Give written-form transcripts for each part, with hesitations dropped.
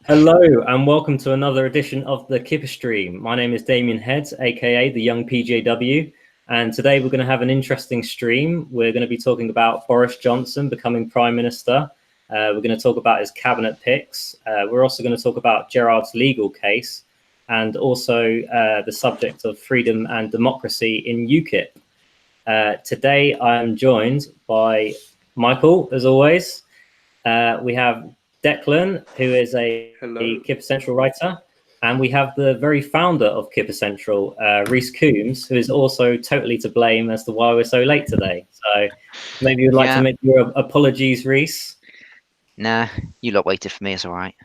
Hello and welcome to another edition of the Kipper stream. My name is Damien Heads, aka the Young PJW, and today we're going to have an interesting stream. We're going to be talking about Boris Johnson becoming Prime Minister. We're going to talk about his cabinet picks. We're also going to talk about Gerard's legal case and also the subject of freedom and democracy in UKIP. Today I am joined by Michael, as always. We have Declan, who is a Kipper Central writer, and we have the very founder of Kipper Central, Rhys Coombs, who is also totally to blame as to why we're so late today. So maybe you'd like to make your apologies, Rhys. Nah, you lot waited for me. It's all right.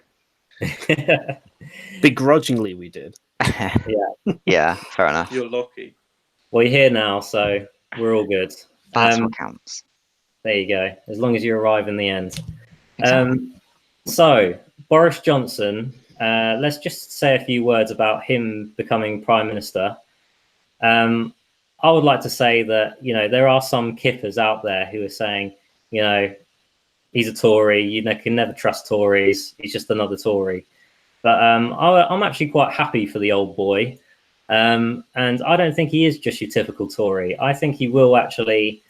Begrudgingly, we did. Yeah, fair enough. You're lucky. Well, you're here now, so we're all good. That's what counts. There you go. As long as you arrive in the end. Exactly. So Boris Johnson, let's just say a few words about him becoming Prime Minister. I would like to say that, there are some Kippers out there who are saying, he's a Tory, you can never trust Tories, he's just another Tory. But I'm actually quite happy for the old boy. And I don't think he is just your typical Tory. I think he will actually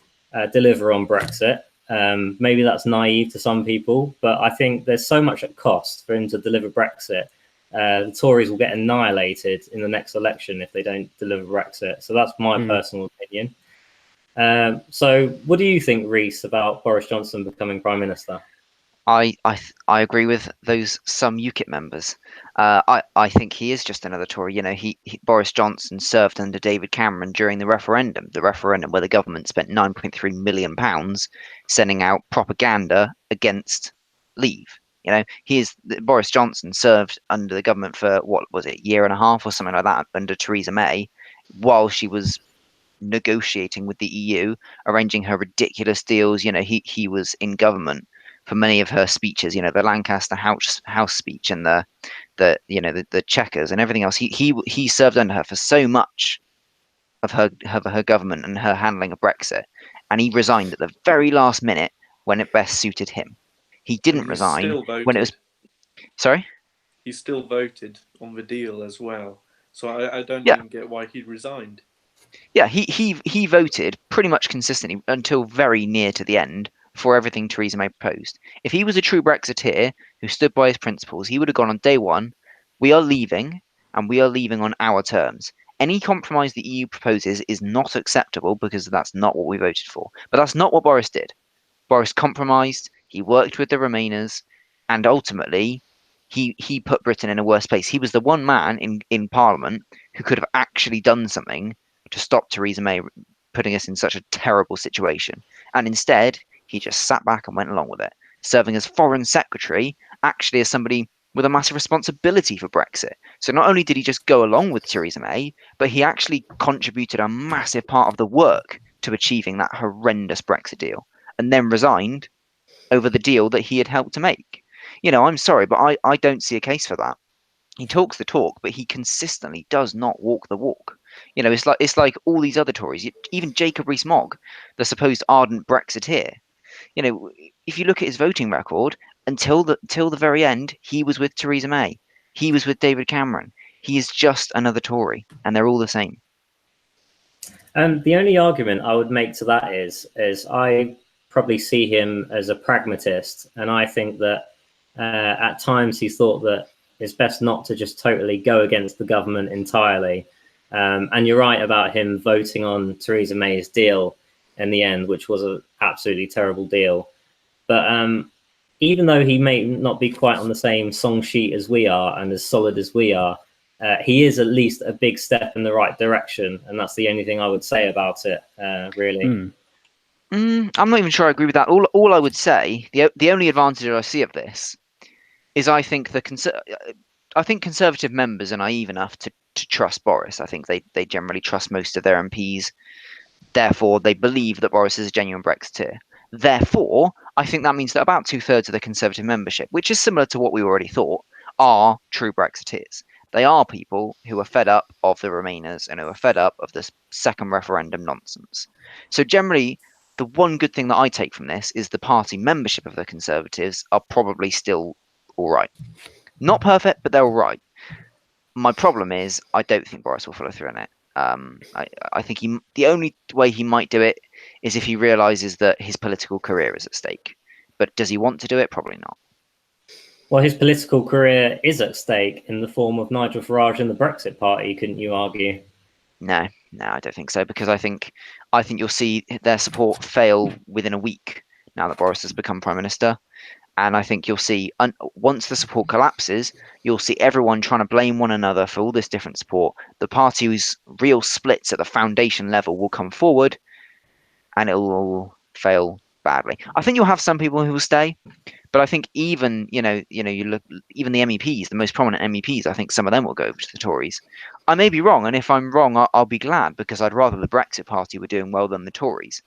deliver on Brexit. Maybe that's naive to some people, but I think there's so much at cost for him to deliver Brexit. The Tories will get annihilated in the next election if they don't deliver Brexit. So that's my personal opinion. So what do you think, Rhys, about Boris Johnson becoming Prime Minister? I agree with those some UKIP members. I think he is just another Tory. Boris Johnson served under David Cameron during the referendum where the government spent £9.3 million sending out propaganda against Leave. Boris Johnson served under the government for what was it, year and a half or something like that under Theresa May, while she was negotiating with the EU, arranging her ridiculous deals. He was in government for many of her speeches, the Lancaster House speech and the Chequers and everything else. He served under her for so much of her government and her handling of Brexit, and he resigned at the very last minute when it best suited him. He didn't resign when it was. Sorry? He still voted on the deal as well, so I don't even get why he resigned. Yeah, he voted pretty much consistently until very near to the end for everything Theresa May proposed. If he was a true Brexiteer who stood by his principles, he would have gone on day one, we are leaving, and we are leaving on our terms. Any compromise the EU proposes is not acceptable because that's not what we voted for. But that's not what Boris did. Boris compromised, he worked with the Remainers, and ultimately he put Britain in a worse place. He was the one man in Parliament who could have actually done something to stop Theresa May putting us in such a terrible situation. And instead, he just sat back and went along with it, serving as Foreign Secretary, actually as somebody with a massive responsibility for Brexit. So not only did he just go along with Theresa May, but he actually contributed a massive part of the work to achieving that horrendous Brexit deal, and then resigned over the deal that he had helped to make. I'm sorry, but I don't see a case for that. He talks the talk, but he consistently does not walk the walk. It's like all these other Tories, even Jacob Rees-Mogg, the supposed ardent Brexiteer. If you look at his voting record, until the very end, he was with Theresa May. He was with David Cameron. He is just another Tory, and they're all the same. The only argument I would make to that is I probably see him as a pragmatist, and I think that at times he thought that it's best not to just totally go against the government entirely. And you're right about him voting on Theresa May's deal in the end, which was an absolutely terrible deal. But even though he may not be quite on the same song sheet as we are and as solid as we are, he is at least a big step in the right direction. And that's the only thing I would say about it, really. I'm not even sure I agree with that. All I would say, the only advantage I see of this is I think Conservative members are naive enough to trust Boris. I think they generally trust most of their MPs. Therefore, they believe that Boris is a genuine Brexiteer. Therefore, I think that means that about 2/3 of the Conservative membership, which is similar to what we already thought, are true Brexiteers. They are people who are fed up of the Remainers and who are fed up of this second referendum nonsense. So generally, the one good thing that I take from this is the party membership of the Conservatives are probably still all right. Not perfect, but they're all right. My problem is I don't think Boris will follow through on it. I think the only way he might do it is if he realizes that his political career is at stake. But does he want to do it? Probably not. Well, his political career is at stake in the form of Nigel Farage and the Brexit Party, couldn't you argue? No, I don't think so, because I think you'll see their support fail within a week now that Boris has become Prime Minister. And I think you'll see, once the support collapses, you'll see everyone trying to blame one another for all this different support. The party's real splits at the foundation level will come forward, and it will all fail badly. I think you'll have some people who will stay, but I think even you look, even the MEPs, the most prominent MEPs, I think some of them will go over to the Tories. I may be wrong, and if I'm wrong, I'll be glad, because I'd rather the Brexit Party were doing well than the Tories.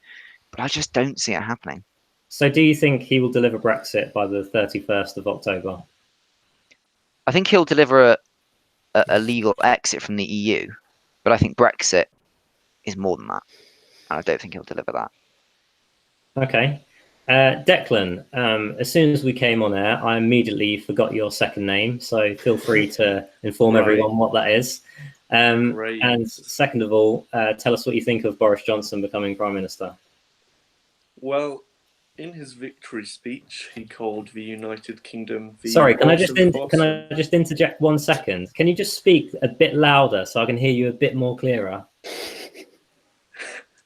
But I just don't see it happening. So do you think he will deliver Brexit by the 31st of October? I think he'll deliver a legal exit from the EU, but I think Brexit is more than that, and I don't think he'll deliver that. Okay. Declan, as soon as we came on air, I immediately forgot your second name, so feel free to inform everyone what that is. And second of all, tell us what you think of Boris Johnson becoming Prime Minister. Well, in his victory speech, he called the United Kingdom the... Sorry, can I just interject 1 second? Can you just speak a bit louder so I can hear you a bit more clearer?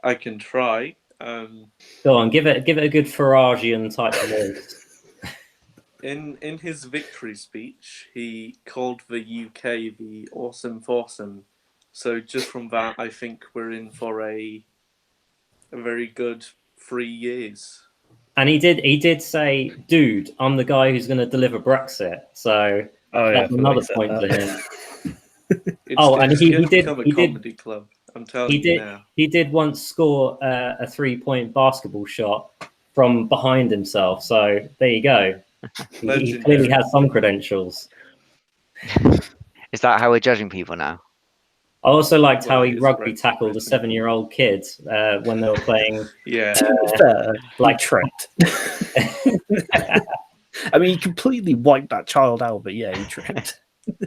I can try. Go on, give it a good Faragian type voice. In his victory speech, he called the UK the awesome foursome. So just from that, I think we're in for a very good 3 years. And he did say, dude, I'm the guy who's going to deliver Brexit. So that's another point to him. And he did become a comedy club. I'm telling you now. He did once score a 3-point basketball shot from behind himself. So there you go. He clearly has some credentials. Is that how we're judging people now? I also liked how he rugby tackled a 7-year-old kid when they were playing. Like Trent. I mean, he completely wiped that child out, but yeah, he tripped.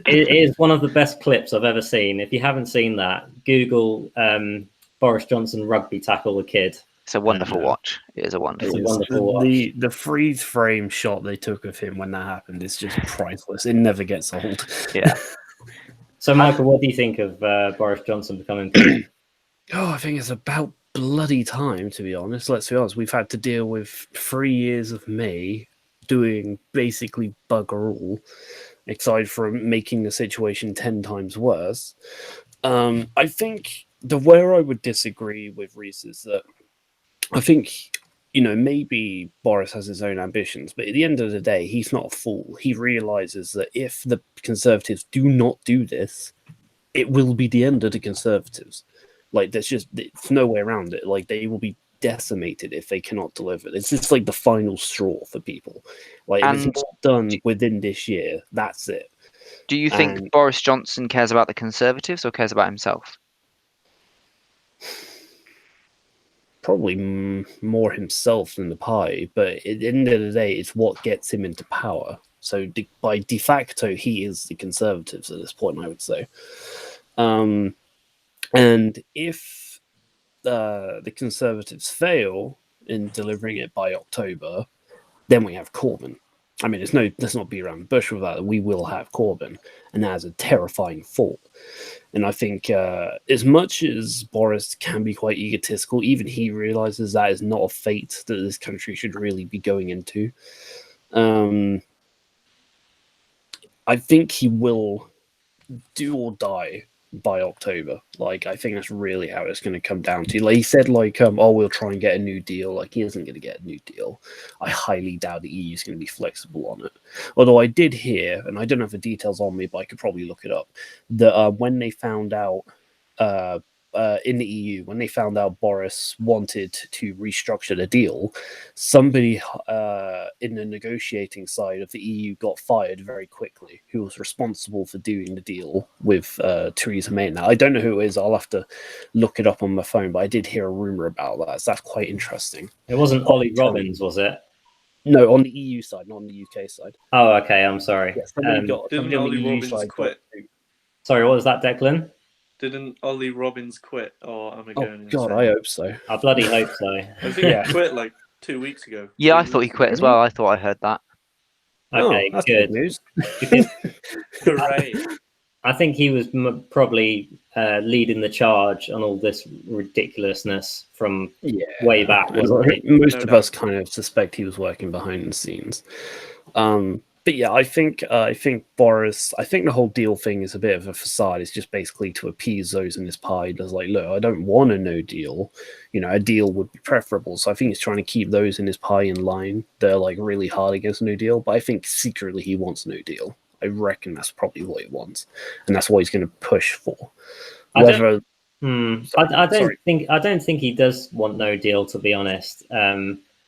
It is one of the best clips I've ever seen. If you haven't seen that, Google Boris Johnson rugby tackle a kid. It's a wonderful watch. It is a wonderful watch. The freeze frame shot they took of him when that happened is just priceless. It never gets old. Yeah. So, Michael, what do you think of Boris Johnson becoming? I think it's about bloody time, to be honest. Let's be honest. We've had to deal with 3 years of me doing basically bugger all, aside from making the situation 10 times worse. I think where I would disagree with Reese is that I think, maybe Boris has his own ambitions, but at the end of the day, he's not a fool. He realizes that if the Conservatives do not do this, it will be the end of the Conservatives. Like, it's no way around it. Like, they will be decimated if they cannot deliver. It's just like the final straw for people. Like, if it's not done within this year, that's it. Do you think Boris Johnson cares about the Conservatives or cares about himself? Probably more himself than the pie, but at the end of the day, it's what gets him into power. So by de facto, he is the Conservatives at this point, I would say. And if the Conservatives fail in delivering it by October, then we have Corbyn. I mean, let's not be around the bush with that. We will have Corbyn, and that has a terrifying fall. And I think as much as Boris can be quite egotistical, even he realizes that is not a fate that this country should really be going into. I think he will do or die by October. Like, I think that's really how it's going to come down to. Like, he said, we'll try and get a new deal. Like, he isn't going to get a new deal. I highly doubt the EU is going to be flexible on it. Although I did hear, and I don't have the details on me, but I could probably look it up, that when they found out in the EU, when they found out Boris wanted to restructure the deal, somebody in the negotiating side of the EU got fired very quickly, who was responsible for doing the deal with Theresa May. Now, I don't know who it is. I'll have to look it up on my phone, but I did hear a rumor about that. So that's quite interesting. It wasn't Ollie Robbins, was it? No, on the EU side, not on the UK side. Oh, okay. I'm sorry. Yeah, somebody on Didn't the Ollie EU Robbins side quit? Sorry, what was that, Declan? Didn't Ollie Robbins quit, or am I Oh going God, insane? I hope so. I bloody hope so. I think Yeah. he quit like 2 weeks ago. Yeah, 3 I thought he weeks quit ago. as well. I thought I heard that. Okay, Oh, that's good. good news. Because Hooray! I think he was probably leading the charge on all this ridiculousness from Yeah, way back, well, wasn't he? most No of doubt. us kind of suspect he was working behind the scenes. But yeah, I think Boris. I think the whole deal thing is a bit of a facade. It's just basically to appease those in his pie. Does like, look, I don't want a no deal. You know, a deal would be preferable. So I think he's trying to keep those in his pie in line. They're like really hard against no deal, but I think secretly he wants no deal. I reckon that's probably what he wants, and that's what he's going to push for. I don't- Whether I sorry. don't think he does want no deal, to be honest.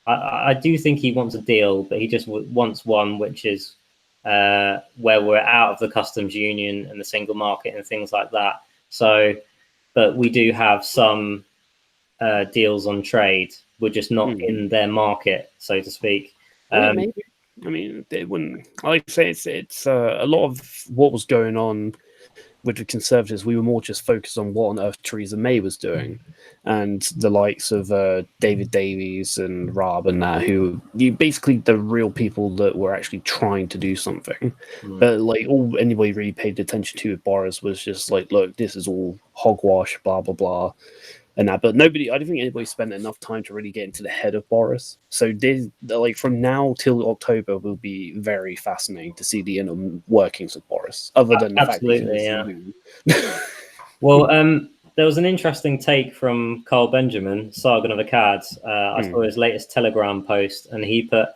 I do think he wants a deal, but he just wants one which is where we're out of the customs union and the single market and things like that. So, but we do have some deals on trade. We're just not in their market, so to speak. Well, maybe. I mean, it wouldn't. Like I say, it's a lot of what was going on with the Conservatives. We were more just focused on what on earth Theresa May was doing, and the likes of David Davies and Raab and that, who basically the real people that were actually trying to do something. But like all anybody really paid attention to with Boris was just like, look, this is all hogwash, blah blah blah. And that, but nobody, I don't think anybody spent enough time to really get into the head of Boris. So, like from now till October will be very fascinating to see the inner workings of Boris. Other than the Absolutely, fact that yeah. Well, there was an interesting take from Carl Benjamin, Sargon of Akkad. I saw his latest Telegram post, and he put,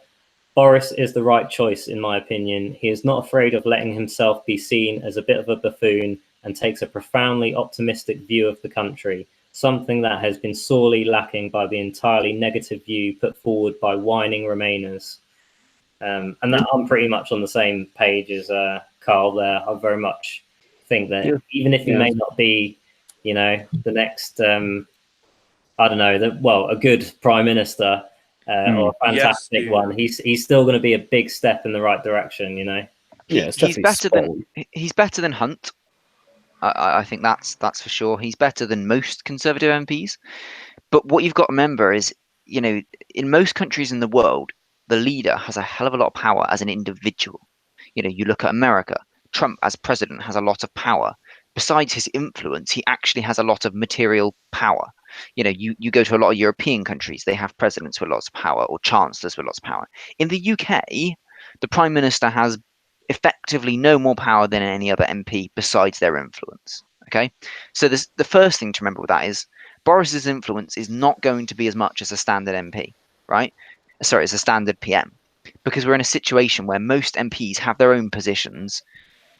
Boris is the right choice, in my opinion. He is not afraid of letting himself be seen as a bit of a buffoon and takes a profoundly optimistic view of the country, something that has been sorely lacking by the entirely negative view put forward by whining Remainers. And that I'm pretty much on the same page as Carl there. I very much think that even if he may not be, you know, the next, I don't know, a good prime minister or a fantastic one, he's still going to be a big step in the right direction, you know. He's better than Hunt. I think that's for sure. He's better than most Conservative MPs. But what you've got to remember is, you know, in most countries in the world, the leader has a hell of a lot of power as an individual. You know, you look at America, Trump as president has a lot of power. Besides his influence, he actually has a lot of material power. You know, you go to a lot of European countries, they have presidents with lots of power or chancellors with lots of power. In the UK, the prime minister has effectively no more power than any other MP besides their influence. Okay, so the first thing to remember with that is Boris's influence is not going to be as much as a standard MP, right? Sorry, as a standard PM, because we're in a situation where most MPs have their own positions,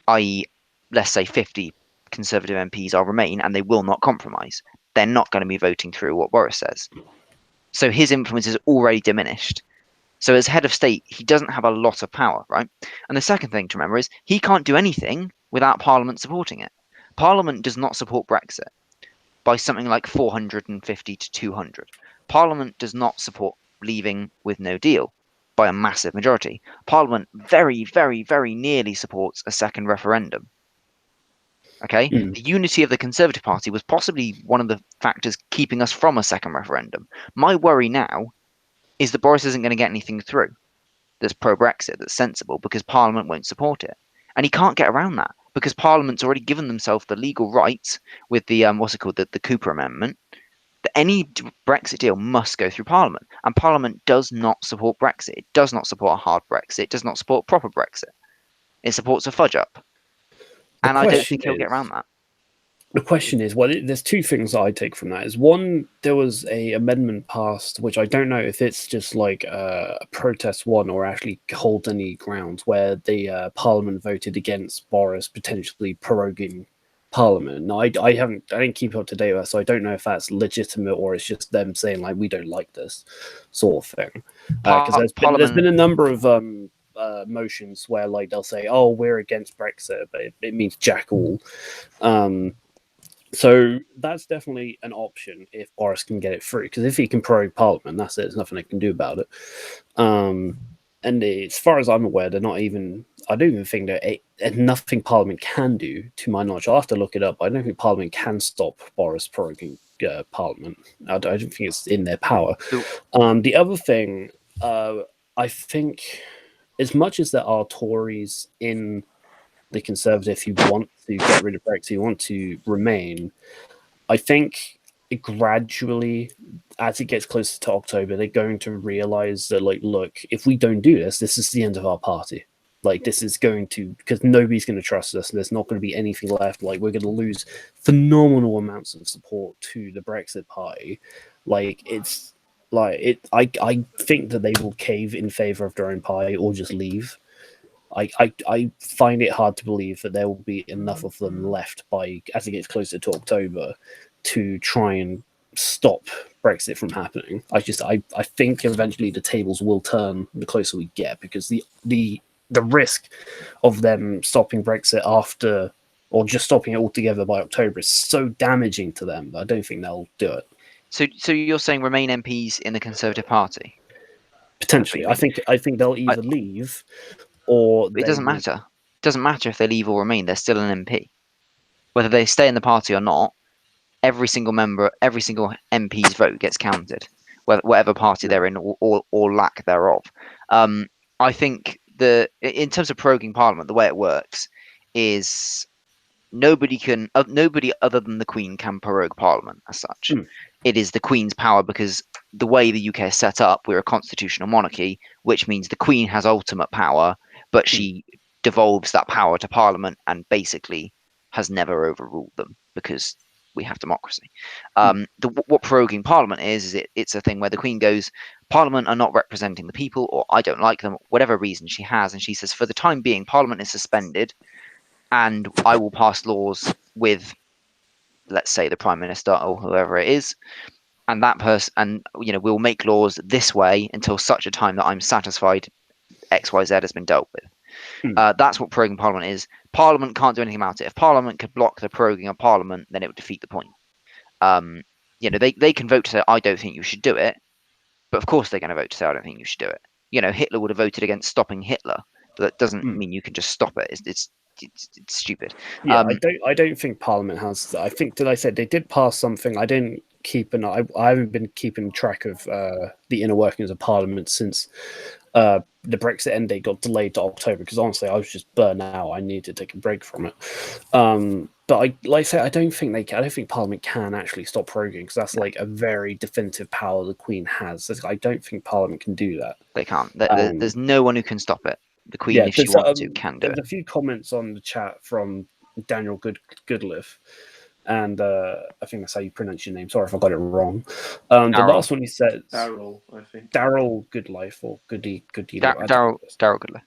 i.e., let's say 50 Conservative MPs are Remain and they will not compromise. They're not going to be voting through what Boris says. So his influence is already diminished. So as head of state, he doesn't have a lot of power, right? And the second thing to remember is he can't do anything without Parliament supporting it. Parliament does not support Brexit by something like 450 to 200. Parliament does not support leaving with no deal by a massive majority. Parliament very, very, very nearly supports a second referendum. Okay, the unity of the Conservative Party was possibly one of the factors keeping us from a second referendum. My worry now is that Boris isn't going to get anything through that's pro-Brexit, that's sensible, because Parliament won't support it. And he can't get around that because Parliament's already given themselves the legal right with the, the Cooper Amendment, that any Brexit deal must go through Parliament. And Parliament does not support Brexit. It does not support a hard Brexit. It does not support proper Brexit. It supports a fudge up. And I don't think he'll get around that. The question is, well, there's two things I take from that. Is one, there was a amendment passed, which I don't know if it's just like a protest one or actually holds any grounds, where the Parliament voted against Boris potentially proroguing Parliament. Now, I didn't keep up to date with that, so I don't know if that's legitimate or it's just them saying like we don't like this sort of thing. Because there's been a number of motions where like they'll say, oh, we're against Brexit, but it means jack all. So that's definitely an option if Boris can get it through, because if he can prorogue Parliament, that's it. There's nothing they can do about it. and as far as I'm aware, they're not even. I don't even think that nothing Parliament can do, to my knowledge. I'll have to look it up. I don't think Parliament can stop Boris proroguing Parliament. I don't think it's in their power. The other thing, I think, as much as there are Tories in the Conservative who want to get rid of Brexit, who want to remain, I think gradually, as it gets closer to October, they're going to realize that, like, look, if we don't do this, this is the end of our party. Like, this is going to, because nobody's going to trust us, and there's not going to be anything left. Like, we're going to lose phenomenal amounts of support to the Brexit party. Like, it's like it. I think that they will cave in favor of their own party or just leave. I find it hard to believe that there will be enough of them left by as it gets closer to October to try and stop Brexit from happening. I think eventually the tables will turn the closer we get, because the risk of them stopping Brexit after, or just stopping it altogether by October, is so damaging to them that I don't think they'll do it. So you're saying Remain MPs in the Conservative Party? Potentially. I think they'll either leave, or it doesn't matter. It doesn't matter if they leave or remain. They're still an MP. Whether they stay in the party or not, every single member, every single MP's vote gets counted, whatever party they're in or lack thereof. I think in terms of proroguing Parliament, the way it works is nobody other than the Queen can prorogue Parliament as such. It is the Queen's power, because the way the UK is set up, we're a constitutional monarchy, which means the Queen has ultimate power, but she devolves that power to Parliament and basically has never overruled them, because we have democracy. What proroguing Parliament is it's a thing where the Queen goes, Parliament are not representing the people, or I don't like them, whatever reason she has, and she says, for the time being, Parliament is suspended, and I will pass laws with, let's say, the Prime Minister or whoever it is, and that person, and we'll make laws this way until such a time that I'm satisfied XYZ has been dealt with. That's what proroguing Parliament is. Parliament can't do anything about it. If Parliament could block the proroguing of Parliament, then it would defeat the point. They can vote to say, I don't think you should do it, but of course they're going to vote to say, I don't think you should do it. Hitler would have voted against stopping Hitler, but that doesn't mean you can just stop it. It's stupid. Yeah, I don't think Parliament has. I think that I said they did pass something. I didn't keep an eye. I haven't been keeping track of the inner workings of Parliament since the Brexit end date got delayed to October, because honestly I was just burnt out. I needed to take a break from it. But I say, I don't think Parliament can actually stop proroguing, because that's like a very definitive power the Queen has. I don't think Parliament can do that. They can't. There's no one who can stop it. The Queen, if she wants to, can do it. There's a few comments on the chat from Daniel Goodliff, and I think that's how you pronounce your name. Sorry if I got it wrong. The last one he says, Daryl, I think. Daryl Goodlife or Goody. Daryl Goodlife.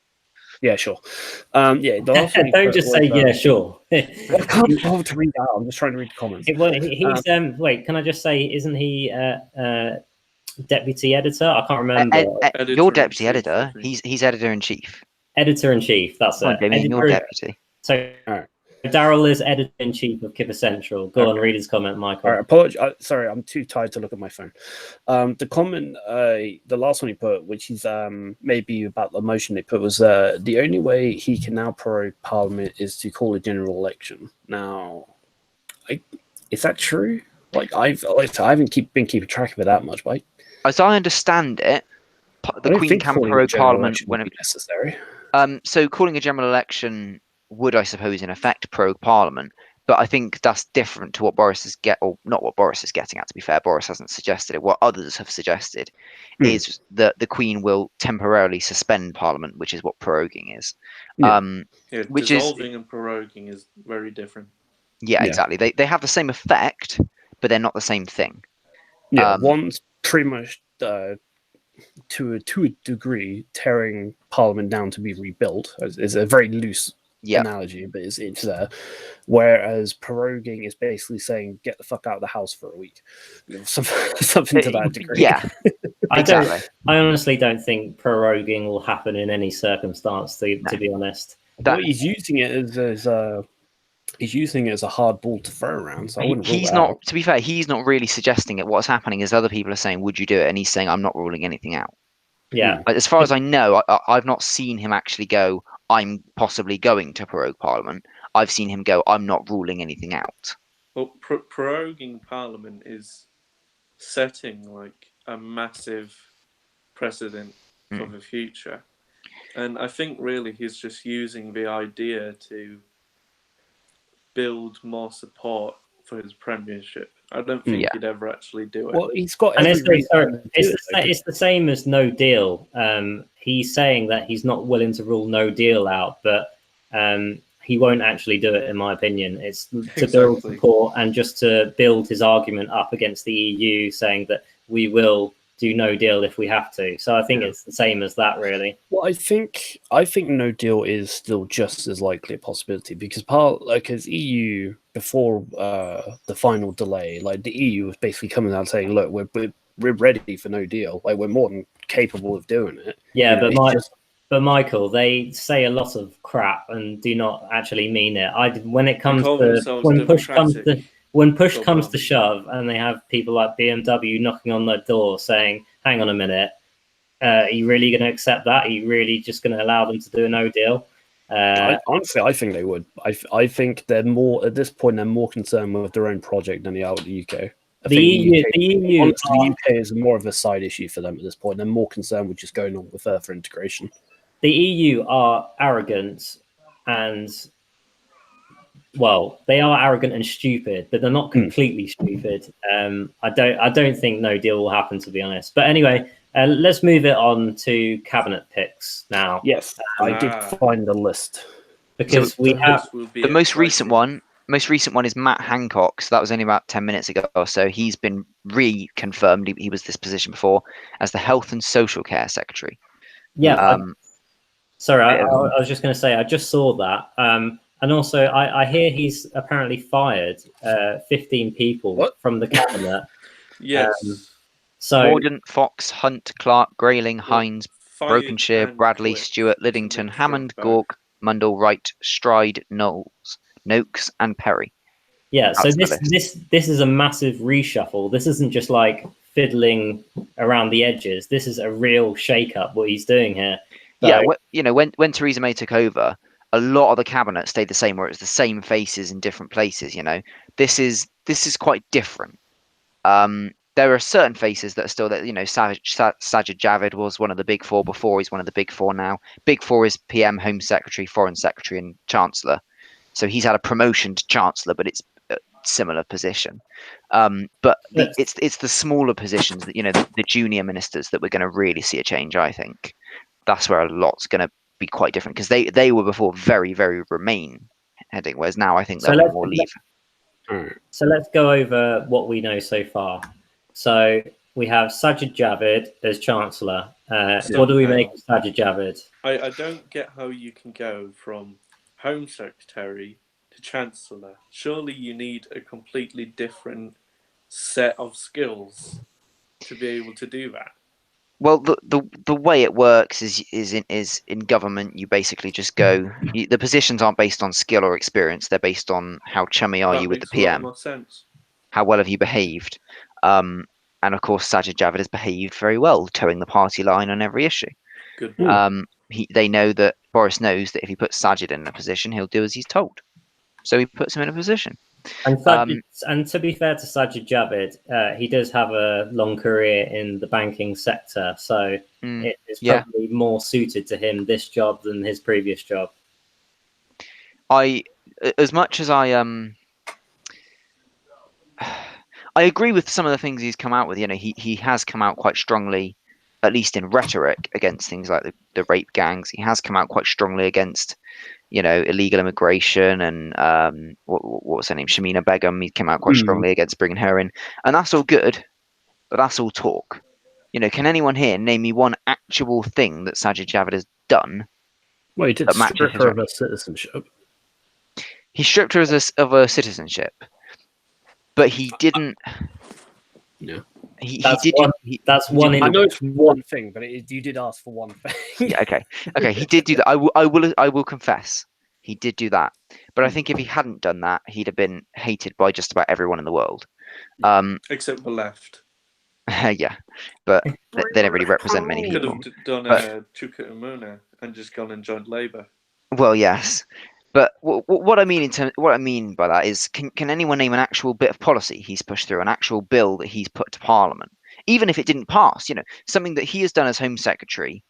Yeah, sure. The last one. Don't just say yeah, sure. I can't bother to read out. I'm just trying to read the comments. He's wait. Can I just say, isn't he deputy editor? I can't remember. Your deputy editor. He's editor in chief. Editor in chief. That's it. Your deputy. So Daryl is editor in chief of Kipper Central. Go on, read his comment, Michael. All right, apologize. Sorry, I'm too tired to look at my phone. The comment, the last one he put, which is maybe about the motion they put, was the only way he can now prorogue Parliament is to call a general election. Now, is that true? I haven't been keeping track of it that much, but as I understand it, the Queen can prorogue Parliament whenever necessary. So calling a general election would, I suppose, in effect, prorogue Parliament. But I think that's different to what Boris is or not what Boris is getting at. To be fair, Boris hasn't suggested it. What others have suggested is that the Queen will temporarily suspend Parliament, which is what proroguing is. Which dissolving and proroguing is very different. Yeah, exactly. They have the same effect, but they're not the same thing. Yeah, one's pretty much to a degree tearing Parliament down to be rebuilt. Is a very loose analogy, but it's there. Whereas proroguing is basically saying get the fuck out of the house for a week, something to that degree. Yeah, exactly. I honestly don't think proroguing will happen in any circumstance. To be honest, he's using it as he's using it as a hard ball to throw around. So he's not. To be fair, he's not really suggesting it. What's happening is other people are saying, "Would you do it?" And he's saying, "I'm not ruling anything out." Yeah. As far as I know, I've not seen him actually go, I'm possibly going to prorogue Parliament. I've seen him go, I'm not ruling anything out. Well, proroguing Parliament is setting like a massive precedent for the future. And I think really he's just using the idea to build more support for his premiership. I don't think he'd ever actually do it. Well, he's got And every reason to do it. it's the same as no deal. He's saying that he's not willing to rule no deal out, but he won't actually do it, in my opinion. It's to build support and just to build his argument up against the EU, saying that we will do no deal if we have to. So I think it's the same as that, really. Well, I think no deal is still just as likely a possibility because EU before the final delay, like the EU was basically coming out saying, "Look, we're ready for no deal. Like we're more than capable of doing it." Yeah, but Michael, they say a lot of crap and do not actually mean it. When push comes to shove, and they have people like BMW knocking on their door saying, "Hang on a minute, are you really going to accept that? Are you really just going to allow them to do a no deal?" Honestly, I think they would. I think they're more at this point. They're more concerned with their own project than they are with the UK. The EU, honestly, the UK is more of a side issue for them at this point. They're more concerned with just going on with further integration. The EU are arrogant and, well, they are arrogant and stupid, but they're not completely stupid. I don't think no deal will happen, to be honest. But anyway, let's move it on to cabinet picks now. Yes, I did find the list because we have the most recent one. Most recent one is Matt Hancock. So that was only about 10 minutes ago or so. He's been reconfirmed. He was this position before as the Health and Social Care Secretary. Yeah. Sorry, I was just going to say I just saw that. And also, I hear he's apparently fired 15 people from the cabinet. Yes. So Mordaunt, Fox, Hunt, Clark, Grayling, Hines, Brokenshire, Bradley, Stewart, Liddington, Hammond, Gork, Mundell, Wright, Stride, Noakes, and Perry. Yeah. So this is a massive reshuffle. This isn't just like fiddling around the edges. This is a real shake-up. What he's doing here. Yeah. When Theresa May took over, a lot of the cabinet stayed the same, where it's the same faces in different places. This is quite different. There are certain faces that are still there. Sajid Javid was one of the big four before. He's one of the big four now. Big four is PM, Home Secretary, Foreign Secretary, and Chancellor. So he's had a promotion to Chancellor, but it's a similar position. It's the smaller positions that the junior ministers that we're going to really see a change. I think that's where a lot's going to be quite different because they were before very, very Remain heading, whereas now I think they'll be more Leave. So let's go over what we know so far. So we have Sajid Javid as Chancellor. What do we make of Sajid Javid? I don't get how you can go from Home Secretary to Chancellor. Surely you need a completely different set of skills to be able to do that. Well, the way it works is in government. You basically just go. The positions aren't based on skill or experience. They're based on how chummy are you with the PM. That makes a lot more sense. How well have you behaved? And of course, Sajid Javid has behaved very well, towing the party line on every issue. Good. They know that Boris knows that if he puts Sajid in a position, he'll do as he's told. So he puts him in a position. And to be fair to Sajid Javid, he does have a long career in the banking sector, so it's probably more suited to him this job than his previous job. As much as I agree with some of the things he's come out with. He has come out quite strongly, at least in rhetoric, against things like the rape gangs. He has come out quite strongly against illegal immigration and what was her name, Shamina Begum. He came out quite strongly against bringing her in, and that's all good, but that's all talk. Can anyone here name me one actual thing that Sajid Javid has done? Well, he did strip her of her citizenship. He stripped her of her citizenship, but he didn't. Yeah. That's one. I know it's one thing, but you did ask for one thing. Yeah, okay. He did do that. I will confess, he did do that. But I think if he hadn't done that, he'd have been hated by just about everyone in the world. Except the left. Yeah, but they don't really represent many Could people. have done But- a Chukwuemeka and just gone and joined Labour. Well, yes, but what I mean what I mean by that is, can anyone name an actual bit of policy he's pushed through, an actual bill that he's put to Parliament, even if it didn't pass? You know, something that he has done as Home Secretary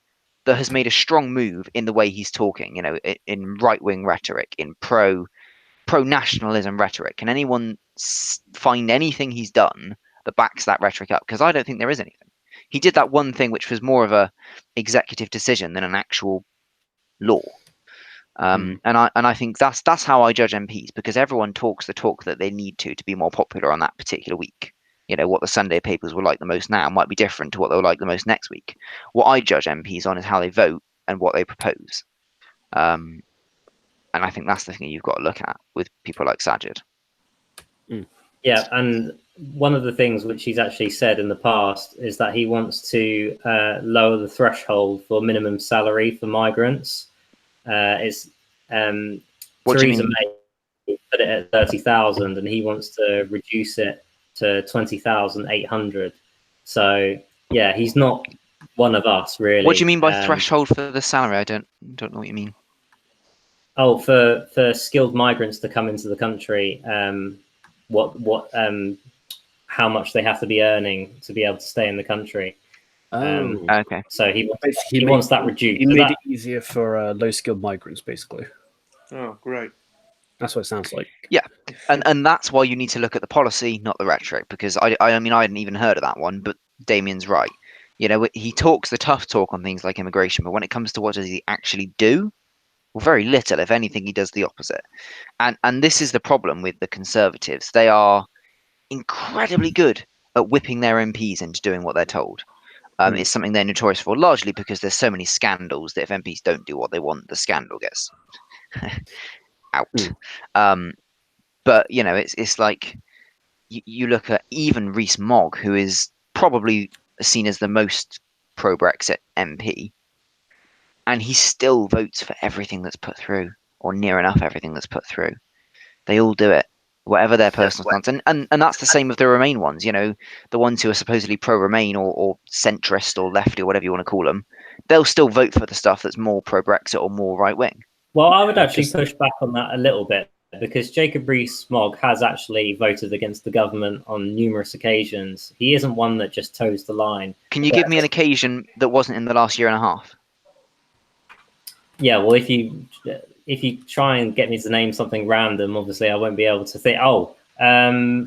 that has made a strong move in the way he's talking. You know, in right wing rhetoric, in pro nationalism rhetoric. Can anyone find anything he's done that backs that rhetoric up? Because I don't think there is anything. He did that one thing which was more of a executive decision than an actual law. And I think that's how I judge MPs, because everyone talks the talk that they need to be more popular on that particular week. You know, what the Sunday papers will like the most now might be different to what they'll like the most next week. What I judge MPs on is how they vote and what they propose. And I think that's the thing you've got to look at with people like Sajid. Yeah, and one of the things which he's actually said in the past is that he wants to lower the threshold for minimum salary for migrants. It's What do you Theresa mean? May put it at 30,000, and he wants to reduce it to 20,800. So yeah, he's not one of us, really. What do you mean by threshold for the salary? I don't know what you mean. Oh, for skilled migrants to come into the country, how much they have to be earning to be able to stay in the country. Okay. So he Basically, wants that reduced. He So made that- it easier for low-skilled migrants, basically. Oh, great. That's what it sounds like. And that's why you need to look at the policy, not the rhetoric, because I mean, I hadn't even heard of that one, but Damien's right. You know, he talks the tough talk on things like immigration, but when it comes to what does he actually do? Well, very little. If anything, he does the opposite. And this is the problem with the Conservatives. They are incredibly good at whipping their MPs into doing what they're told. It's something they're notorious for, largely because there's so many scandals that if MPs don't do what they want, the scandal gets out. But you know, it's like you look at even Rees-Mogg, who is probably seen as the most pro-Brexit MP, and he still votes for everything that's put through, or near enough everything that's put through. They all do it, whatever their personal stance, and that's the same with the Remain ones. You know, the ones who are supposedly pro-Remain or centrist or lefty or whatever you want to call them, they'll still vote for the stuff that's more pro-Brexit or more right-wing. Well, I would actually push back on that a little bit, because Jacob Rees-Mogg has actually voted against the government on numerous occasions. He isn't one that just toes the line. Can you give me an occasion that wasn't in the last year and a half? Yeah, well, if you try and get me to name something random, obviously I won't be able to think. I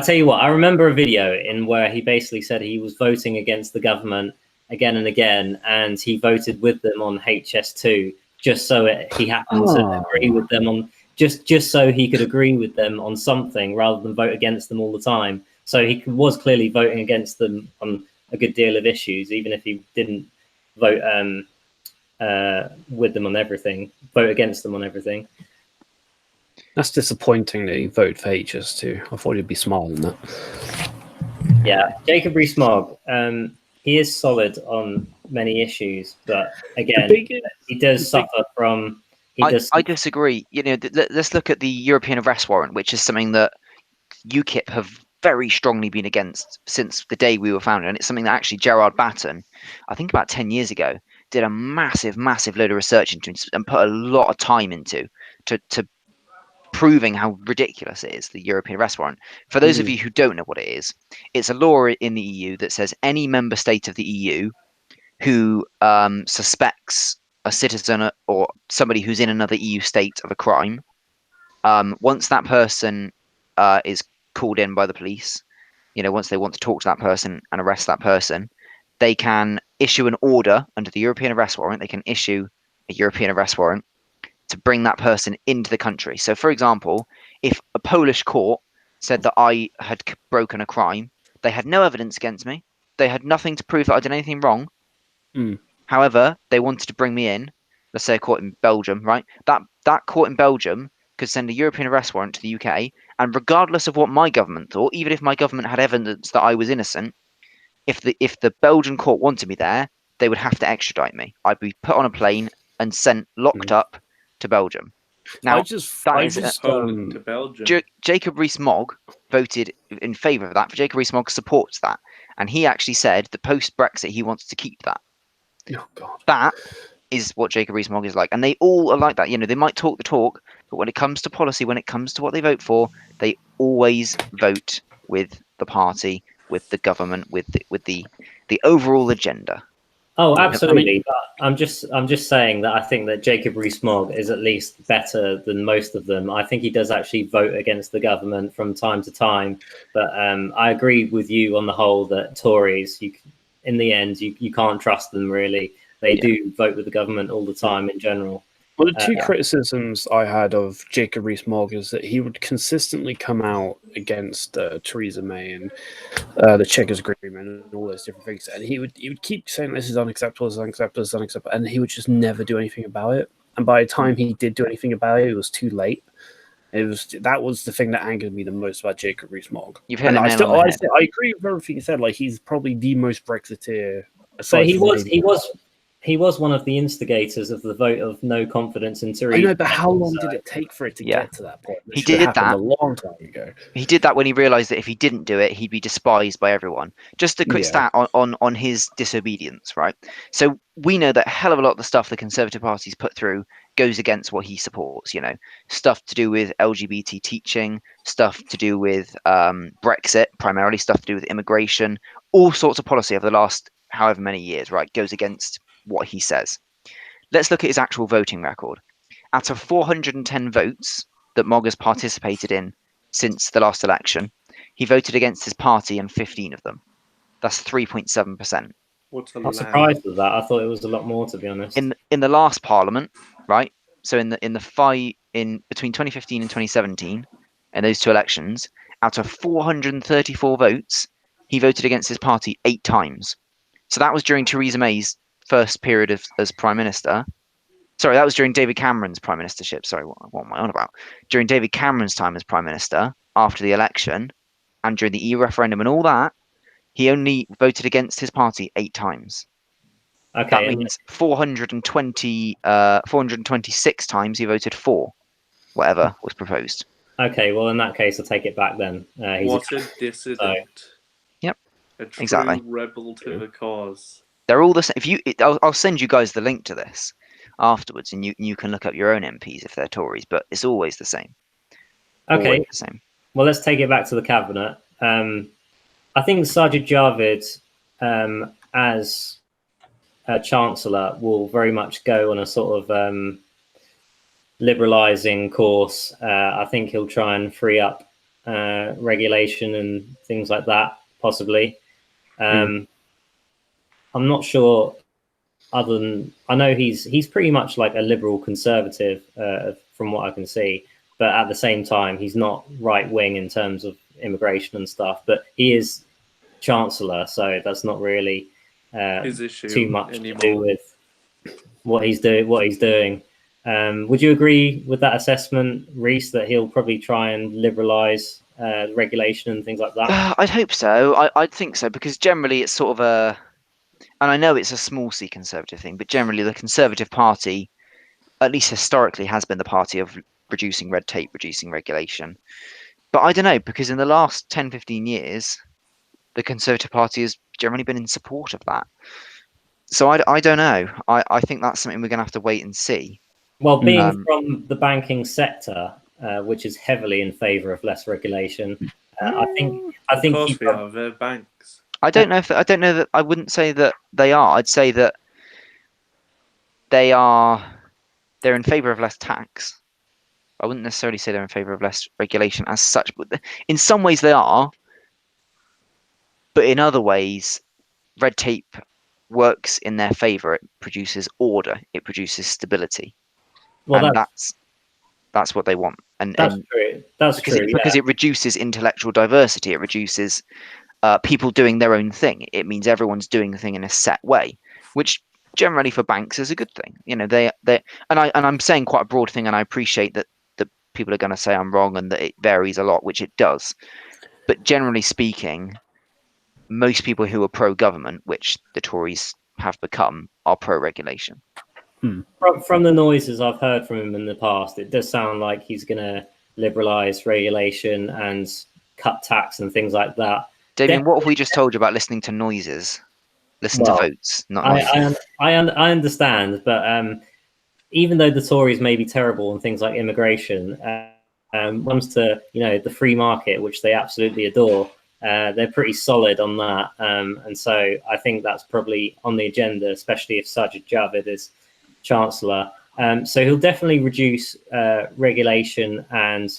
tell you what, I remember a video in where he basically said he was voting against the government again and again, and he voted with them on HS2 just so he happened to agree with them on just so he could agree with them on something rather than vote against them all the time. So he was clearly voting against them on a good deal of issues, even if he didn't vote with them on everything, vote against them on everything. That's disappointing that you voted for HS2. I thought he'd be smarter than that. Yeah, Jacob Rees-Mogg, he is solid on many issues, but again, he does suffer from. I disagree. You know, let's look at the European arrest warrant, which is something that UKIP have very strongly been against since the day we were founded, and it's something that actually Gerard Batten, I think about 10 years ago, did a massive load of research into and put a lot of time into to proving how ridiculous it is, the European arrest warrant. For those of you who don't know what it is, it's a law in the EU that says any member state of the EU who suspects a citizen or somebody who's in another EU state of a crime, once that person is called in by the police, you know, once they want to talk to that person and arrest that person, they can issue an order under the European arrest warrant. They can issue a European arrest warrant to bring that person into the country. So, for example, if a Polish court said that I had broken a crime, they had no evidence against me. They had nothing to prove that I did anything wrong. However, they wanted to bring me in. Let's say a court in Belgium, right? That court in Belgium could send a European arrest warrant to the UK, and regardless of what my government thought, even if my government had evidence that I was innocent, if the Belgian court wanted me there, they would have to extradite me. I'd be put on a plane and sent locked up to Belgium. Now, I just, that I is just, Poland to Belgium. Jacob Rees-Mogg voted in favour of that. Jacob Rees-Mogg supports that, and he actually said that post-Brexit he wants to keep that. oh God. That is what Jacob Rees-Mogg is like, and they all are like that. They might talk the talk, but when it comes to policy, when it comes to what they vote for, they always vote with the party, with the government, with the overall agenda. Oh, Yeah, I absolutely. mean- But I'm just saying that I think that Jacob Rees-Mogg is at least better than most of them. I think he does actually vote against the government from time to time. But I agree with you on the whole that Tories, in the end, you can't trust them really. They do vote with the government all the time in general. Well, the two Yeah. criticisms I had of Jacob Rees-Mogg is that he would consistently come out against Theresa May and the Chequers Agreement and all those different things, and he would keep saying this is unacceptable, this is unacceptable, this is unacceptable, and he would just never do anything about it. And by the time he did do anything about it, it was too late. That was the thing that angered me the most about Jacob Rees-Mogg. You've hit And the I nail still, on the I, head. still- I agree with everything you said. Like he's probably the most Brexiteer. But aside he from was maybe- he was one of the instigators of the vote of no confidence in I Theresa. know, but how long So- did it take for it to Yeah. get to that point? It He should have did happened that. a long time ago. He did that when he realised that if he didn't do it, he'd be despised by everyone. Just a quick Yeah. stat on his disobedience, right? So we know that a hell of a lot of the stuff the Conservative Party's put through goes against what he supports. Stuff to do with LGBT teaching, stuff to do with Brexit, primarily stuff to do with immigration, all sorts of policy over the last however many years, right? Goes against what he says. Let's look at his actual voting record. Out of 410 votes that Mogg has participated in since the last election, he voted against his party in 15 of them. That's 3.7%. What's a I'm lag? surprised with that. I thought it was a lot more, to be honest. In the last parliament, right? So in the fight in between 2015 and 2017, in those two elections, out of 434 votes, he voted against his party 8 times. So that was during Theresa May's first period as Prime Minister. Sorry, that was during David Cameron's Prime Ministership. Sorry, what am I on about? During David Cameron's time as Prime Minister, after the election, and during the EU referendum and all that, he only voted against his party 8 times. Okay, That means 426 times he voted for whatever was proposed. okay. Well, in that case, I'll take it back then. He's What a dissident. Yep, A true exactly. rebel to the cause. They're all the same. I'll send you guys the link to this afterwards, and you can look up your own MPs if they're Tories, but it's always the same. okay. Always the same. Well, let's take it back to the cabinet. I think Sajid Javid, as Chancellor, will very much go on a sort of liberalising course. I think he'll try and free up regulation and things like that, possibly. I'm not sure. Other than I know he's pretty much like a liberal conservative from what I can see, but at the same time he's not right wing in terms of immigration and stuff. But he is Chancellor, so that's not really His issue too much anymore. to do with what he's doing. Would you agree with that assessment, Reese, that he'll probably try and liberalise regulation and things like that? I'd hope so. I'd think so, because generally it's sort of a, and I know it's a small c Conservative thing, but generally the Conservative Party, at least historically, has been the party of reducing red tape, reducing regulation. But I don't know, because in the last 10, 15 years, the Conservative Party has generally been in support of that. So I don't know. I think that's something we're going to have to wait and see. Well, being from the banking sector, which is heavily in favour of less regulation, I think Of course we are. They're banks. I don't know that I wouldn't say that they are. I'd say that they're in favour of less tax. I wouldn't necessarily say they're in favour of less regulation as such, but in some ways they are. But in other ways, red tape works in their favour. It produces order. It produces stability. well, And that's what they want. And that's true. That's because true. because it reduces intellectual diversity. It reduces people doing their own thing. It means everyone's doing the thing in a set way, which generally for banks is a good thing. They and I'm saying quite a broad thing, and I appreciate that people are going to say I'm wrong and that it varies a lot, which it does. But generally speaking, most people who are pro-government, which the Tories have become, are pro-regulation. From the noises I've heard from him in the past, it does sound like he's going to liberalise regulation and cut tax and things like that. Damien, what have we just told you about listening to noises? Listen to votes, not noises. I understand, but even though the Tories may be terrible on things like immigration, when it comes to the free market, which they absolutely adore, they're pretty solid on that. And so I think that's probably on the agenda, especially if Sajid Javid is Chancellor. So he'll definitely reduce regulation and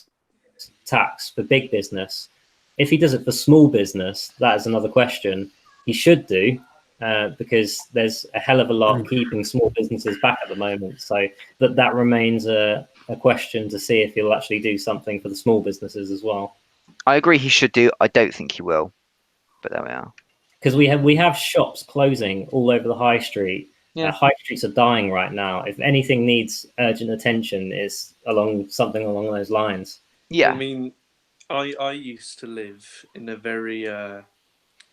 tax for big business. If he does it for small business, that is another question. He should do, because there's a hell of a lot keeping small businesses back at the moment. So that remains a question to see if he'll actually do something for the small businesses as well. I agree he should do. I don't think he will, but there we are. Because we have shops closing all over the high street. Yeah. High streets are dying right now. If anything needs urgent attention, it's something along those lines. Yeah. I mean, I used to live in a very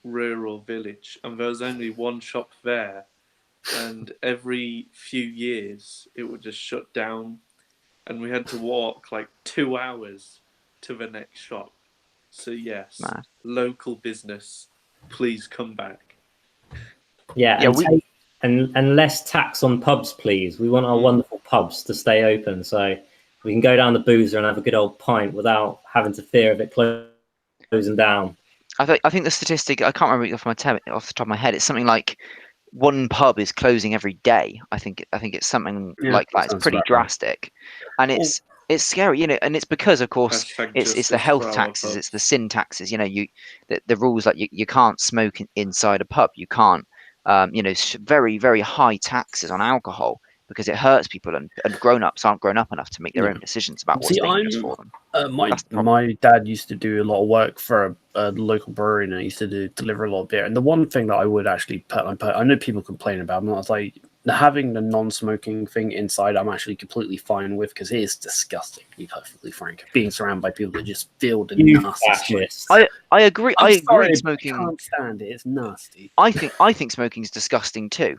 rural village, and there was only one shop there, and every few years it would just shut down, and we had to walk like 2 hours to the next shop. So yes, local business, please come back. Yeah, and less tax on pubs, please. We want our wonderful pubs to stay open, so we can go down the boozer and have a good old pint without having to fear of it closing down. I think the statistic, I can't remember it off the top of my head. It's something like one pub is closing every day. I think it's something like that. It's pretty drastic, and it's scary, and it's because, of course, it's the health taxes, it's the sin taxes. The rules, like you can't smoke inside a pub. You can't, very, very high taxes on alcohol, because it hurts people, and grown-ups aren't grown up enough to make their own decisions about what's dangerous for them. My dad used to do a lot of work for a local brewery, and I used to deliver a lot of beer. And the one thing that I would actually I know people complain about, and I was like, having the non-smoking thing inside, I'm actually completely fine with, because it is disgusting, to be perfectly frank. Being surrounded by people that just feel the nasty smoke. I agree. I agree. Smoking, I can't stand it. It's nasty. I think smoking is disgusting too,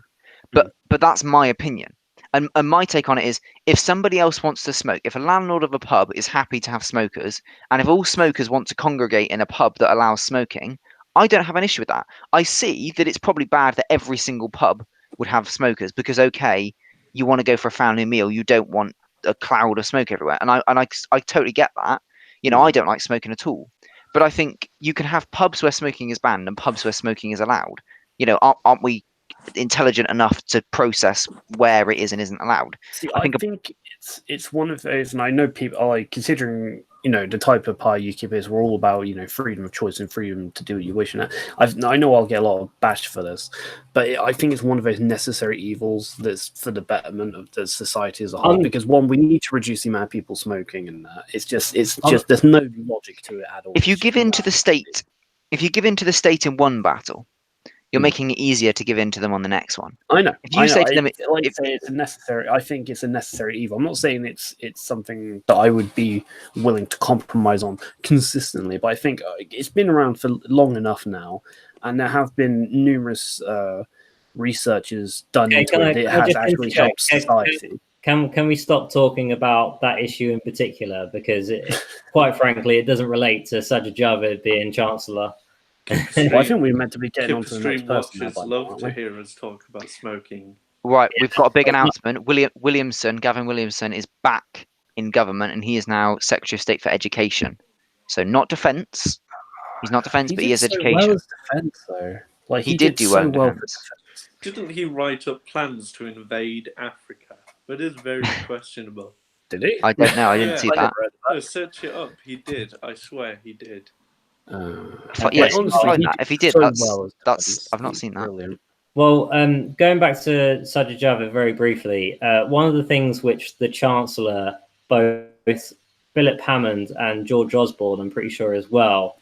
but that's my opinion. And my take on it is, if somebody else wants to smoke, if a landlord of a pub is happy to have smokers, and if all smokers want to congregate in a pub that allows smoking, I don't have an issue with that. I see that it's probably bad that every single pub would have smokers, because, okay, you want to go for a family meal, you don't want a cloud of smoke everywhere, and I totally get that. I don't like smoking at all, but I think you can have pubs where smoking is banned and pubs where smoking is allowed. Aren't we intelligent enough to process where it is and isn't allowed? See, I think it's one of those, and I know people are like, considering the type of pie UKIP is, we're all about freedom of choice and freedom to do what you wish. And I know I'll get a lot of bash for this, but I think it's one of those necessary evils that's for the betterment of the society as a whole. Because one, we need to reduce the amount of people smoking, and it's just there's no logic to it at all. If you give in to the state, in one battle, you're making it easier to give in to them on the next one. I know. If you say to them, it's a necessary. I think it's a necessary evil. I'm not saying it's something that I would be willing to compromise on consistently, but I think it's been around for long enough now, and there have been numerous researches done into it. It has actually helped society. Can we stop talking about that issue in particular, because quite frankly, it doesn't relate to Sajid Javid being Chancellor. Well, I think we're meant to be getting on to the next person. Watchers love to hear us talk about smoking. Right, we've got a big announcement. Gavin Williamson is back in government, and he is now Secretary of State for Education. So not defence. He's not defence, but he is education. Well as defence, though. Like, he did do well in for defence. Didn't he write up plans to invade Africa? But it is very questionable. Did he? I don't know. I didn't see that. No, search it up. He did. I swear he did. If he did, that's I've not seen that. Brilliant. Well, going back to Sajid Javid very briefly, one of the things which the Chancellor, both Philip Hammond and George Osborne, I'm pretty sure as well,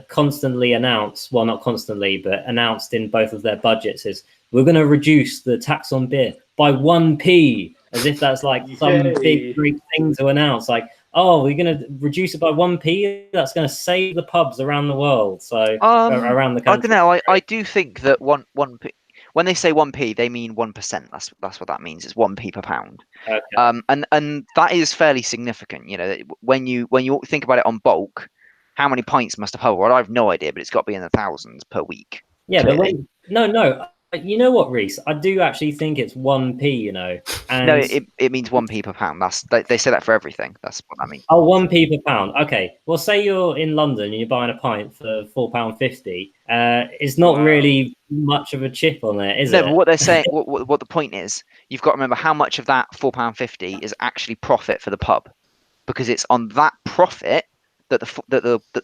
constantly announce, well, not constantly, but announced in both of their budgets, is we're going to reduce the tax on beer by 1p, as if that's like some big, great thing to announce. Like, oh, we're going to reduce it by 1p? That's going to save the pubs around the world, so around the country. I don't know. I do think that 1p when they say 1p, they mean 1%. That's what that means. It's 1p per pound. Okay. And that is fairly significant. You know, when you think about it on bulk, how many pints must a pub? Well, I have no idea, but it's got to be in the thousands per week. Yeah, clearly. but no. You know what, Reese? I do actually think it's 1p. You know, and No, it means 1p per pound. They say that for everything. That's what I mean. oh, 1p per pound. Okay. Well, say you're in London and you're buying a pint for £4.50. It's not really much of a chip on there, is No, it? but what they're saying, what the point is, you've got to remember how much of that £4.50 is actually profit for the pub, because it's on that profit that the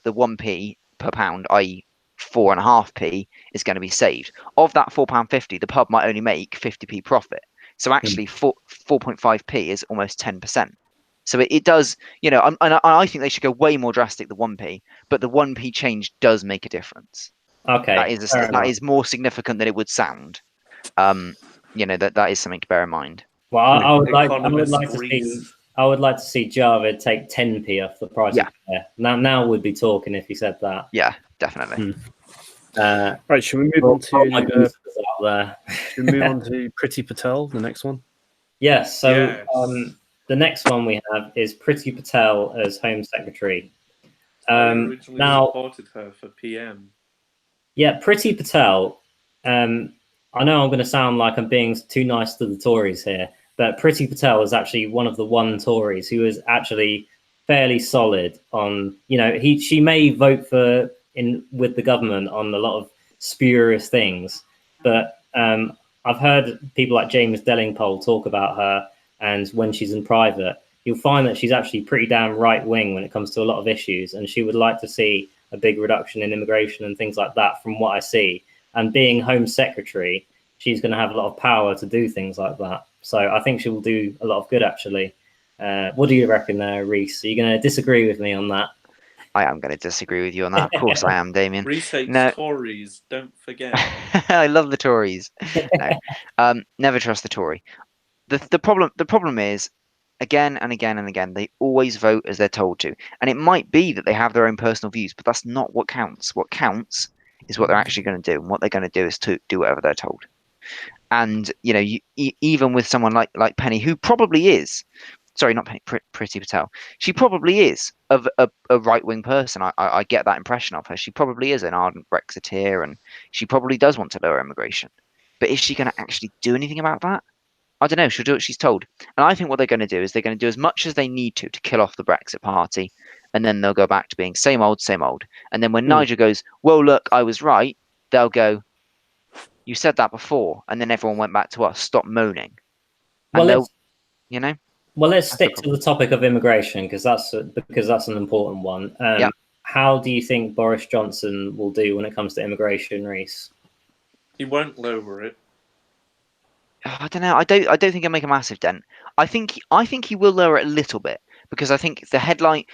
1p per pound, i.e. 4.5p, is going to be saved. Of that £4.50, the pub might only make 50p profit. So actually, 4.5p is almost 10%. So it does, you know, and I think they should go way more drastic than 1p, but the 1p change does make a difference. Okay. That is more significant than it would sound. You know, that is something to bear in mind. Well, I would like Economist to see. Reese. I would like to see Javid take 10p off the price of beer. Now we'd be talking if he said that. Yeah, definitely. Right, should we move on to Priti Patel, the next one? Yes. So Yes. the next one we have is Priti Patel as Home Secretary. I originally supported her for PM. Yeah, Priti Patel. I know I'm going to sound like I'm being too nice to the Tories here, but Priti Patel is actually one of the one Tories who is actually fairly solid on. You know, she may vote with the government on a lot of spurious things, but I've heard people like James Dellingpole talk about her, and when she's in private, you'll find that she's actually pretty damn right wing when it comes to a lot of issues, and she would like to see a big reduction in immigration and things like that, from what I see. And being Home Secretary, she's going to have a lot of power to do things like that. So I think she will do a lot of good, actually. What do you reckon there, Reese? Are you going to disagree with me on that? I am going to disagree with you on that. Of course I am, Damien. Reese hates Tories, don't forget. I love the Tories. No, never trust the Tory. The problem is, again and again and again, they always vote as they're told to. And it might be that they have their own personal views, but that's not what counts. What counts is what they're actually going to do. And what they're going to do is to do whatever they're told. And, you know, even with someone like Penny, who probably is, sorry, not Penny, Priti Patel, she probably is a right-wing person. I get that impression of her. She probably is an ardent Brexiteer, and she probably does want to lower immigration. But is she going to actually do anything about that? I don't know. She'll do what she's told. And I think what they're going to do is they're going to do as much as they need to kill off the Brexit Party, and then they'll go back to being same old, same old. And then when Nigel goes, well, look, I was right, they'll go, you said that before. And then everyone went back to us, stop moaning. And well, you know? Well, let's stick to the topic of immigration, because that's an important one. How do you think Boris Johnson will do when it comes to immigration, Reese? He won't lower it. I don't know. I don't think he'll make a massive dent. I think he will lower it a little bit, because I think the headline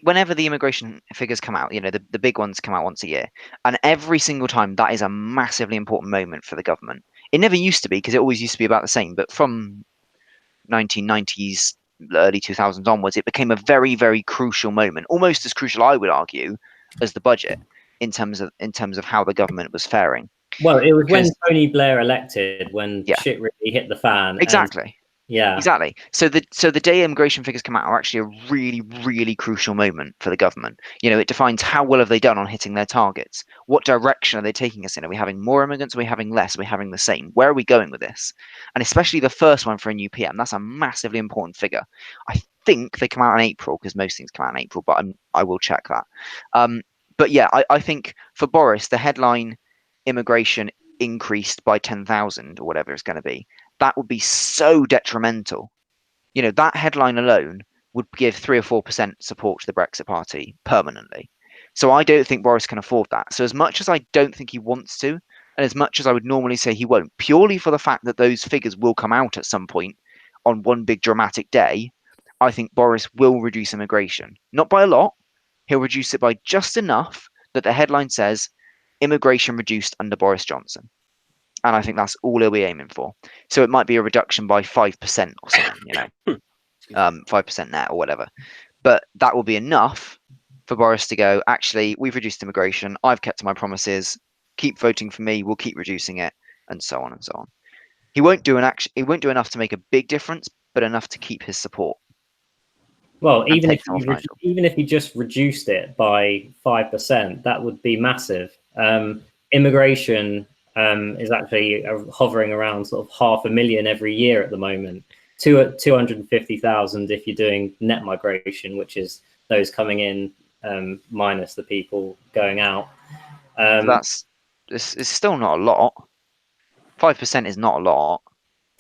whenever the immigration figures come out, you know, the big ones come out once a year, and every single time that is a massively important moment for the government. It never used to be, because it always used to be about the same, but from 1990s, early 2000s onwards, it became a very, very crucial moment, almost as crucial, I would argue, as the budget in terms of how the government was faring. Well, it was when Tony Blair elected, when shit really hit the fan. Exactly. Yeah. Exactly. So the day immigration figures come out are actually a really, really crucial moment for the government. You know, it defines how well have they done on hitting their targets. What direction are they taking us in? Are we having more immigrants? Are we having less? Are we having the same? Where are we going with this? And especially the first one for a new PM, that's a massively important figure. I think they come out in April, because most things come out in April, but I will check that. But yeah, I think for Boris, the headline immigration increased by 10,000 or whatever it's going to be, that would be so detrimental. You know, that headline alone would give 3 or 4% support to the Brexit Party permanently. So I don't think Boris can afford that. So as much as I don't think he wants to, and as much as I would normally say he won't, purely for the fact that those figures will come out at some point on one big dramatic day, I think Boris will reduce immigration. Not by a lot. He'll reduce it by just enough that the headline says immigration reduced under Boris Johnson. And I think that's all he'll be aiming for. So it might be a reduction by 5% or something, you know, 5% net or whatever. But that will be enough for Boris to go, actually, we've reduced immigration. I've kept to my promises. Keep voting for me. We'll keep reducing it. and so on and so on. He won't do enough to make a big difference, but enough to keep his support. Well, And even take if them off you Nigel. even if you just reduced it by 5%, that would be massive. Immigration is actually hovering around sort of 500,000 every year at the moment. 250,000 if you're doing net migration, which is those coming in minus the people going out. It's still not a lot. 5% is not a lot.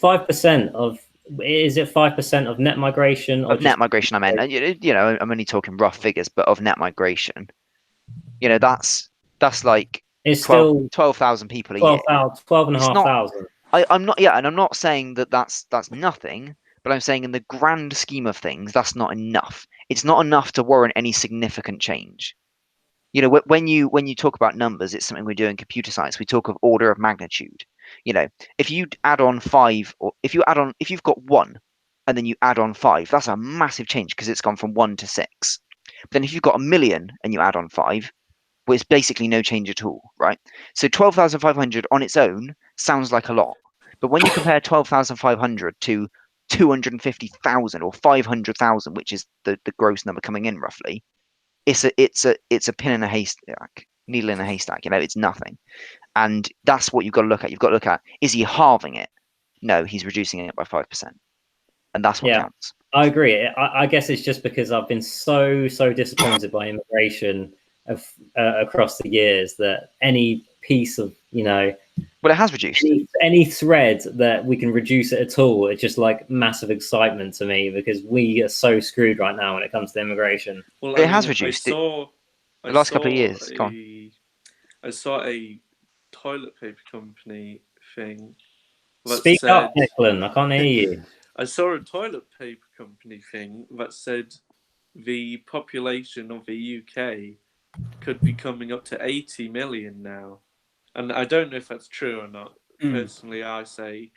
5% of is it 5% of net migration or Of net migration, I meant. I'm only talking rough figures, but of net migration, that's like it's still 12,000 people a year. 12,500. I'm not, and I'm not saying that's nothing, but I'm saying in the grand scheme of things, that's not enough. It's not enough to warrant any significant change. When you talk about numbers, it's something we do in computer science. We talk of order of magnitude. If you add on 5, or if you've got 1, and then you add on 5, that's a massive change because it's gone from 1 to 6. But then if you've got 1,000,000 and you add on 5, well, it's basically no change at all, right? So 12,500 on its own sounds like a lot, but when you compare 12,500 to 250,000 or 500,000, which is the gross number coming in roughly, it's a pin in a haystack, needle in a haystack. It's nothing, and that's what you've got to look at. You've got to look at, is he halving it? No, he's reducing it by 5%, and that's what counts. I agree. I guess it's just because I've been so disappointed by immigration across the years that any piece of well, it has reduced. Any thread that we can reduce it at all, it's just like massive excitement to me because we are so screwed right now when it comes to immigration. Well, it has reduced. The last couple of years. I saw a toilet paper company thing. Speak up, Nicklin. I can't hear you. I saw a toilet paper company thing that said the population of the UK could be coming up to 80 million now. And I don't know if that's true or not. Personally, I say,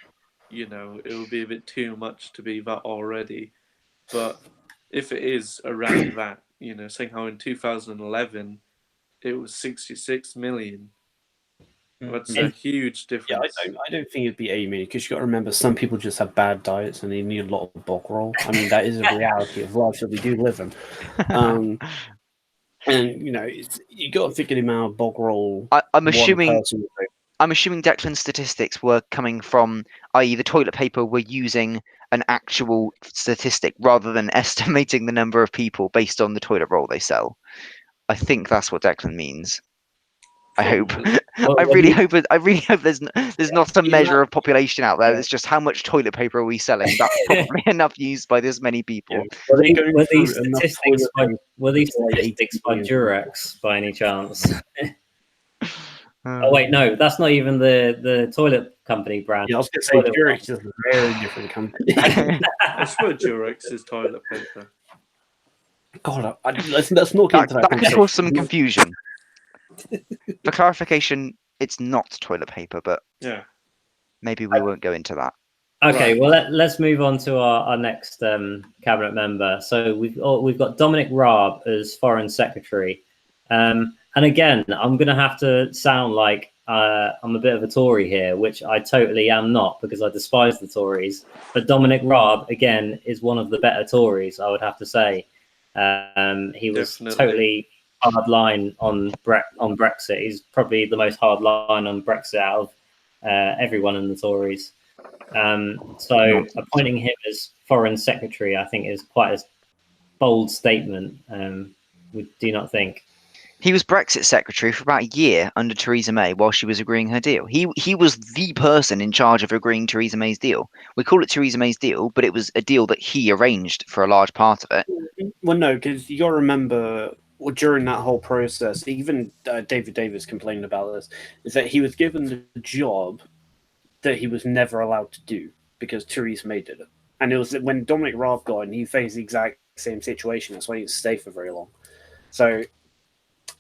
it would be a bit too much to be that already. But if it is around that, saying how in 2011 it was 66 million. That's a huge difference. Yeah, I don't think it'd be 80 million because you got to remember some people just have bad diets and they need a lot of bog roll. I mean, that is a reality of life that we do live in. And you got to think of the amount of bog roll. I'm assuming Declan's statistics were coming from, i.e., the toilet paper were using an actual statistic rather than estimating the number of people based on the toilet roll they sell. I think that's what Declan means. I hope. I really hope there's not some measure of population out there. It's just how much toilet paper are we selling? That's probably enough used by this many people. Yeah. Were these statistics by Durex by any chance? Oh wait, no, that's not even the toilet company brand. Yeah, I was going to say Durex is a very different company. I swear Durex is toilet paper. God, let's not get into that. That caused some confusion. For clarification, it's not toilet paper, but maybe we won't go into that. Okay, well let's move on to our next cabinet member. So we've got Dominic Raab as Foreign Secretary, and again, I'm going to have to sound like I'm a bit of a Tory here, which I totally am not because I despise the Tories. But Dominic Raab again is one of the better Tories, I would have to say. He was totally hard line on Brexit. He's probably the most hard line on Brexit out of everyone in the Tories. So appointing him as Foreign Secretary, I think, is quite a bold statement. Do you not think? He was Brexit Secretary for about a year under Theresa May while she was agreeing her deal. He was the person in charge of agreeing Theresa May's deal. We call it Theresa May's deal, but it was a deal that he arranged for a large part of it. Well, no, because you got to remember, during that whole process, even David Davis complained about this, is that he was given the job that he was never allowed to do because Theresa May did it. And it was when Dominic Raab got in, he faced the exact same situation. That's why he didn't stay for very long. So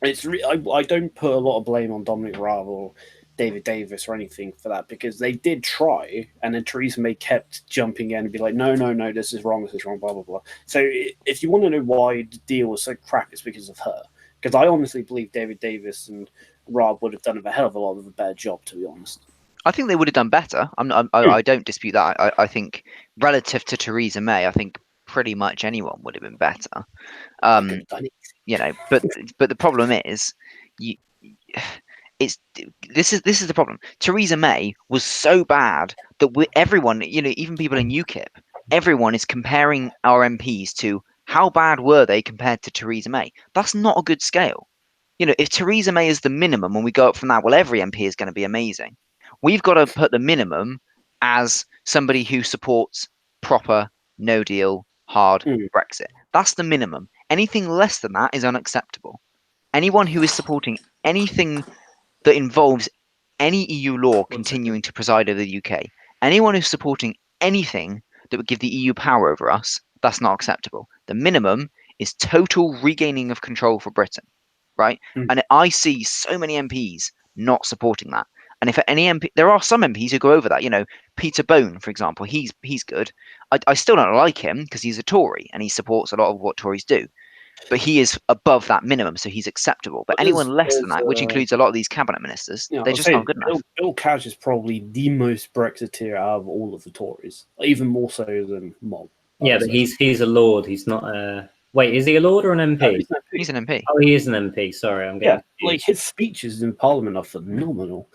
I don't put a lot of blame on Dominic Raab or David Davis or anything for that because they did try, and then Theresa May kept jumping in and be like, no, this is wrong, blah, blah, blah. So if you want to know why the deal was so crap, it's because of her. Because I honestly believe David Davis and Raab would have done a hell of a lot of a better job, to be honest. I think they would have done better. I don't dispute that. I think relative to Theresa May, I think pretty much anyone would have been better. You know, but the problem is, you, this is the problem. Theresa May was so bad that everyone, you know, even people in UKIP, everyone is comparing our MPs to how bad were they compared to Theresa May. That's not a good scale. You know, if Theresa May is the minimum and we go up from that, well, every MP is going to be amazing. We've got to put the minimum as somebody who supports proper, no deal, hard Brexit. That's the minimum. Anything less than that is unacceptable. Anyone who is supporting anything that involves any EU law continuing to preside over the UK, anyone who's supporting anything that would give the EU power over us, that's not acceptable. The minimum is total regaining of control for Britain, right? And I see so many MPs not supporting that. And if any MP, there are some MPs who go over that. You know, Peter Bone, for example, he's good. I still don't like him because he's a Tory and he supports a lot of what Tories do. But he is above that minimum, so he's acceptable. But anyone less than that, which includes a lot of these cabinet ministers, they're just not good enough. Bill Cash is probably the most Brexiteer out of all of the Tories, even more so than Mob. Yeah, but he's a Lord. He's not a... Wait, is he a Lord or an MP? No, He's an MP. Oh, he is an MP. Sorry, I'm getting... Yeah, like his speeches in Parliament are phenomenal.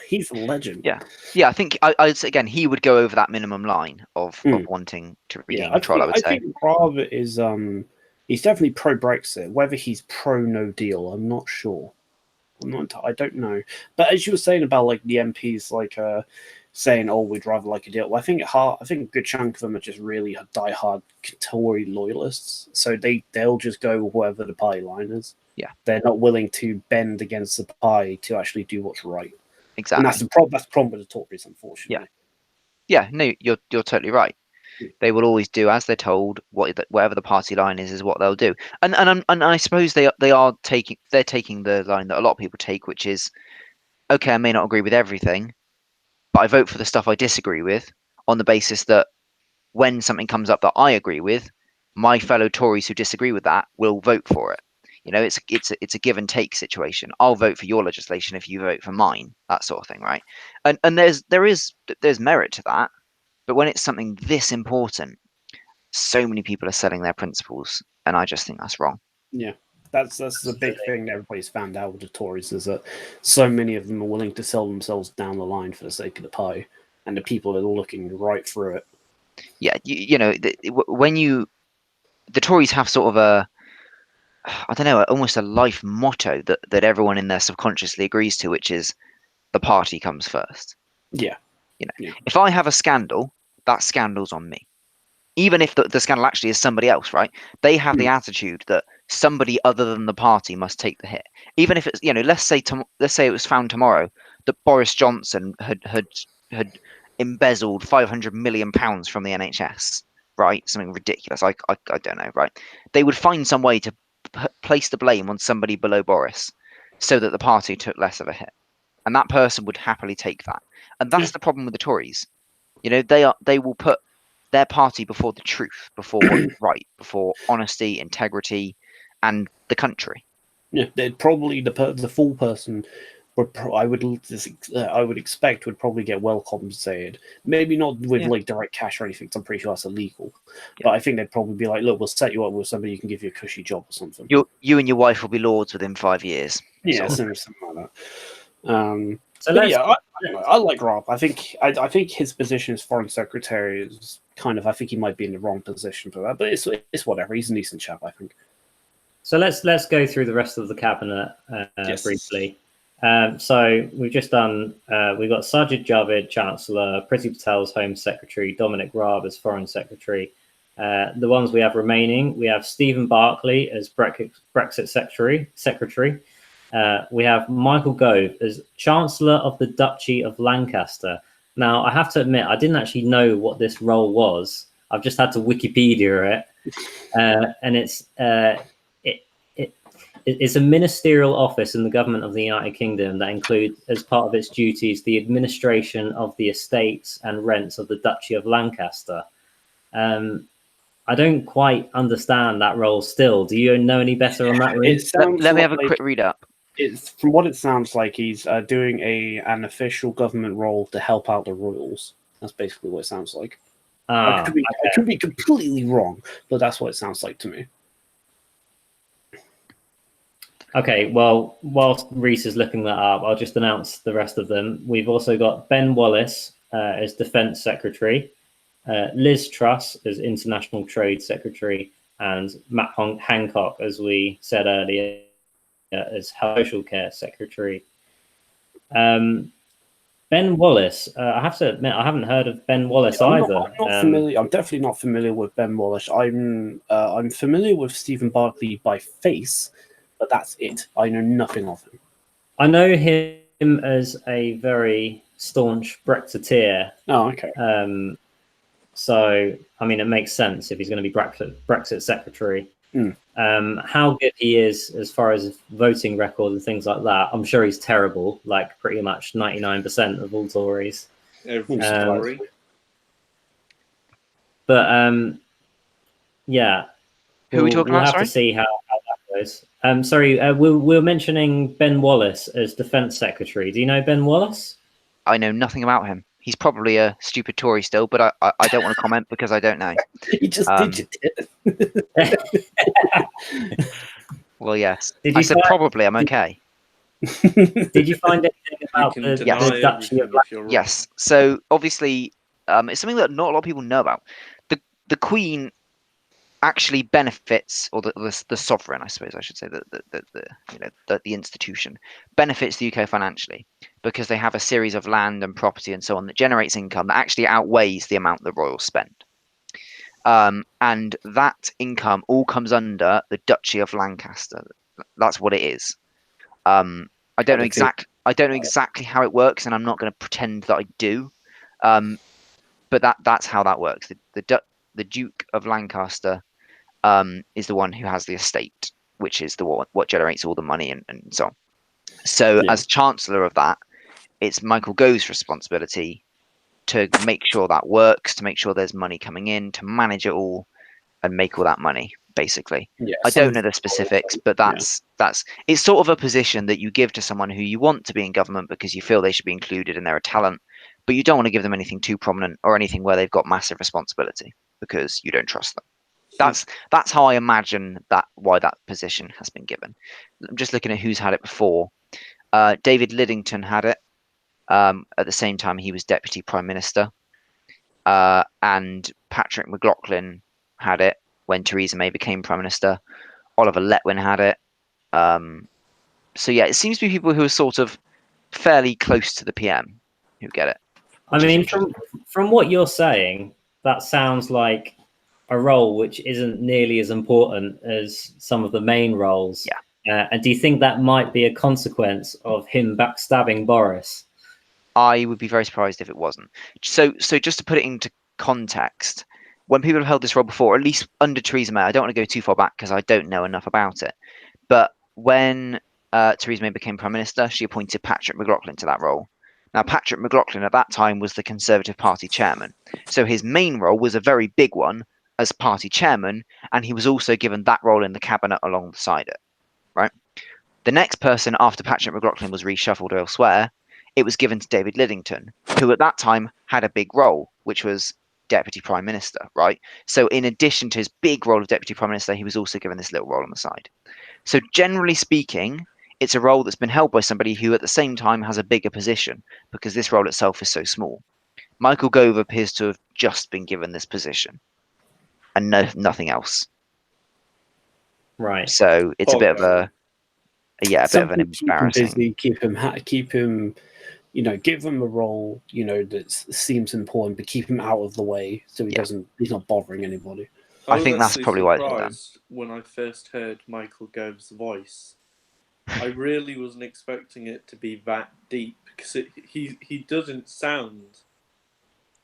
He's a legend. Yeah. I think again he would go over that minimum line of wanting to regain control. I think Rob is he's definitely pro Brexit. Whether he's pro No Deal, I'm not sure. I don't know. But as you were saying about like the MPs, like saying, "Oh, we'd rather like a deal." Well, I think a good chunk of them are just really diehard Tory loyalists. So they'll just go wherever the party line is. Yeah, they're not willing to bend against the pie to actually do what's right. Exactly, and that's the problem. That's the problem with the Tories, unfortunately. Yeah. No, you're totally right. They will always do as they're told. Whatever the party line is what they'll do. And I suppose they're taking the line that a lot of people take, which is, okay, I may not agree with everything, but I vote for the stuff I disagree with on the basis that when something comes up that I agree with, my fellow Tories who disagree with that will vote for it. You know, it's a give and take situation. I'll vote for your legislation if you vote for mine, that sort of thing, right? And there's merit to that. But when it's something this important, so many people are selling their principles, and I just think that's wrong. Yeah, that's the big thing that everybody's found out with the Tories is that so many of them are willing to sell themselves down the line for the sake of the pie, and the people are looking right through it. Yeah, you know, when the Tories have sort of a, I don't know, almost a life motto that everyone in there subconsciously agrees to, which is the party comes first. Yeah. You know, if I have a scandal, that scandal's on me. Even if the scandal actually is somebody else, right? They have the attitude that somebody other than the party must take the hit. Even if it's, you know, let's say it was found tomorrow that Boris Johnson had embezzled £500 million from the NHS, right? Something ridiculous. I don't know, right? They would find some way to place the blame on somebody below Boris so that the party took less of a hit. And that person would happily take that. And that's the problem with the Tories. You know, they will put their party before the truth, before what's right, before honesty, integrity, and the country. Yeah, they'd probably the full person I would expect would probably get well compensated. Maybe not with like direct cash or anything, because I'm pretty sure that's illegal. Yeah. But I think they'd probably be like, "Look, we'll set you up with somebody who can give you a cushy job or something." You and your wife will be lords within 5 years. Yeah, something like that. I like Rob. I think his position as foreign secretary is kind of. I think he might be in the wrong position for that, but it's whatever. He's a decent chap, I think. So let's go through the rest of the cabinet briefly. So we've just done. We've got Sajid Javid, Chancellor, Priti Patel's Home Secretary, Dominic Raab as Foreign Secretary. The ones we have remaining, we have Stephen Barclay as Brexit Secretary. We have Michael Gove as Chancellor of the Duchy of Lancaster. Now, I have to admit, I didn't actually know what this role was. I've just had to Wikipedia it, and it's a ministerial office in the government of the United Kingdom that includes, as part of its duties, the administration of the estates and rents of the Duchy of Lancaster. I don't quite understand that role still. Do you know any better on that? Let me have a quick read up. It's from what it sounds like he's doing an official government role to help out the royals. That's basically what it sounds like. I could be completely wrong, but that's what it sounds like to me. Okay, well, whilst Reese is looking that up, I'll just announce the rest of them. We've also got Ben Wallace as Defence Secretary, Liz Truss as International Trade Secretary, and Matt Hancock, as we said earlier, as Social Care Secretary. Ben Wallace, I have to admit, I haven't heard of Ben Wallace either. I'm not familiar. I'm definitely not familiar with Ben Wallace. I'm familiar with Stephen Barclay by face, but that's it. I know nothing of him. I know him as a very staunch Brexiteer. Oh, okay. So, I mean, it makes sense if he's going to be Brexit secretary. Mm. How good he is as far as voting record and things like that, I'm sure he's terrible, like pretty much 99% of all Tories. Every story. But, yeah. Who are we talking about, We'll have to see how that goes. Sorry, we're mentioning Ben Wallace as Defence Secretary. Do you know Ben Wallace? I know nothing about him. He's probably a stupid Tory still, but I don't want to comment because I don't know. He just did it. Well, yes. Did I you said find- probably. I'm okay. Did you find anything about You the can deny Duchy of everything if you're wrong. Yes. So obviously, it's something that not a lot of people know about. The Queen actually benefits, or the sovereign, I suppose I should say, the institution benefits the UK financially because they have a series of land and property and so on that generates income that actually outweighs the amount the royals spend. And that income all comes under the Duchy of Lancaster. That's what it is. I don't know exactly how it works, and I'm not going to pretend that I do. But that's how that works. The Duke of Lancaster is the one who has the estate, which is what generates all the money and so on. So as Chancellor of that, it's Michael Gove's responsibility to make sure that works, to make sure there's money coming in, to manage it all and make all that money, basically. I don't know the specifics, but that's it's sort of a position that you give to someone who you want to be in government because you feel they should be included and they're a talent, but you don't want to give them anything too prominent or anything where they've got massive responsibility because you don't trust them. That's how I imagine why that position has been given. I'm just looking at who's had it before. David Lidington had it. At the same time, he was Deputy Prime Minister. And Patrick McLaughlin had it when Theresa May became Prime Minister. Oliver Letwin had it. So yeah, it seems to be people who are sort of fairly close to the PM who get it. I mean, from what you're saying, that sounds like a role which isn't nearly as important as some of the main roles. Yeah. And do you think that might be a consequence of him backstabbing Boris? I would be very surprised if it wasn't. So just to put it into context, when people have held this role before, at least under Theresa May, I don't want to go too far back because I don't know enough about it. But when Theresa May became Prime Minister, she appointed Patrick McLaughlin to that role. Now, Patrick McLaughlin at that time was the Conservative Party chairman. So his main role was a very big one as party chairman, and he was also given that role in the cabinet alongside it. Right? The next person after Patrick McLaughlin was reshuffled elsewhere. It was given to David Lidington, who at that time had a big role, which was Deputy Prime Minister, right? So in addition to his big role of Deputy Prime Minister, he was also given this little role on the side. So generally speaking, it's a role that's been held by somebody who at the same time has a bigger position because this role itself is so small. Michael Gove appears to have just been given this position and nothing else. Right. So it's a bit of a bit of an embarrassing. Keep him, give him a role, that seems important, but keep him out of the way so he's not bothering anybody. I think that's probably why it's been done. When I first heard Michael Gove's voice, I really wasn't expecting it to be that deep because he doesn't sound,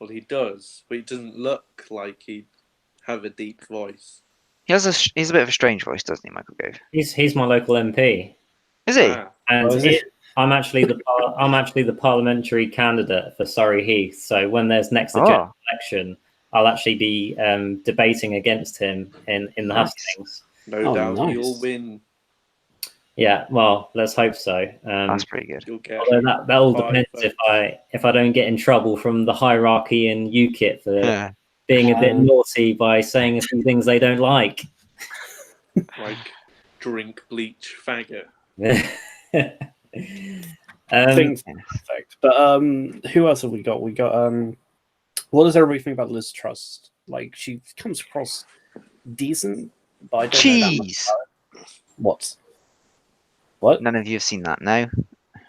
well, he does, but he doesn't look like he'd have a deep voice. He's a bit of a strange voice, doesn't he, Michael Gove? He's my local MP. Is he? And I'm actually the parliamentary candidate for Surrey Heath. So when there's next general election, I'll actually be debating against him in the hustings. No doubt you'll win. Yeah, well, let's hope so. That's pretty good. You'll get Although that all 5 depends votes. if I don't get in trouble from the hierarchy in UKIP for Yeah. being a bit naughty by saying a few things they don't like. Like drink bleach faggot. Things perfect. But who else have we got? We got what does everybody think about Liz Truss? Like, she comes across decent, but I don't know that much Cheese. about it. What? None of you have seen that, no?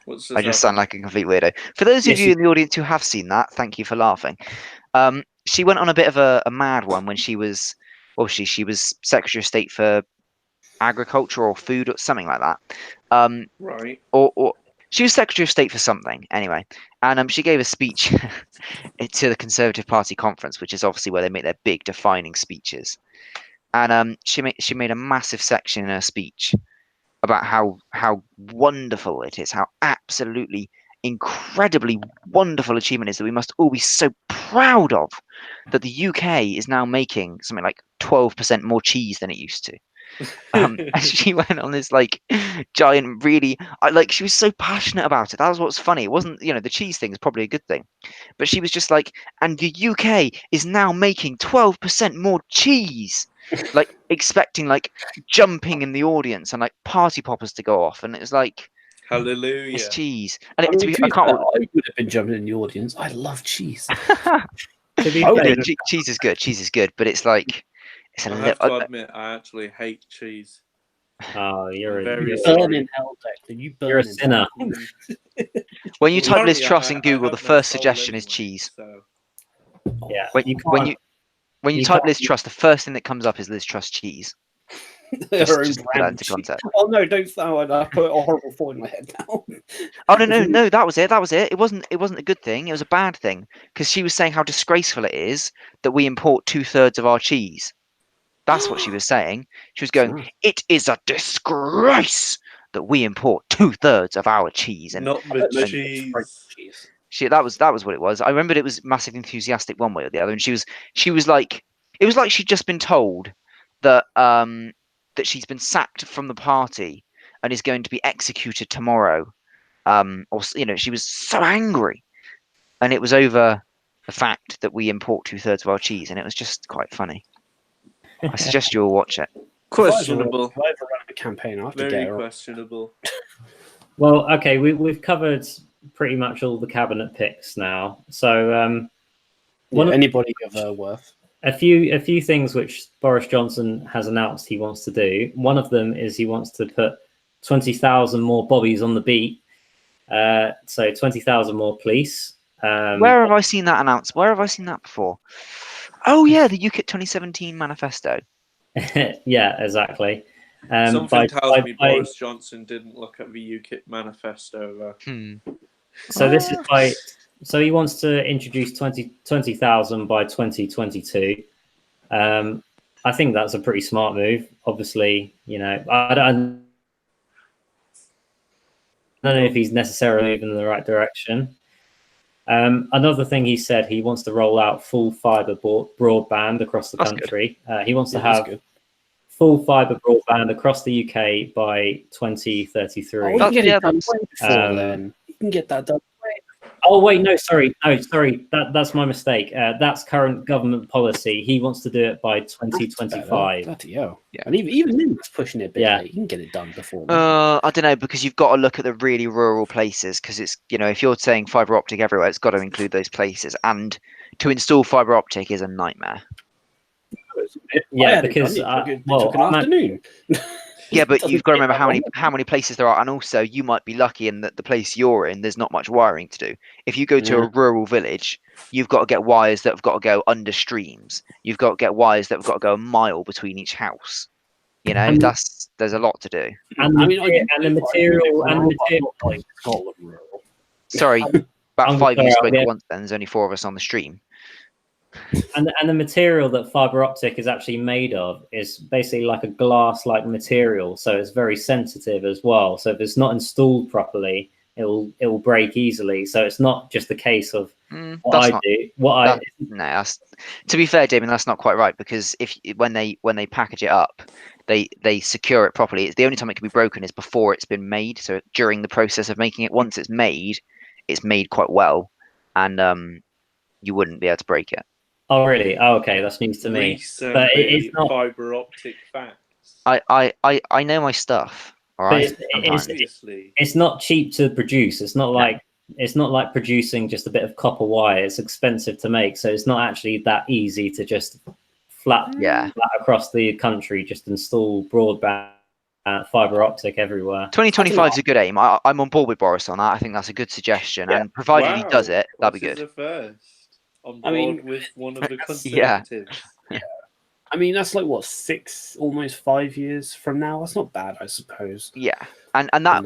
What's this I just happening? sound like a complete weirdo. For those of Yes, you in the audience who have seen that, thank you for laughing. She went on a bit of a mad one when she was, well, she was Secretary of State for Agriculture or Food or something like that. Right. Or she was Secretary of State for something anyway, and she gave a speech to the Conservative Party conference, which is obviously where they make their big defining speeches. And she made a massive section in her speech about how wonderful it is, how absolutely incredibly wonderful achievement is that we must all be so proud of, that the UK is now making something like 12% more cheese than it used to. And she went on this like giant, really, like, she was so passionate about it. That was what's funny. It wasn't, the cheese thing is probably a good thing, but she was just like, and the UK is now making 12% more cheese, like expecting like jumping in the audience and like party poppers to go off, and it was like, Hallelujah. it's cheese. And I mean, I can't. I would have been jumping in the audience. I love chease. To be I fair, would- Cheese is good. Cheese is good, but it's like, it's a I little. have to admit, I actually hate cheese. oh, you're Very a, sorry. burn in hell, Declan. You burn you're a in sinner. hell. When you type Liz Apparently, Truss in Google, the have no first soul suggestion is anyway, cheese. So. Yeah, When you you you type can't- Liz Truss, the first thing that comes up is Liz Truss cheese. Her own Just to put that brand into cheese. context. Oh no! Don't. Oh, I put a horrible thought in my head now. Oh no, that was it. It wasn't a good thing. It was a bad thing, because she was saying how disgraceful it is that we import 2/3 of our cheese. That's what she was saying. She was going, it is a disgrace that we import 2/3 of our cheese. And Not the cheese. that was what it was. I remembered it was massively enthusiastic one way or the other, and she was like, it was like she'd just been told that that she's been sacked from the party and is going to be executed tomorrow. Or she was so angry, and it was over the fact that we import 2/3 of our cheese, and it was just quite funny. I suggest you all watch it. Questionable. If I ever run a campaign, I have to get Very her. questionable. Well, okay, we've covered pretty much all the cabinet picks now. So Anybody of worth. a few things which Boris Johnson has announced he wants to do. One of them is he wants to put 20,000 more bobbies on the beat. So 20,000 more police. Where have I seen that announced? Where have I seen that before? Oh yeah, the UKIP 2017 manifesto. Yeah, exactly. Something tells me Boris Johnson didn't look at the UKIP manifesto. So this is by. So he wants to introduce 20,000 by 2022. I think that's a pretty smart move. Obviously, I don't know if he's necessarily moving in the right direction. Another thing he said, he wants to roll out full fibre broadband across the country. He wants to have full fibre broadband across the UK by 2033. Oh, you can get it done way before then. You can get that done. Oh wait, no, sorry. That's my mistake. That's current government policy. He wants to do it by 2025. Bloody hell. Yeah. And even then, it's pushing it a bit late. You can get it done before then. I don't know, because you've got to look at the really rural places, because it's, if you're saying fibre optic everywhere, it's got to include those places. And to install fibre optic is a nightmare. Yeah, because it took an afternoon. Yeah, but you've got to remember how many places there are, and also you might be lucky in that the place you're in, there's not much wiring to do. If you go to a rural village, you've got to get wires that have got to go under streams. You've got to get wires that have got to go a mile between each house. There's a lot to do. And the material. Sorry, about 5 of you spoke at once. Then there's only 4 of us on the stream. And the material that fiber optic is actually made of is basically like a glass-like material, so it's very sensitive as well. So if it's not installed properly, it'll break easily. So it's not just a case of to be fair, Damien, that's not quite right, because when they package it up, they secure it properly. It's the only time it can be broken is before it's been made. So during the process of making it, once it's made quite well, and you wouldn't be able to break it. Oh really? Oh, okay, that's news to me. But it's not fiber optic facts. I know my stuff. All right. It's not cheap to produce. It's not like producing just a bit of copper wire. It's expensive to make, so it's not actually that easy to just flat across the country just install broadband fiber optic everywhere. 2025 is a good aim. I'm on board with Boris on that. I think that's a good suggestion, and provided he does it, that'd be good. On board with one of the Conservatives. Yeah. I mean, that's like what, 6, almost 5 years from now. That's not bad, I suppose. Yeah, and that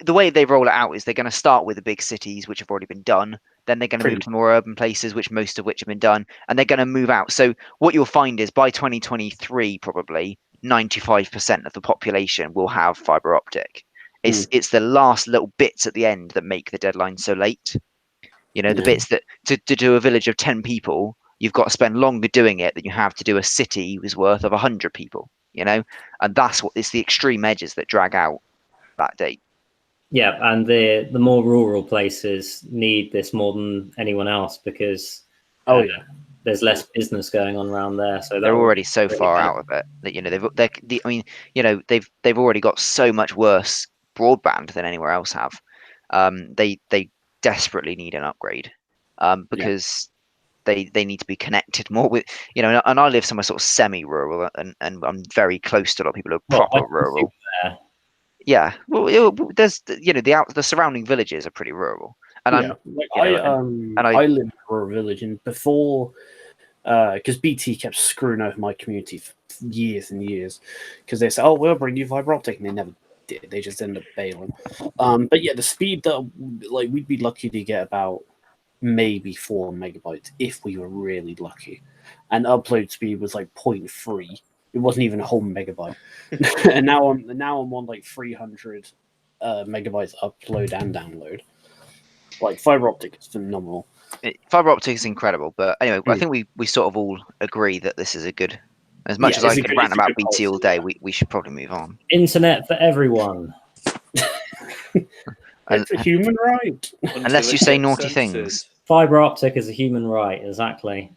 the way they roll it out is they're going to start with the big cities, which have already been done. Then they're going to move to more urban places, most of which have been done, and they're going to move out. So what you'll find is by 2023, probably 95% of the population will have fiber optic. It's the last little bits at the end that make the deadline so late. You know, the bits that to do a village of 10 people, you've got to spend longer doing it than you have to do a city was worth of 100 people, you know, and that's what it's the extreme edges that drag out that date. Yeah, and the more rural places need this more than anyone else because there's less business going on around there. So they're already so far out of it that, you know, they've already got so much worse broadband than anywhere else have. They desperately need an upgrade because they need to be connected more with, you know, and I live somewhere sort of semi-rural and I'm very close to a lot of people who are proper rural. Yeah, well, there's, you know, the surrounding villages are pretty rural, and I live in a rural village, and before, because BT kept screwing over my community for years and years, because they said, "Oh, we'll bring you fiber optic," and they never did. They just ended up bailing. But yeah, the speed that we'd be lucky to get about maybe 4 megabytes if we were really lucky, and upload speed was like 0.3. It wasn't even a whole megabyte. And now I'm on like 300 megabytes upload and download. Like fiber optic is phenomenal. Fiber optic is incredible, but anyway, I think we sort of all agree that this is a good. As much as I could rant about BT all day, we should probably move on. Internet for everyone. It's a human right. Unless you say naughty things. Fiber optic is a human right, exactly.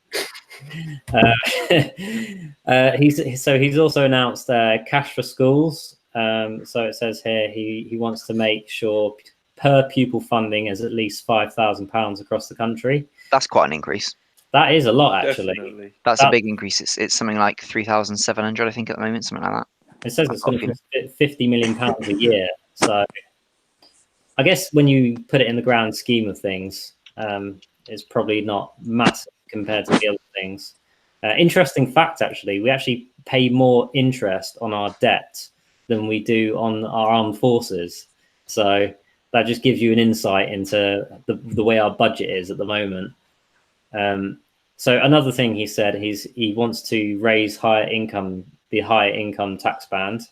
He's also announced cash for schools. So it says here he wants to make sure per pupil funding is at least £5,000 across the country. That's quite an increase. That is a lot, actually. Definitely. That's a big increase. It's something like 3,700, I think, at the moment, something like that. It says it's going to cost £50 million a year. So I guess when you put it in the grand scheme of things, it's probably not massive compared to the other things. Interesting fact, actually, we actually pay more interest on our debt than we do on our armed forces. So that just gives you an insight into the way our budget is at the moment. So another thing he said, he wants to raise the higher income tax band.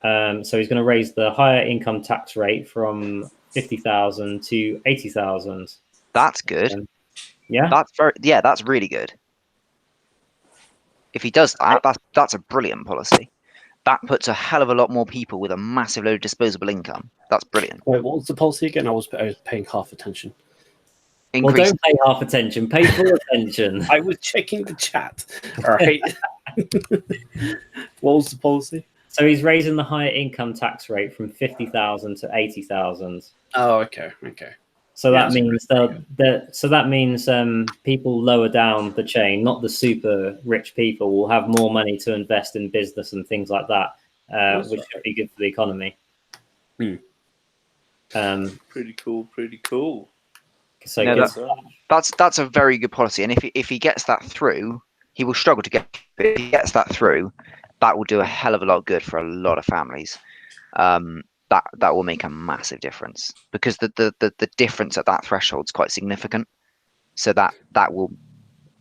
So he's going to raise the higher income tax rate from 50,000 to 80,000. That's good. Yeah, that's really good. If he does that, that's a brilliant policy. That puts a hell of a lot more people with a massive load of disposable income. That's brilliant. Wait, what was the policy again? I was paying half attention. Well, don't pay half attention. Pay full attention. I was checking the chat. All right. What was the policy? So he's raising the higher income tax rate from 50,000 to 80,000. Oh, okay. So that means people lower down the chain, not the super rich people, will have more money to invest in business and things like that, which should be good for the economy. Pretty cool. So that's a very good policy, and if he gets that through, he will struggle to get. But if he gets that through, that will do a hell of a lot of good for a lot of families. That will make a massive difference because the difference at that threshold is quite significant. So that will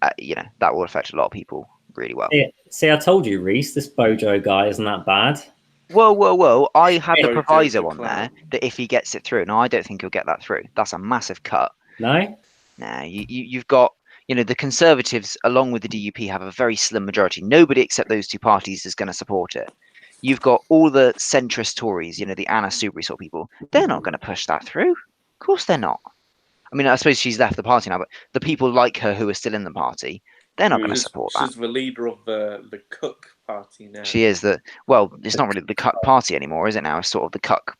that will affect a lot of people really well. See, I told you, Reese, this Bojo guy isn't that bad. Whoa! I had the Bojo's proviso a on clown. there that if he gets it through, no, I don't think he'll get that through. That's a massive cut. No? Nah, you've got, the Conservatives along with the DUP have a very slim majority. Nobody except those two parties is going to support it. You've got all the centrist Tories, the Anna Soubry sort of people. They're not going to push that through. Of course they're not. I mean, I suppose she's left the party now, but the people like her who are still in the party, they're not going to support that. She's the leader of the Cook Party now. She is the well. It's not really the Cuck party anymore, is it? Now it's sort of the Cuck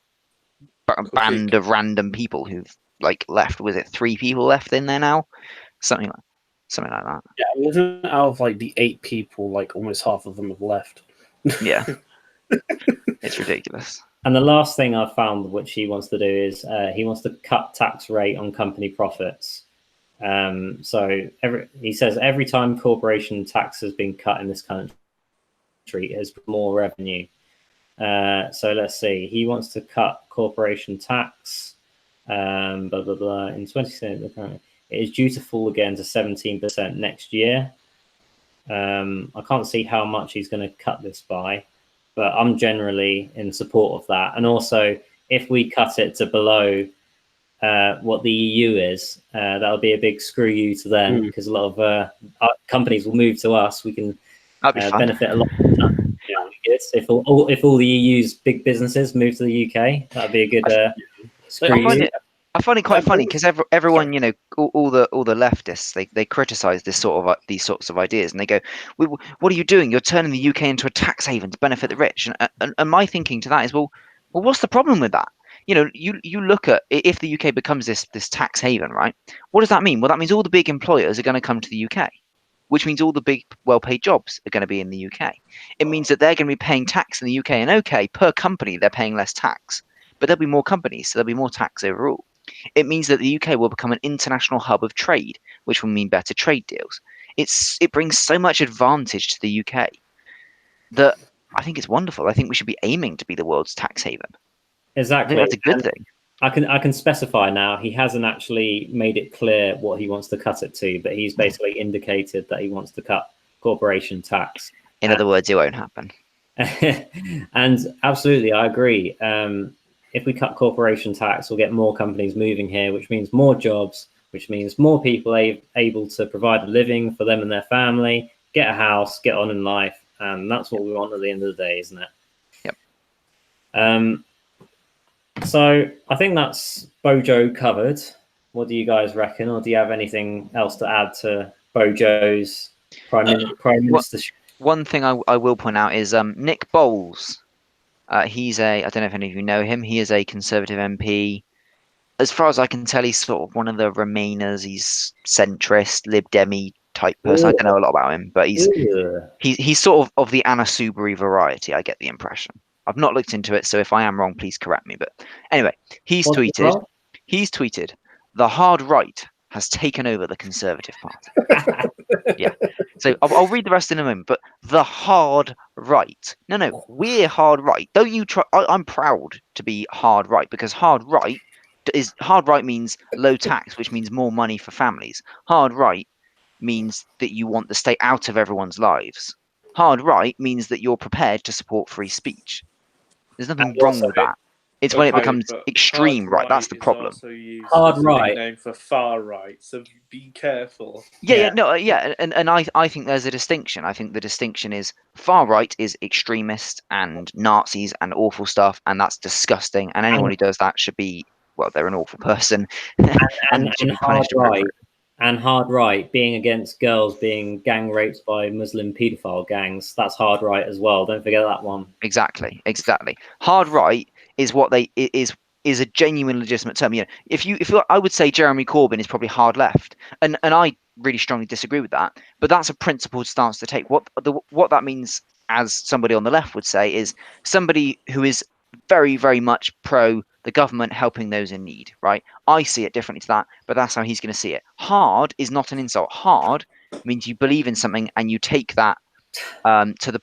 band of random people who've left. Was it 3 people left in there now? Something like that. Yeah, wasn't out of the 8 people, almost half of them have left. Yeah, it's ridiculous. And the last thing I've found which he wants to do is he wants to cut tax rate on company profits. So he says every time corporation tax has been cut in this country, it has more revenue. So let's see. He wants to cut corporation tax. Blah blah blah. In 2020, it is due to fall again to 17% next year. I can't see how much he's going to cut this by, but I'm generally in support of that. And also, if we cut it to below what the EU is, that'll be a big screw you to them, because a lot of our companies will move to us. We can benefit a lot from that. Yeah, if all the EU's big businesses move to the UK, that'd be a good screw you. I find it quite funny because everyone, all the leftists, they criticize these sorts of ideas, and they go, "What are you doing? You're turning the UK into a tax haven to benefit the rich." And my thinking to that is, well, what's the problem with that? You look at, if the UK becomes this tax haven, right? What does that mean? Well, that means all the big employers are going to come to the UK, which means all the big well-paid jobs are going to be in the UK. It means that they're going to be paying tax in the UK, and per company they're paying less tax, but there'll be more companies, so there'll be more tax overall. It means that the UK will become an international hub of trade, which will mean better trade deals. It brings so much advantage to the UK that I think it's wonderful. I think we should be aiming to be the world's tax haven. Exactly. I think that's a good thing. I can specify now. He hasn't actually made it clear what he wants to cut it to, but he's basically indicated that he wants to cut corporation tax. In other words, it won't happen. And absolutely, I agree. If we cut corporation tax, we'll get more companies moving here, which means more jobs, which means more people able to provide a living for them and their family, get a house, get on in life. And that's what we want at the end of the day, isn't it? Yep. So I think that's Bojo covered. What do you guys reckon? Or do you have anything else to add to Bojo's prime ministership? One thing I will point out is Nick Bowles. He's I don't know if any of you know him. He is a Conservative MP. As far as I can tell, he's sort of one of the Remainers. He's centrist, Lib Demi type person. I don't know a lot about him, but he's sort of the Anna Soubry variety. I get the impression. I've not looked into it, so if I am wrong, please correct me. But anyway, he's tweeted, "The hard right has taken over the Conservative Party." Yeah. So I'll read the rest in a moment. But the hard right. No, we're hard right. Don't you try? I'm proud to be hard right, because hard right means low tax, which means more money for families. Hard right means that you want the state out of everyone's lives. Hard right means that you're prepared to support free speech. There's nothing wrong with that. It's when it becomes extreme right. That's the problem. Hard right name for far right, so be careful. And I think there's a distinction. I think the distinction is far right is extremist and Nazis and awful stuff, and that's disgusting. And anyone who does that should be, well, they're an awful person. and hard right being against girls being gang raped by Muslim paedophile gangs. That's hard right as well. Don't forget that one. Exactly. Hard right is what is a genuine legitimate term. If I would say Jeremy Corbyn is probably hard left, and I really strongly disagree with that, but that's a principled stance to take. What that means, as somebody on the left would say, is somebody who is very, very much pro the government helping those in need, right? I see it differently to that, but that's how he's going to see it. Hard is not an insult. Hard means you believe in something and you take that to the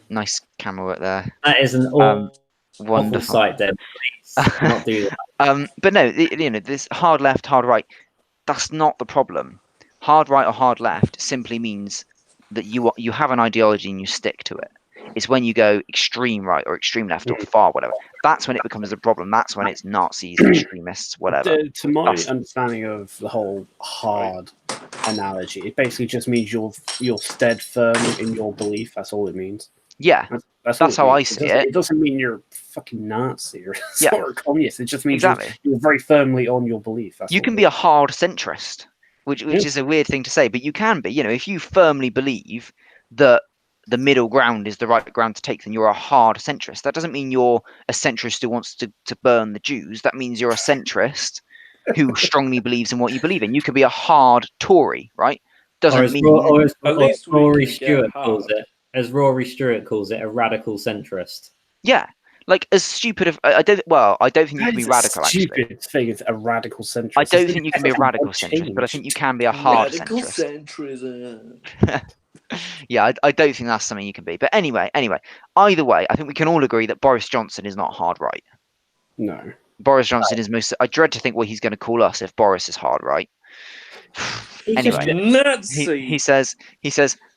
nice camera work there. That is an wonderful sight there. Please not do that. But no, this hard left, hard right, that's not the problem. Hard right or hard left simply means that you have an ideology and you stick to it. It's when you go extreme right or extreme left or far, whatever. That's when it becomes a problem. That's when it's Nazis, extremists, whatever. To my That's- understanding of the whole hard analogy, it basically just means you're stead firm in your belief. That's all it means. Yeah, That's that's all how I means. see it. It doesn't mean you're fucking Nazi or, Yeah. or a communist. It just means Exactly. you're very firmly on your belief. That's You all can it be a hard centrist, which Yeah. is a weird thing to say, but you can be. If you firmly believe that the middle ground is the right ground to take, then you're a hard centrist. That doesn't mean you're a centrist who wants to burn the Jews. That means you're a centrist who strongly believes in what you believe in. You could be a hard Tory, right? Doesn't mean At least we Rory can get Stewart calls hard. it, as Rory Stewart calls it, a radical centrist. yeah. Like as stupid of I don't think you That can be is a radical. Actually, stupid thing. It's a radical centrist. I don't think you can be a radical centrist, but I think you can be a hard Radical centrist. centrism. Yeah, I don't think that's something you can be. But anyway, either way, I think we can all agree that Boris Johnson is not hard right. No. Boris Johnson is most. I dread to think what he's going to call us if Boris is hard right. He's Anyway, just- Nazi. he says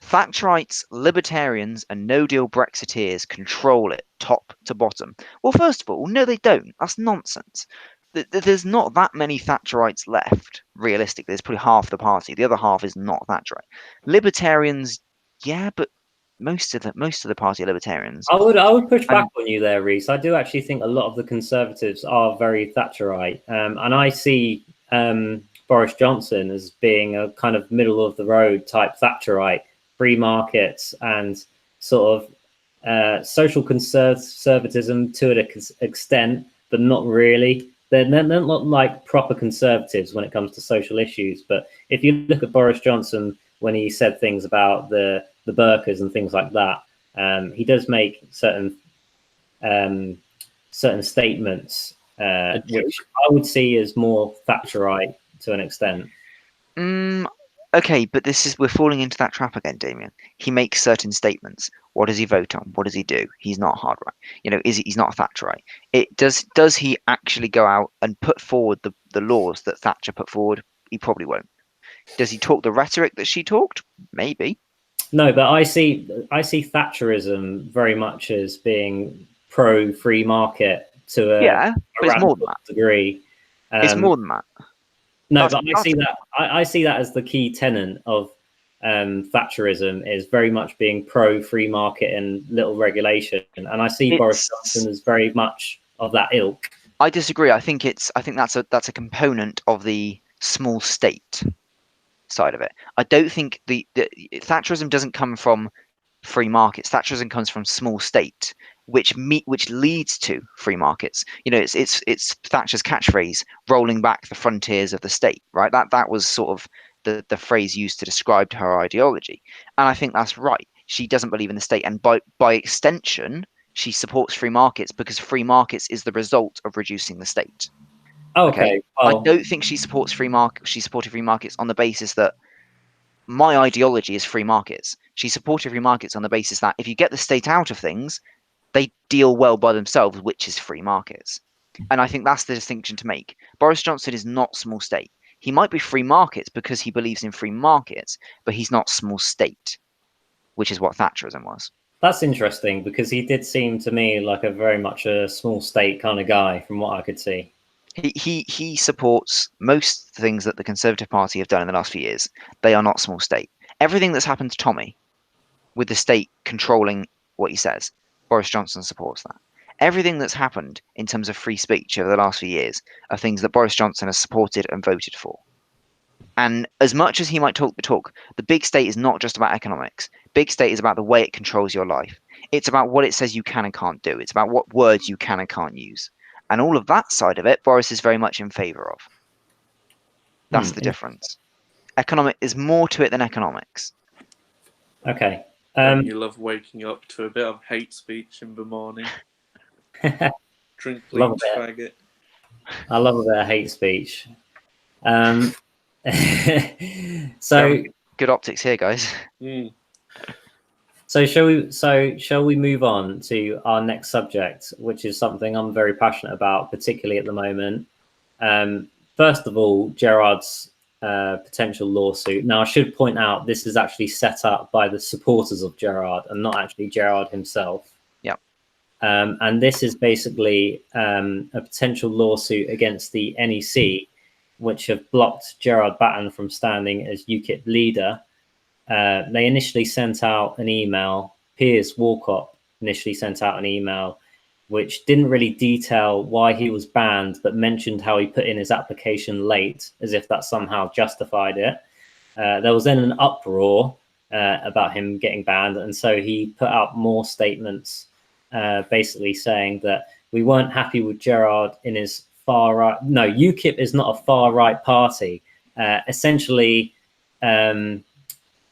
Thatcherites, libertarians, and No Deal Brexiteers control it top to bottom. Well, first of all, no, they don't. That's nonsense. There's not that many Thatcherites left. Realistically, there's probably half the party. The other half is not Thatcherite. Libertarians, yeah, but most of the party are libertarians. I would push back on you there, Reese. I do actually think a lot of the Conservatives are very Thatcherite, and I see Boris Johnson as being a kind of middle of the road type Thatcherite, free markets and sort of social conservatism to an extent, but not really. They're not like proper conservatives when it comes to social issues. But if you look at Boris Johnson when he said things about the burqas and things like that, he does make certain statements which I would see as more Thatcherite to an extent. Okay, but we're falling into that trap again, Damien. He makes certain statements. What does he vote on? What does he do? He's not hard right. He's not a Thatcherite. Does he actually go out and put forward the laws that Thatcher put forward? He probably won't. Does he talk the rhetoric that she talked? Maybe. No, but I see Thatcherism very much as being pro free market to a but it's more than that. degree. It's more than that. No, but I see that as the key tenet of Thatcherism is very much being pro free market and little regulation, and I see Boris Johnson as very much of that ilk. I disagree. I think that's a component of the small state side of it. I don't think the Thatcherism doesn't come from free markets. Thatcherism comes from small state, which leads to free markets. It's Thatcher's catchphrase, rolling back the frontiers of the state, right? That was sort of the phrase used to describe her ideology. And I think that's right. She doesn't believe in the state. And by extension, she supports free markets because free markets is the result of reducing the state. Okay. Well, I don't think she supported free markets on the basis that my ideology is free markets. She supported free markets on the basis that if you get the state out of things, they deal well by themselves, which is free markets. And I think that's the distinction to make. Boris Johnson is not small state. He might be free markets because he believes in free markets, but he's not small state, which is what Thatcherism was. that's interesting because he did seem to me like a very much a small state kind of guy from what I could see. He supports most things that the Conservative Party have done in the last few years. They are not small state. Everything that's happened to Tommy, with the state controlling what he says, Boris Johnson supports that. Everything that's happened in terms of free speech over the last few years are things that Boris Johnson has supported and voted for. And as much as he might talk the talk, the big state is not just about economics. Big state is about the way it controls your life. It's about what it says you can and can't do. It's about what words you can and can't use. And all of that side of it, Boris is very much in favour of. That's the difference. Economic is more to it than economics. Okay. You love waking up to a bit of hate speech in the morning. Drink Love bleach, faggot. I love a bit of hate speech. So Good optics here, guys. So shall we move on to our next subject, which is something I'm very passionate about, particularly at the moment. First of all, Gerard's potential lawsuit. Now, I should point out this is actually set up by the supporters of Gerard and not actually Gerard himself. Yeah. And this is basically a potential lawsuit against the NEC, which have blocked Gerard Batten from standing as UKIP leader. They initially sent out an email. Piers Walcott initially sent out an email which didn't really detail why he was banned, but mentioned how he put in his application late, as if that somehow justified it. There was then an uproar about him getting banned, and so he put out more statements, basically saying that we weren't happy with Gerard in his far right. No, UKIP is not a far right party, essentially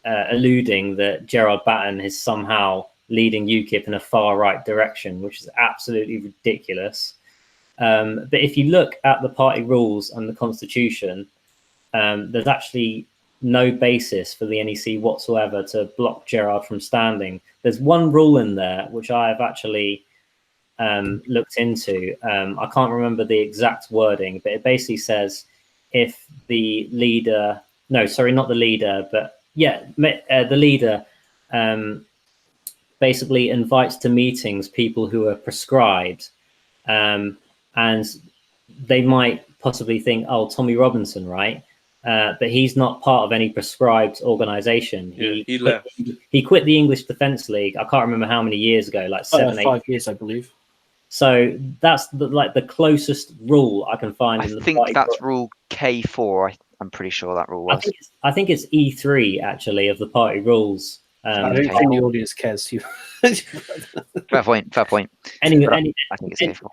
alluding that Gerard Batten is somehow leading UKIP in a far right direction, which is absolutely ridiculous. But if you look at the party rules and the constitution, there's actually no basis for the NEC whatsoever to block Gerard from standing. There's one rule in there which I have actually looked into. I can't remember the exact wording, but it basically says if the leader, no, sorry, not the leader, but yeah, the leader basically invites to meetings people who are prescribed, and they might possibly think, oh, Tommy Robinson, right? But he's not part of any prescribed organization. He left. He quit the English Defence League. I can't remember how many years ago, like 5 years, I believe. So that's the closest rule I can find. I think that's rule K4. I'm pretty sure that rule was. I think it's E3 actually of the party rules. I don't think the audience cares. Fair point. Anyway, I think it's K4.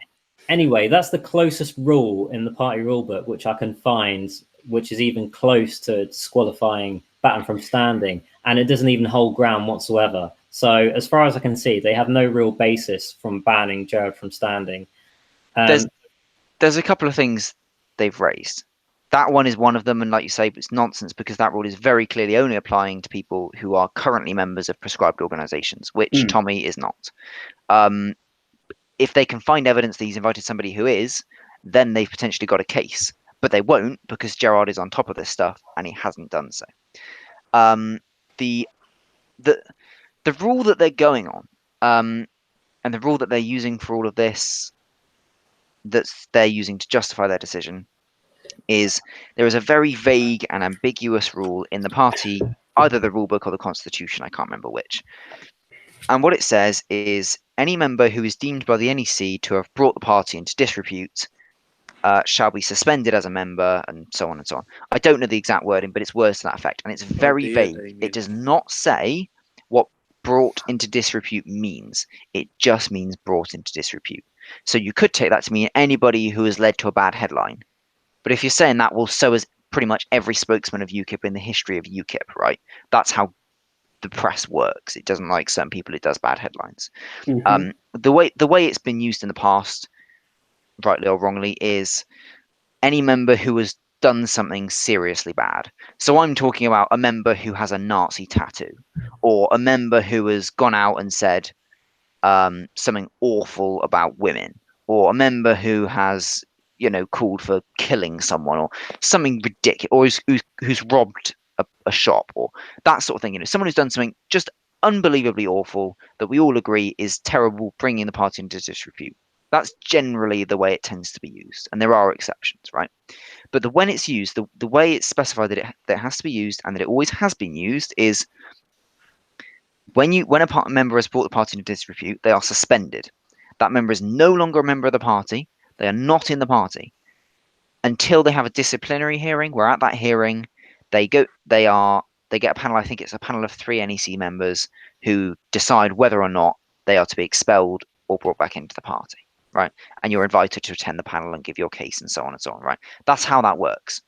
Anyway, that's the closest rule in the party rulebook which I can find, which is even close to disqualifying Batten from standing, and it doesn't even hold ground whatsoever. So, as far as I can see, they have no real basis from banning Gerard from standing. There's a couple of things they've raised. That one is one of them, and like you say, it's nonsense because that rule is very clearly only applying to people who are currently members of prescribed organisations, which Tommy is not. If they can find evidence that he's invited somebody who is, then they've potentially got a case. But they won't because Gerard is on top of this stuff and he hasn't done so. The rule that they're going on, and the rule that they're using for all of this, that they're using to justify their decision, is there is a very vague and ambiguous rule in the party, either the rule book or the constitution, I can't remember which. And what it says is any member who is deemed by the NEC to have brought the party into disrepute shall be suspended as a member, and so on and so on. I don't know the exact wording, but it's words to that effect, and it's very vague. It does not say what brought into disrepute means. It just means brought into disrepute. So you could take that to mean anybody who has led to a bad headline. But if you're saying that, well, so has pretty much every spokesman of UKIP in the history of UKIP, right? That's how the press works. It doesn't like certain people, it does bad headlines. The way it's been used in the past, rightly or wrongly, is any member who has done something seriously bad. So I'm talking about a member who has a Nazi tattoo, or a member who has gone out and said something awful about women, or a member who has, called for killing someone, or something ridiculous, or who's robbed a shop, or that sort of thing. Someone who's done something just unbelievably awful that we all agree is terrible, bringing the party into disrepute. That's generally the way it tends to be used, and there are exceptions, right? But when it's used, the way it's specified that it has to be used, and that it always has been used, is when a member has brought the party into disrepute, they are suspended. That member is no longer a member of the party. They are not in the party until they have a disciplinary hearing, where at that hearing they get a panel. I think it's a panel of 3 NEC members who decide whether or not they are to be expelled or brought back into the party, right? And you're invited to attend the panel and give your case, and so on and so on, right? That's how that works.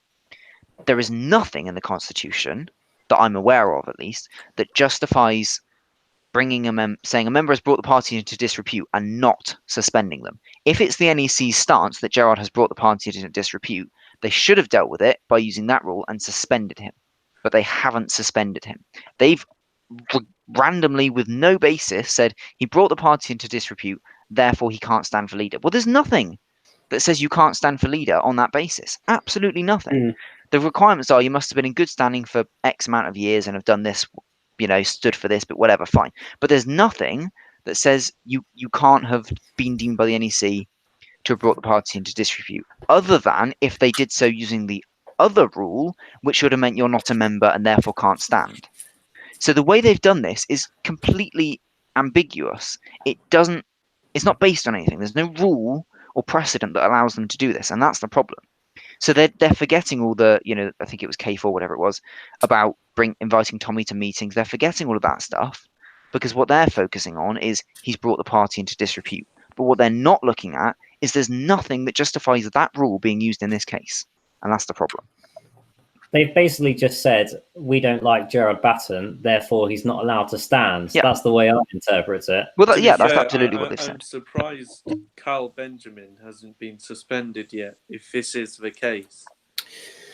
There is nothing in the Constitution that I'm aware of, at least, that justifies saying a member has brought the party into disrepute and not suspending them. If it's the NEC's stance that Gerard has brought the party into disrepute, they should have dealt with it by using that rule and suspended him. But they haven't suspended him. They've randomly, with no basis, said he brought the party into disrepute, therefore he can't stand for leader. Well, there's nothing that says you can't stand for leader on that basis. Absolutely nothing. The requirements are you must have been in good standing for X amount of years and have done this, stood for this, but whatever, fine. But there's nothing that says you can't have been deemed by the NEC to have brought the party into disrepute, other than if they did so using the other rule, which would have meant you're not a member and therefore can't stand. So the way they've done this is completely ambiguous. It's not based on anything. There's no rule or precedent that allows them to do this, and that's the problem. So they're forgetting all the, I think it was K4, whatever it was, about inviting Tommy to meetings. They're forgetting all of that stuff because what they're focusing on is he's brought the party into disrepute. But what they're not looking at is there's nothing that justifies that rule being used in this case, and that's the problem. They've basically just said, we don't like Gerard Batten, therefore he's not allowed to stand. Yeah. That's the way I interpret it. Well, To be that's fair, absolutely what they've I'm said. surprised Carl Benjamin hasn't been suspended yet, if this is the case.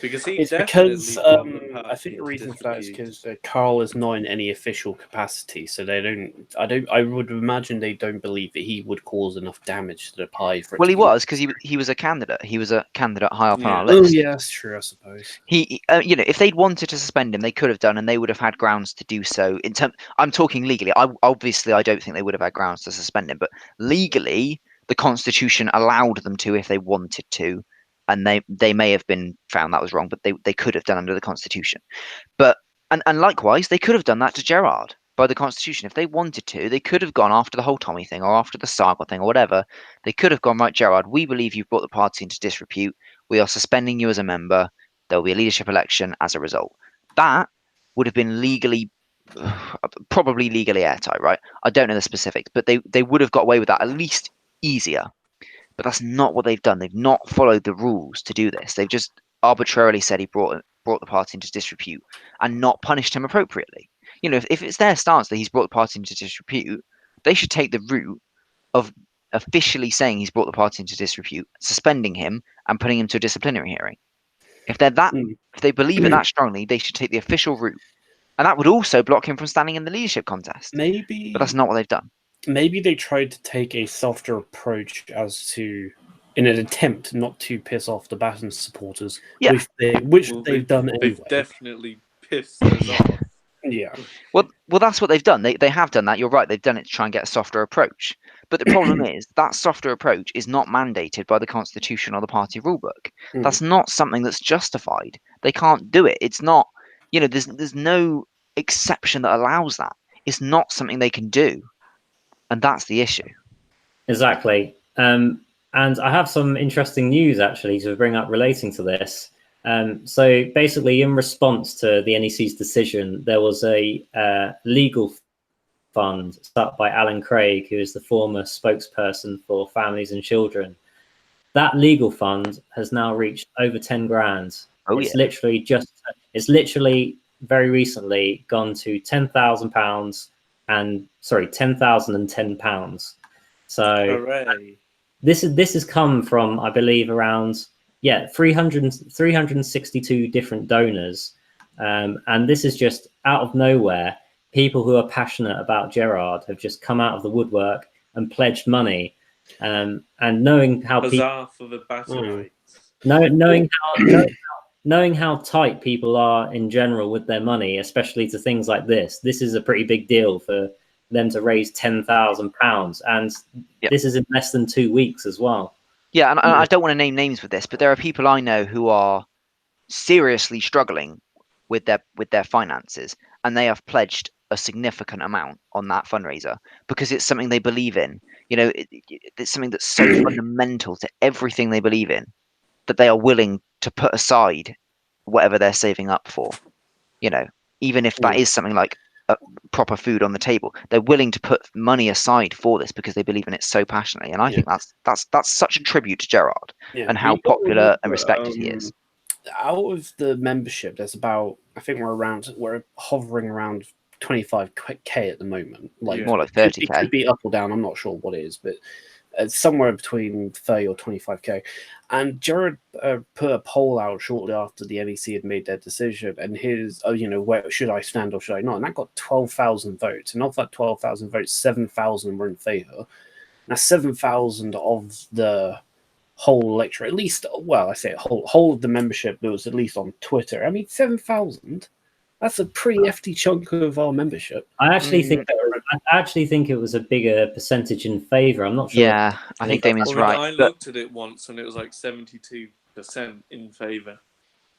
Because It's because I think the reason for that is because Carl is not in any official capacity, so they don't. I would imagine they don't believe that he would cause enough damage to the pie. Well, he was because he was a candidate. He was a candidate high up on our Oh list. yeah, that's true. I suppose He, if they'd wanted to suspend him, they could have done, and they would have had grounds to do so. I'm talking legally. Obviously, I don't think they would have had grounds to suspend him, but legally, the Constitution allowed them to if they wanted to, and they may have been found that was wrong, but they could have done under the Constitution. But and likewise, they could have done that to Gerard by the Constitution if they wanted to. They could have gone after the whole Tommy thing or after the Saga thing or whatever. They could have gone, right, Gerard, we believe you've brought the party into disrepute. We are suspending you as a member. There will be a leadership election as a result. That would have been probably legally airtight, right? I don't know the specifics, but they would have got away with that at least easier. But that's not what they've done. They've not followed the rules to do this. They've just arbitrarily said he brought the party into disrepute and not punished him appropriately. If it's their stance that he's brought the party into disrepute, they should take the route of officially saying he's brought the party into disrepute, suspending him, and putting him to a disciplinary hearing. If they believe it that strongly, they should take the official route, and that would also block him from standing in the leadership contest. maybe, But that's not what they've done. Maybe they tried to take a softer approach in an attempt not to piss off the Batten supporters, Yeah. which they've done anyway. They've definitely pissed us off. Yeah. Well, that's what they've done. They have done that. You're right. They've done it to try and get a softer approach. But the problem is that softer approach is not mandated by the Constitution or the party rulebook. That's not something that's justified. They can't do it. It's not. There's no exception that allows that. It's not something they can do, and that's the issue. Exactly. And I have some interesting news actually to bring up relating to this. So basically, in response to the NEC's decision, there was a legal fund set up by Alan Craig, who is the former spokesperson for families and children. That legal fund has now reached over 10 grand. It's literally very recently gone to £10,000 and £10,010. So Hooray. this has come from, I believe, around 362 different donors, and this is just out of nowhere. People who are passionate about Gerard have just come out of the woodwork and pledged money, and knowing how Huzzah for the battle knowing how tight people are in general with their money, especially to things like this is a pretty big deal for them to raise £10,000, and this is in less than 2 weeks as well. Yeah, and I don't want to name names with this, but there are people I know who are seriously struggling with their finances, and they have pledged a significant amount on that fundraiser because it's something they believe in. It's something that's so fundamental to everything they believe in that they are willing to put aside whatever they're saving up for. Even if that is something like proper food on the table, they're willing to put money aside for this because they believe in it so passionately. And I think that's such a tribute to Gerard and how popular and respected he is. Out of the membership, there's about, I think we're hovering around 25k at the moment. More like 30k. It could be up or down. I'm not sure what it is, but it's somewhere between 30 or 25k. And Gerard put a poll out shortly after the NEC had made their decision, and where should I stand or should I not? And that got 12,000 votes. And of that 12,000 votes, 7,000 were in favour. Now, 7,000 of the whole electorate, at least, well, I say whole of the membership that was at least on Twitter. I mean, 7,000. That's a pretty hefty chunk of our membership. I actually think it was a bigger percentage in favour. I'm not sure. Yeah, I think Damien's right. I looked at it once and it was like 72% in favour.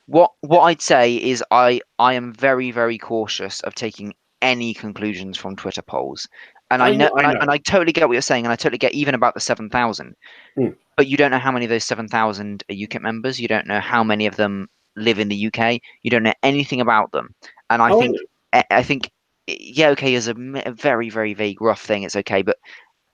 What I'd say is I am very, very cautious of taking any conclusions from Twitter polls. And I know. And I totally get what you're saying, and I totally get even about the 7,000. But you don't know how many of those 7,000 are UKIP members. You don't know how many of them live in the UK. You don't know anything about them. And I think, yeah, okay, is a very, very vague, rough thing. It's okay, but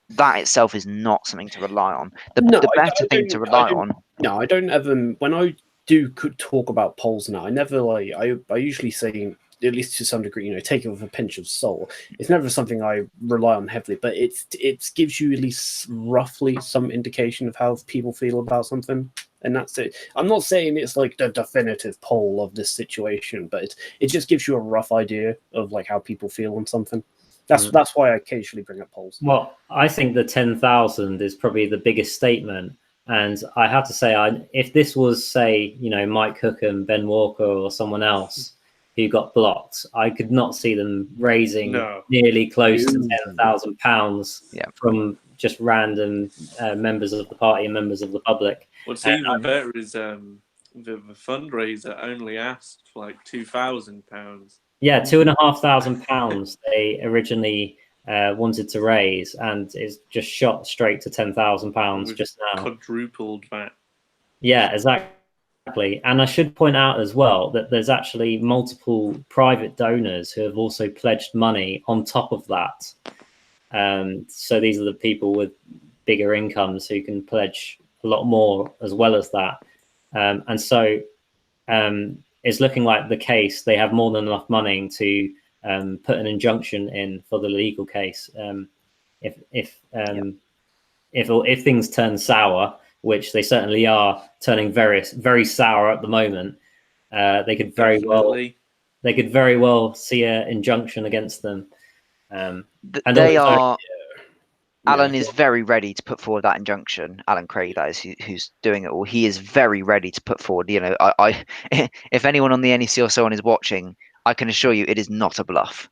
that itself is not something to rely on. The better thing to rely on. No, I don't ever. When I could talk about polls now, I never I usually say, at least to some degree, take it with a pinch of salt. It's never something I rely on heavily, but it gives you at least roughly some indication of how people feel about something, and that's it. I'm not saying it's like the definitive poll of this situation, but it just gives you a rough idea of like how people feel on something. That's why I occasionally bring up polls. Well, I think the 10,000 is probably the biggest statement. And I have to say, if this was, say, Mike Hookham, Ben Walker, or someone else who got blocked, I could not see them raising nearly close to £10,000 from just random members of the party and members of the public. What's even better is the fundraiser only asked for like £2,000. Yeah, £2,500 they originally wanted to raise, and it's just shot straight to £10,000 just now. Quadrupled that. Yeah, exactly. And I should point out as well that there's actually multiple private donors who have also pledged money on top of that. So these are the people with bigger incomes who can pledge a lot more as well as that. And so it's looking like the case, they have more than enough money to put an injunction in for the legal case. If things turn sour, which they certainly are turning very, very sour at the moment, they could very well see an injunction against them. Alan is very ready to put forward that injunction. Alan Craig, that is who's doing it all. He is very ready to put forward. If anyone on the NEC or so on is watching, I can assure you it is not a bluff.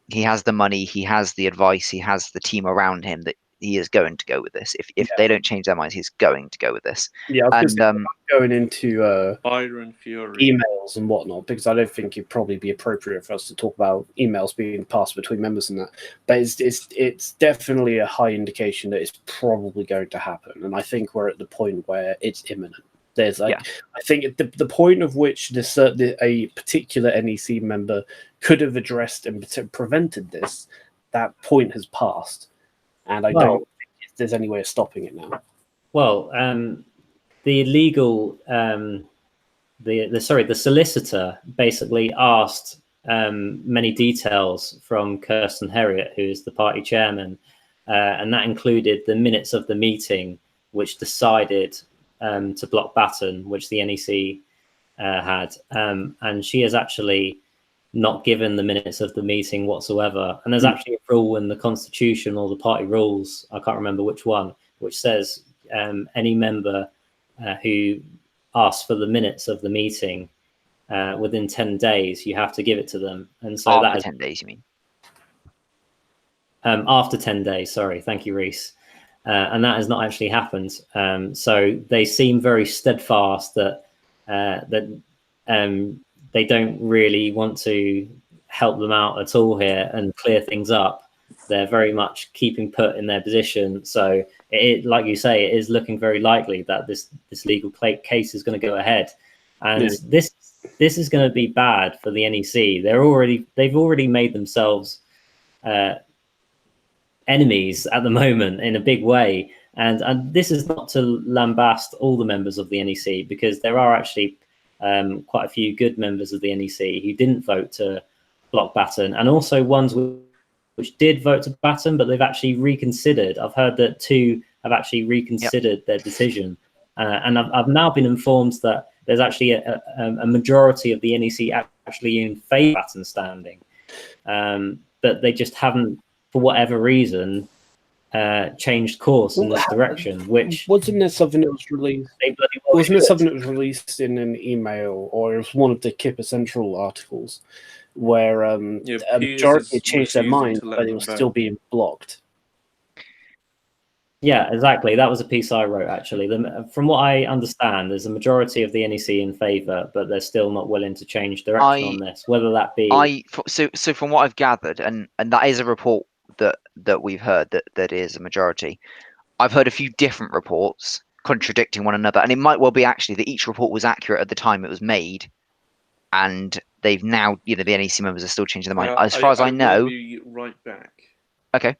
He has the money, he has the advice, he has the team around him that he is going to go with this. If they don't change their minds, he's going to go with this. Yeah, I was going into fire and fury emails and whatnot, because I don't think it'd probably be appropriate for us to talk about emails being passed between members and that. But it's definitely a high indication that it's probably going to happen, and I think we're at the point where it's imminent. There's I think the point of which a particular NEC member could have addressed and prevented this, that point has passed, and I don't think there's any way of stopping it now. Well, the legal, the solicitor basically asked many details from Kirsten Herriot, who is the party chairman, and that included the minutes of the meeting, which decided to block Batten, which the NEC had, and she has actually not given the minutes of the meeting whatsoever. And there's actually a rule in the constitution or the party rules, I can't remember which one, which says any member who asks for the minutes of the meeting within 10 days, you have to give it to them. And so after 10 days, you mean? After 10 days, sorry. Thank you, Reese. And that has not actually happened. So they seem very steadfast that they don't really want to help them out at all here and clear things up. They're very much keeping put in their position. So it, like you say, it is looking very likely that this legal case is going to go ahead. And this is going to be bad for the NEC. They've already made themselves enemies at the moment in a big way, and this is not to lambast all the members of the NEC, because there are actually quite a few good members of the NEC who didn't vote to block Batten, and also ones which did vote to Batten, but they've actually reconsidered. I've heard that 2 have actually reconsidered their decision, and I've now been informed that there's actually a majority of the NEC actually in favour of Batten's standing, but they just haven't, for whatever reason, changed course in this direction, which wasn't there something that was released? they bloody well Wasn't there should. something that was released in an email, or it was one of the Kipper Central articles, where a majority had changed their mind, but it was still being blocked? Yeah, exactly. That was a piece I wrote, actually. From what I understand, there's a majority of the NEC in favour, but they're still not willing to change direction on this. Whether that be... So from what I've gathered, and that is a report that we've heard that is a majority. I've heard a few different reports contradicting one another, and it might well be actually that each report was accurate at the time it was made, and they've now, the NEC members are still changing their mind. As far as I know, will be right back. Okay.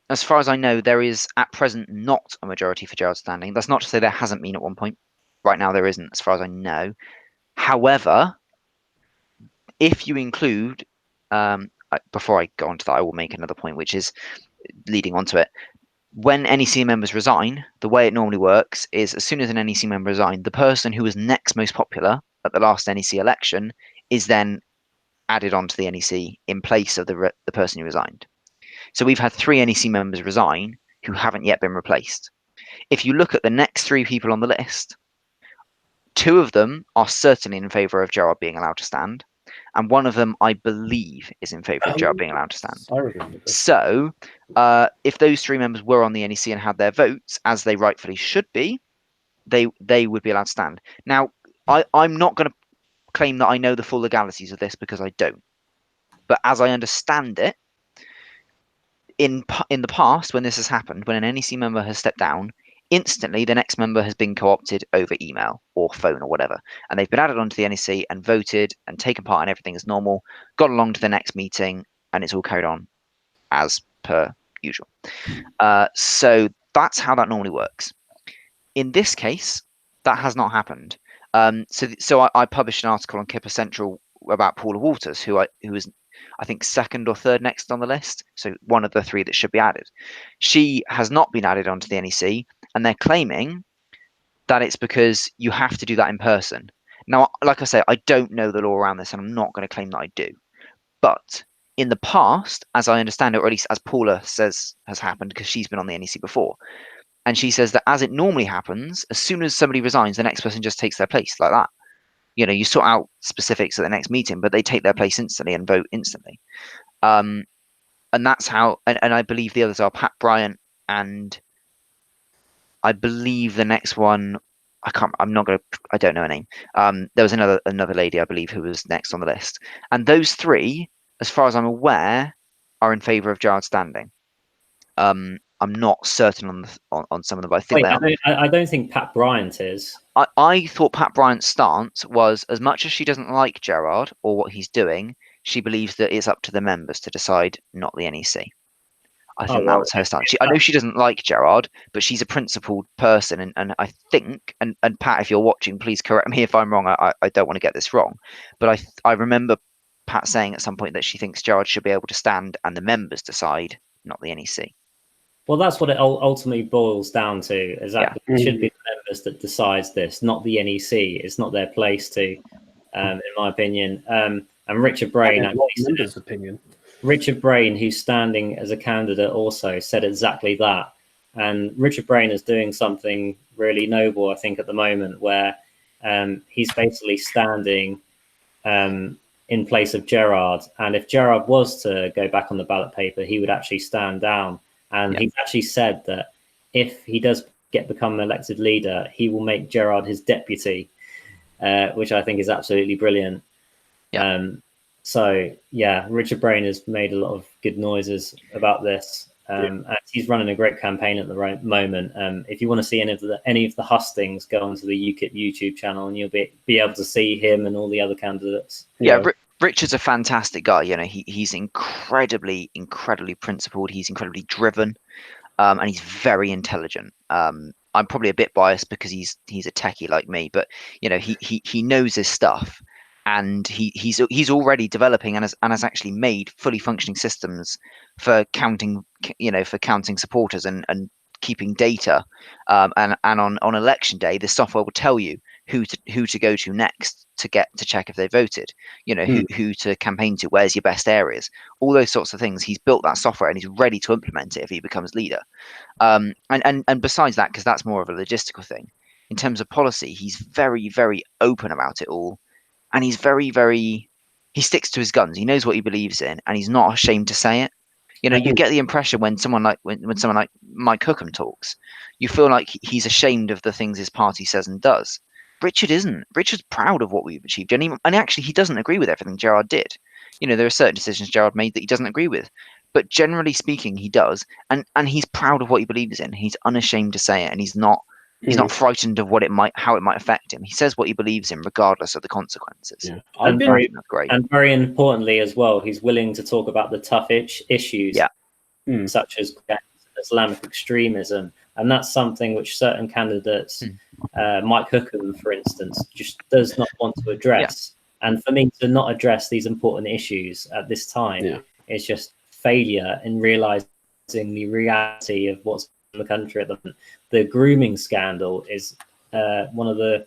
As far as I know, there is at present not a majority for Gerard standing. That's not to say there hasn't been at one point. Right now, there isn't, as far as I know. However, if you include, before I go on to that, I will make another point, which is leading on to it. When NEC members resign, the way it normally works is as soon as an NEC member resigns, the person who was next most popular at the last NEC election is then added onto the NEC in place of the person who resigned. So we've had 3 NEC members resign who haven't yet been replaced. If you look at the next 3 people on the list, 2 of them are certainly in favour of Gerard being allowed to stand, and one of them, I believe, is in favour of Gerard being allowed to stand. I remember this. So, if those 3 members were on the NEC and had their votes, as they rightfully should be, they would be allowed to stand. Now, I'm not going to claim that I know the full legalities of this because I don't. But as I understand it, in the past, when this has happened, when an NEC member has stepped down, instantly the next member has been co-opted over email or phone or whatever, and they've been added onto the NEC and voted and taken part in everything as normal, got along to the next meeting, and it's all carried on as per usual. So that's how that normally works. In this case, that has not happened. So I published an article on Kipper Central about Paula Walters, who is I think 2nd or 3rd next on the list, so one of the 3 that should be added. She has not been added onto the NEC, and they're claiming that it's because you have to do that in person. Now, like I say, I don't know the law around this, and I'm not going to claim that I do. But in the past, as I understand it, or at least as Paula says has happened, because she's been on the NEC before, and she says that as it normally happens, as soon as somebody resigns, the next person just takes their place like that. You sort out specifics at the next meeting, but they take their place instantly and vote instantly. And that's how, and I believe the others are Pat Bryant, and I believe the next one, I don't know her name. There was another lady, I believe, who was next on the list. And those 3, as far as I'm aware, are in favour of Gerard standing. I'm not certain on some of them, but I think I don't think Pat Bryant is. I thought Pat Bryant's stance was, as much as she doesn't like Gerard or what he's doing, she believes that it's up to the members to decide, not the NEC. I think that was her stance. I know she doesn't like Gerard, but she's a principled person, and I think, and Pat, if you're watching, please correct me if I'm wrong. I don't want to get this wrong, but I remember Pat saying at some point that she thinks Gerard should be able to stand and the members decide, not the NEC. Well, that's what it ultimately boils down to. Is that it should be the members that decides this, not the NEC. It's not their place to, in my opinion. And Richard Brain, Richard Brain, who's standing as a candidate, also said exactly that. And Richard Brain is doing something really noble, I think, at the moment, where he's basically standing in place of Gerard. And if Gerard was to go back on the ballot paper, he would actually stand down. And he's actually said that if he does become elected leader, he will make Gerard his deputy, which I think is absolutely brilliant. So, Richard Brain has made a lot of good noises about this. And he's running a great campaign at the right moment. If you want to see any of the hustings, go onto the UKIP YouTube channel, and you'll be able to see him and all the other candidates. Richard's a fantastic guy. He's incredibly principled. He's incredibly driven, and he's very intelligent. I'm probably a bit biased because he's a techie like me, but he knows his stuff, and he's already developing and has actually made fully functioning systems for counting supporters and keeping data. And on election day, the software will tell you who to go to next to check if they voted, who to campaign to, where's your best areas, all those sorts of things. He's built that software and he's ready to implement it if he becomes leader. And besides that, because that's more of a logistical thing, in terms of policy, he's very, very open about it all, and he's very, very, he sticks to his guns. He knows what he believes in, and he's not ashamed to say it. You get the impression when someone like Mike Hookham talks, you feel like he's ashamed of the things his party says and does. Richard isn't. Richard's proud of what we've achieved, and actually he doesn't agree with everything Gerard did. There are certain decisions Gerard made that he doesn't agree with, but generally speaking, he does, and he's proud of what he believes in. He's unashamed to say it, and he's not frightened of how it might affect him. He says what he believes in, regardless of the consequences. Yeah. That's great. And very importantly as well, he's willing to talk about the tough issues, such as Islamic extremism, and that's something which certain candidates, Mike Hookham, for instance, just does not want to address. And for me to not address these important issues at this time is just failure in realizing the reality of what's in the country at the moment. The grooming scandal is one of the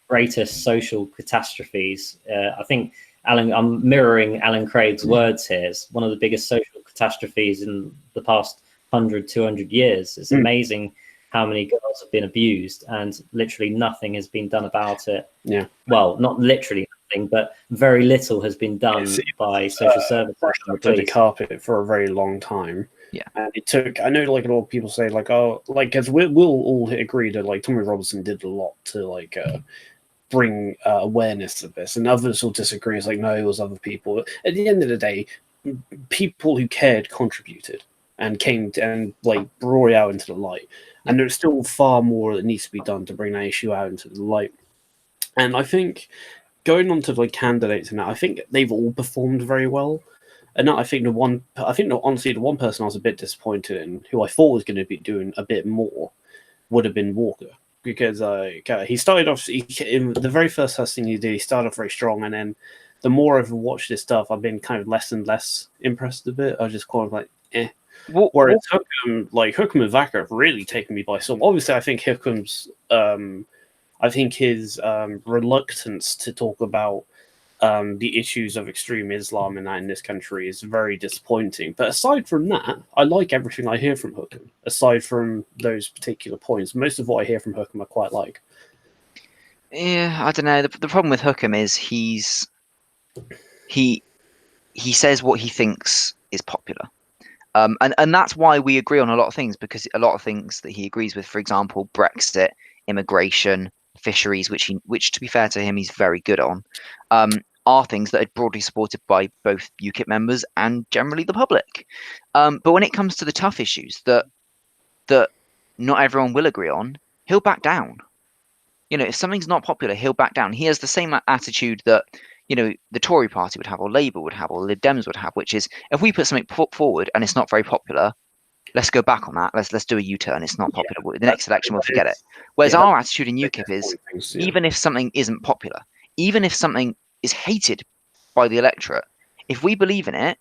greatest social catastrophes. I think I'm mirroring Alan Craig's words here. It's one of the biggest social catastrophes in the past 100, 200 years. It's amazing how many girls have been abused, and literally nothing has been done about it. Yeah. Well, not literally nothing, but very little has been done by social services. Under the carpet for a very long time. Yeah. And it took, I know like a lot of people say like, oh, like, because we'll all agree that like Tommy Robinson did a lot to like bring awareness to this, and others will disagree. It's like, no, it was other people. At the end of the day, people who cared contributed and came and like brought it out into the light. And there's still far more that needs to be done to bring that issue out into the light. And I think going on to like candidates and that, I think they've all performed very well. And I think honestly, the one person I was a bit disappointed in, who I thought was going to be doing a bit more, would have been Walker, because he started off in the very first thing he did. He started off very strong, and then the more I've watched this stuff, I've been kind of less and less impressed a bit. I was just kind of like, eh. Whereas Hookham and Vaca have really taken me by storm. Obviously, I think Hookham's, his reluctance to talk about the issues of extreme Islam and that in this country is very disappointing. But aside from that, I like everything I hear from Hookham. Aside from those particular points, most of what I hear from Hookham I quite like. Yeah, I don't know. The problem with Hookham is he says what he thinks is popular. And that's why we agree on a lot of things, because a lot of things that he agrees with, for example, Brexit, immigration, fisheries, which to be fair to him, he's very good on, are things that are broadly supported by both UKIP members and generally the public. But when it comes to the tough issues that not everyone will agree on, he'll back down. If something's not popular, he'll back down. He has the same attitude that the Tory party would have, or Labour would have, or Lib Dems would have, which is, if we put something forward and it's not very popular, let's go back on that. Let's do a U-turn. It's not popular. The next election, we'll forget it. Whereas our attitude in UKIP is, even if something isn't popular, even if something is hated by the electorate, if we believe in it,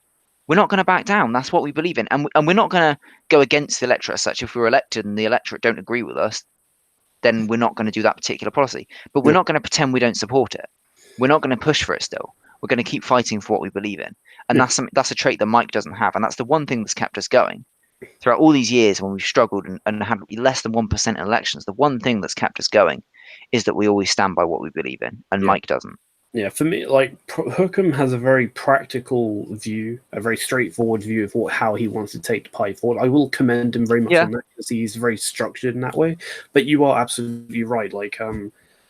we're not going to back down. That's what we believe in. And we're not going to go against the electorate as such. If we're elected and the electorate don't agree with us, then we're not going to do that particular policy. But we're not going to pretend we don't support it. We're not going to push for it still. We're going to keep fighting for what we believe in. And that's a trait that Mike doesn't have. And that's the one thing that's kept us going. Throughout all these years when we've struggled and had less than 1% in elections, the one thing that's kept us going is that we always stand by what we believe in. And Mike doesn't. Yeah, for me, like, Hookham has a very practical view, a very straightforward view of how he wants to take the party forward. I will commend him very much on that, because he's very structured in that way. But you are absolutely right. Like,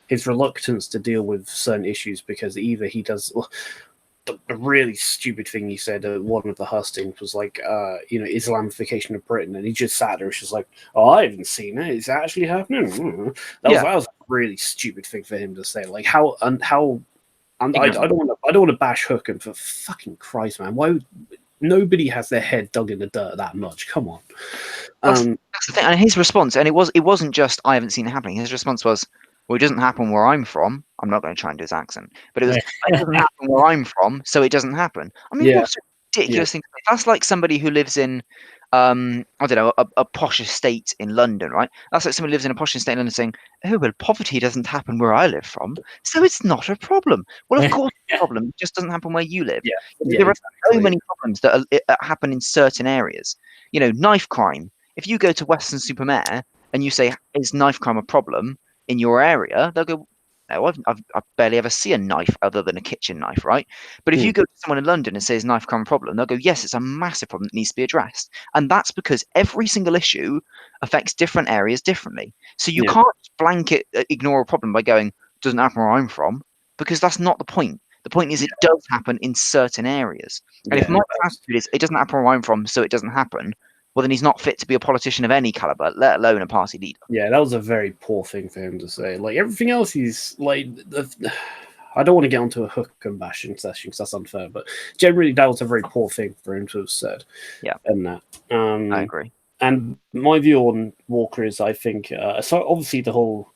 his reluctance to deal with certain issues, because either he does the really stupid thing he said at one of the hustings was like, Islamification of Britain, and he just sat there, just like, oh, I haven't seen it. Is that actually happening? That was a really stupid thing for him to say. Like I don't want to bash Hookham, for fucking Christ, man. Why? Nobody has their head dug in the dirt that much. Come on. That's the thing. And his response, and it wasn't just I haven't seen it happening. His response was, well, it doesn't happen where I'm from. I'm not going to try and do his accent, but it was, it doesn't happen where I'm from, so it doesn't happen. I mean, what's a ridiculous thing? That's like somebody who lives in, I don't know, a posh estate in London, right? That's like someone who lives in a posh estate in London saying, "Oh, well, poverty doesn't happen where I live from, so it's not a problem." Well, of course, it's a problem. It just doesn't happen where you live. Yeah, There are so exactly. many problems that happen in certain areas. You know, knife crime. If you go to Weston-super-Mare and you say, "Is knife crime a problem in your area?" They'll go, "No, I barely ever see a knife other than a kitchen knife, right?" But if you go to someone in London and say, "Is knife crime a problem?" They'll go, "Yes, it's a massive problem that needs to be addressed." And that's because every single issue affects different areas differently. So you Yeah. can't blanket ignore a problem by going, "Doesn't happen where I'm from," because that's not the point. The point is it does happen in certain areas. And if Yeah, Mike's attitude is, "It doesn't happen where I'm from, so it doesn't happen," well, then he's not fit to be a politician of any caliber, let alone a party leader. yeah, that was a very poor thing for him to say. Like everything else, he's like, I don't want to get onto a hook and bashing session because that's unfair. But generally, that was a very poor thing for him to have said. Yeah. And that. I agree. And my view on Walker is, I think, so obviously the whole,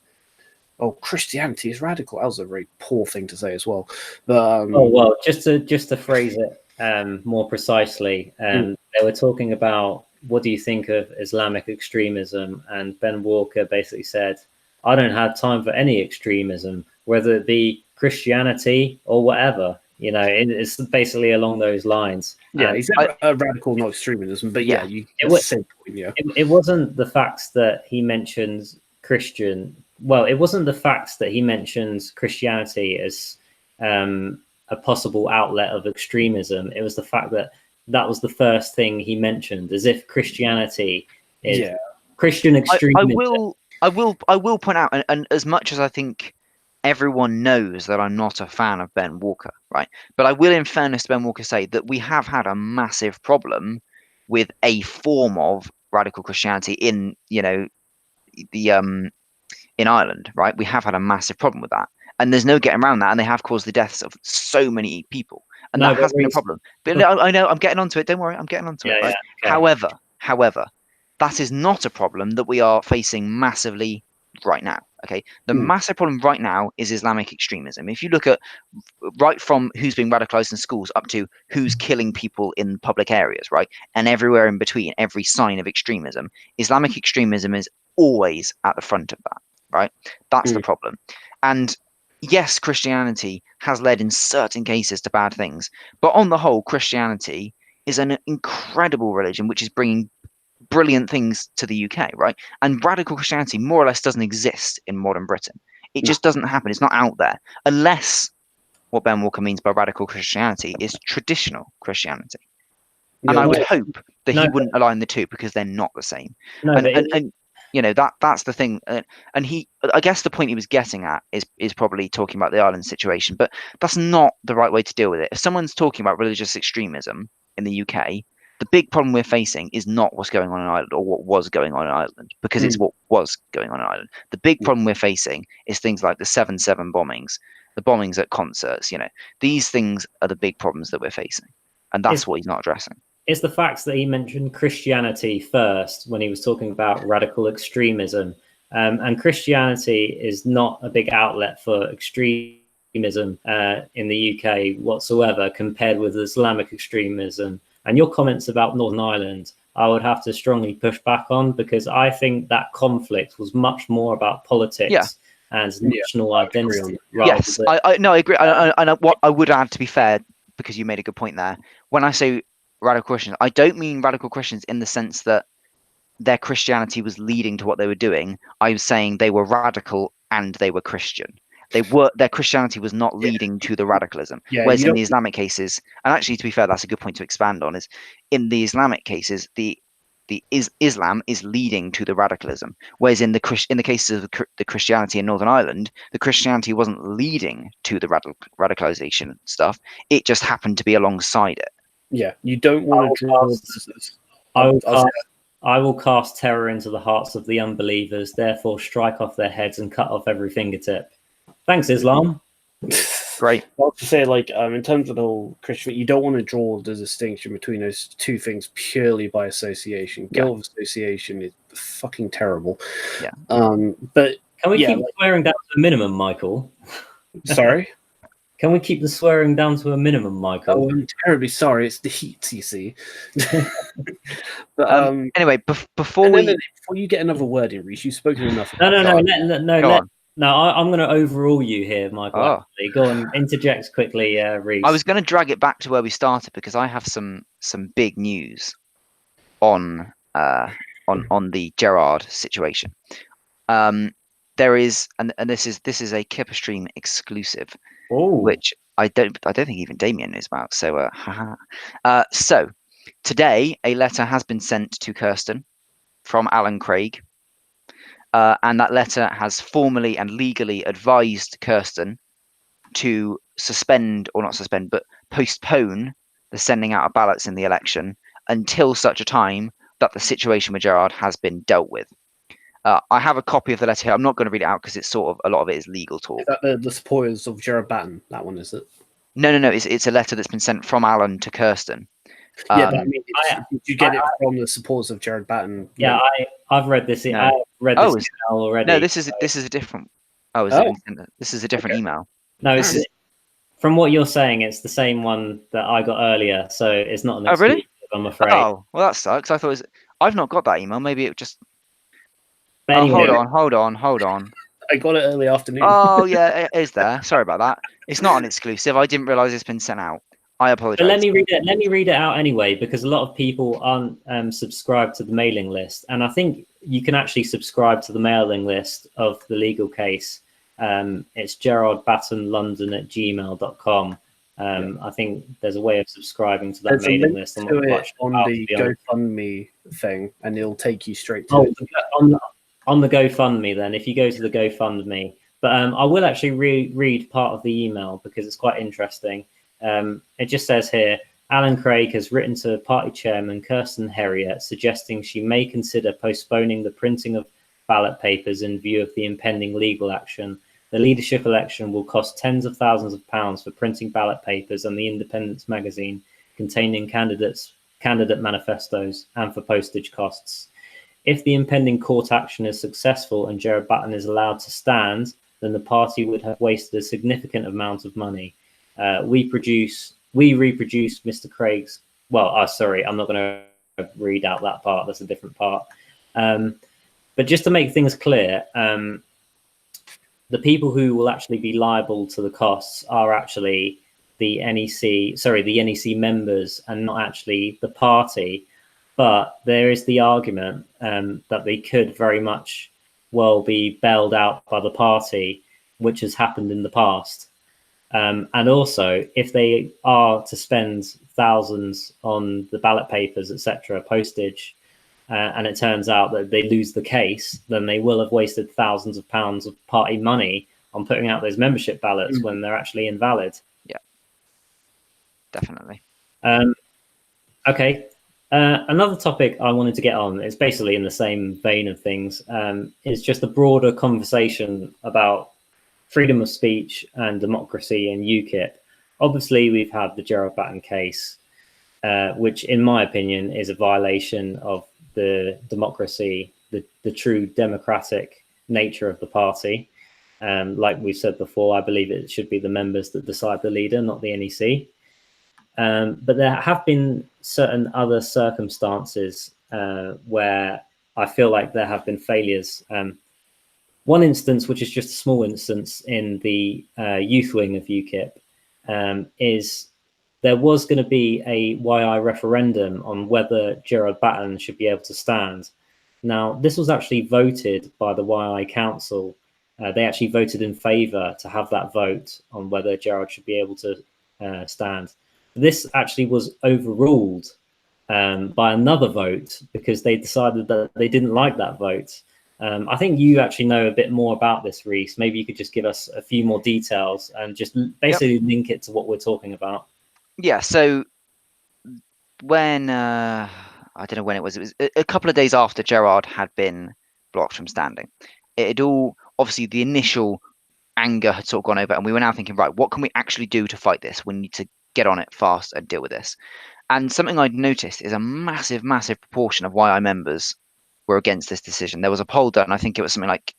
Christianity is radical. That was a very poor thing to say as well. But, Oh well, just to phrase it more precisely, they were talking about what do you think of Islamic extremism, and Ben Walker basically said, "I don't have time for any extremism, whether it be Christianity or whatever." You know, it's basically along those lines. yeah, he said radical, not extremism. But yeah, you it was, same point, yeah. it wasn't the facts that he mentioned Christian. Well, it wasn't the facts that he mentions Christianity as a possible outlet of extremism. It was the fact that that was the first thing he mentioned, as if Christianity is Christian extremism. I will point out, and as much as I think everyone knows that I'm not a fan of Ben Walker, right? But I will, in fairness to Ben Walker, say that we have had a massive problem with a form of radical Christianity in, the in Ireland, right? We have had a massive problem with that, and there's no getting around that. And they have caused the deaths of so many people, and that has been a problem. But I know I'm getting onto it. Don't worry, I'm getting onto it. Right? Yeah, okay. However, that is not a problem that we are facing massively right now. Okay, the massive problem right now is Islamic extremism. If you look at right from who's being radicalized in schools up to who's killing people in public areas, right, and everywhere in between, every sign of extremism, Islamic extremism is always at the front of that. Right, that's the problem. And yes, Christianity has led in certain cases to bad things, but on the whole, Christianity is an incredible religion which is bringing brilliant things to the UK, right? And radical Christianity more or less doesn't exist in modern Britain. It just doesn't happen. It's not out there, unless what Ben Walker means by radical Christianity is traditional Christianity. And I would hope that he wouldn't align the two, because they're not the same. And that's the thing. And I guess the point he was getting at is probably talking about the Ireland situation, but that's not the right way to deal with it. If someone's talking about religious extremism in the UK, the big problem we're facing is not what's going on in Ireland or what was going on in Ireland, because it's what was going on in Ireland. The big problem we're facing is things like the 7/7 bombings, the bombings at concerts. These things are the big problems that we're facing, and that's what he's not addressing. It's the facts that he mentioned Christianity first when he was talking about radical extremism, and Christianity is not a big outlet for extremism in the UK whatsoever compared with Islamic extremism. And your comments about Northern Ireland, I would have to strongly push back on, because I think that conflict was much more about politics and national identity. Yes, I agree. And what I would add, to be fair, because you made a good point there, when I say radical Christians, I don't mean radical Christians in the sense that their Christianity was leading to what they were doing. I was saying they were radical and they were Christian. Their Christianity was not leading to the radicalism. Whereas in the Islamic cases, and actually, to be fair, that's a good point to expand on, is in the Islamic cases, Islam is leading to the radicalism. Whereas in the cases of the Christianity in Northern Ireland, the Christianity wasn't leading to the radicalization stuff. It just happened to be alongside it. Yeah, you don't want to draw. I will cast terror into the hearts of the unbelievers, therefore strike off their heads and cut off every fingertip. Thanks, Islam. Great. Well, to say, in terms of the whole Christian, you don't want to draw the distinction between those two things purely by association. Guilt of association is fucking terrible. Yeah. But can we keep swearing down to the minimum, Michael? Sorry. Can we keep the swearing down to a minimum, Michael? Oh, I'm terribly sorry. It's the heat, you see. But Anyway, before and we then before you get another word in, Reece, you've spoken enough. No, Go on. I'm going to overrule you here, Michael. Oh. Actually. Go on, interject quickly, Reece. I was going to drag it back to where we started because I have some big news on the Gerard situation. There is, and this is a Kipper stream exclusive, which I don't think even Damien knows about. So, so today a letter has been sent to Kirsten from Alan Craig, and that letter has formally and legally advised Kirsten to suspend, or not suspend, but postpone the sending out of ballots in the election until such a time that the situation with Gerard has been dealt with. I have a copy of the letter here. I'm not going to read it out because it's sort of, a lot of it is legal talk. Is that the supporters of Gerard Batten? That one, is it? No. It's a letter that's been sent from Alan to Kirsten. Yeah, but I mean, did you get it from the supporters of Gerard Batten? Yeah, I've read this. No. I've read this email already. No, this is a different. Oh, is it? This is a different email. No, it's from what you're saying. It's the same one that I got earlier, so it's not an exclusive, really? I'm afraid. Oh, well, that sucks. I thought it was. I've not got that email. Maybe it just. But anyway, hold on. I got it early afternoon. Oh yeah, it is there. Sorry about that. It's not an exclusive. I didn't realise it's been sent out. I apologise. But let me read it out anyway, because a lot of people aren't subscribed to the mailing list, and I think you can actually subscribe to the mailing list of the legal case. It's gerardbattenlondon@gmail.com. I think there's a way of subscribing to that There's mailing a link list. to it on the GoFundMe thing, and it'll take you straight to it. On the GoFundMe, then, if you go to the GoFundMe. But I will actually read part of the email because it's quite interesting. It just says here, Alan Craig has written to party chairman Kirsten Herriot suggesting she may consider postponing the printing of ballot papers in view of the impending legal action. The leadership election will cost tens of thousands of pounds for printing ballot papers and the Independence magazine containing candidate manifestos and for postage costs. If the impending court action is successful and Gerard Batten is allowed to stand, then the party would have wasted a significant amount of money. We reproduce Mr. Craig's. Well, sorry, I'm not going to read out that part. That's a different part. But just to make things clear, the people who will actually be liable to the costs are actually the NEC members, and not actually the party. But there is the argument that they could very much well be bailed out by the party, which has happened in the past. And also, if they are to spend thousands on the ballot papers, etc., postage, and it turns out that they lose the case, then they will have wasted thousands of pounds of party money on putting out those membership ballots when they're actually invalid. Yeah, definitely. Okay. Another topic I wanted to get on is basically in the same vein of things. Is just a broader conversation about freedom of speech and democracy in UKIP. Obviously, we've had the Gerard Batten case, which, in my opinion, is a violation of the democracy, the true democratic nature of the party. Like we've said before, I believe it should be the members that decide the leader, not the NEC. But there have been certain other circumstances where I feel like there have been failures. One instance, which is just a small instance in the youth wing of UKIP, is there was going to be a YI referendum on whether Gerard Batten should be able to stand. Now, this was actually voted by the YI council. They actually voted in favour to have that vote on whether Gerard should be able to stand. This actually was overruled by another vote because they decided that they didn't like that vote. I think you actually know a bit more about this, Reece. Maybe you could just give us a few more details and just basically link it to what we're talking about. Yeah, so when, I don't know when it was a couple of days after Gerard had been blocked from standing. It had all, obviously the initial anger had sort of gone over, and we were now thinking, right, what can we actually do to fight this? We need to get on it fast and deal with this. And something I'd noticed is a massive proportion of YI members were against this decision. There was a poll done, I think it was something like,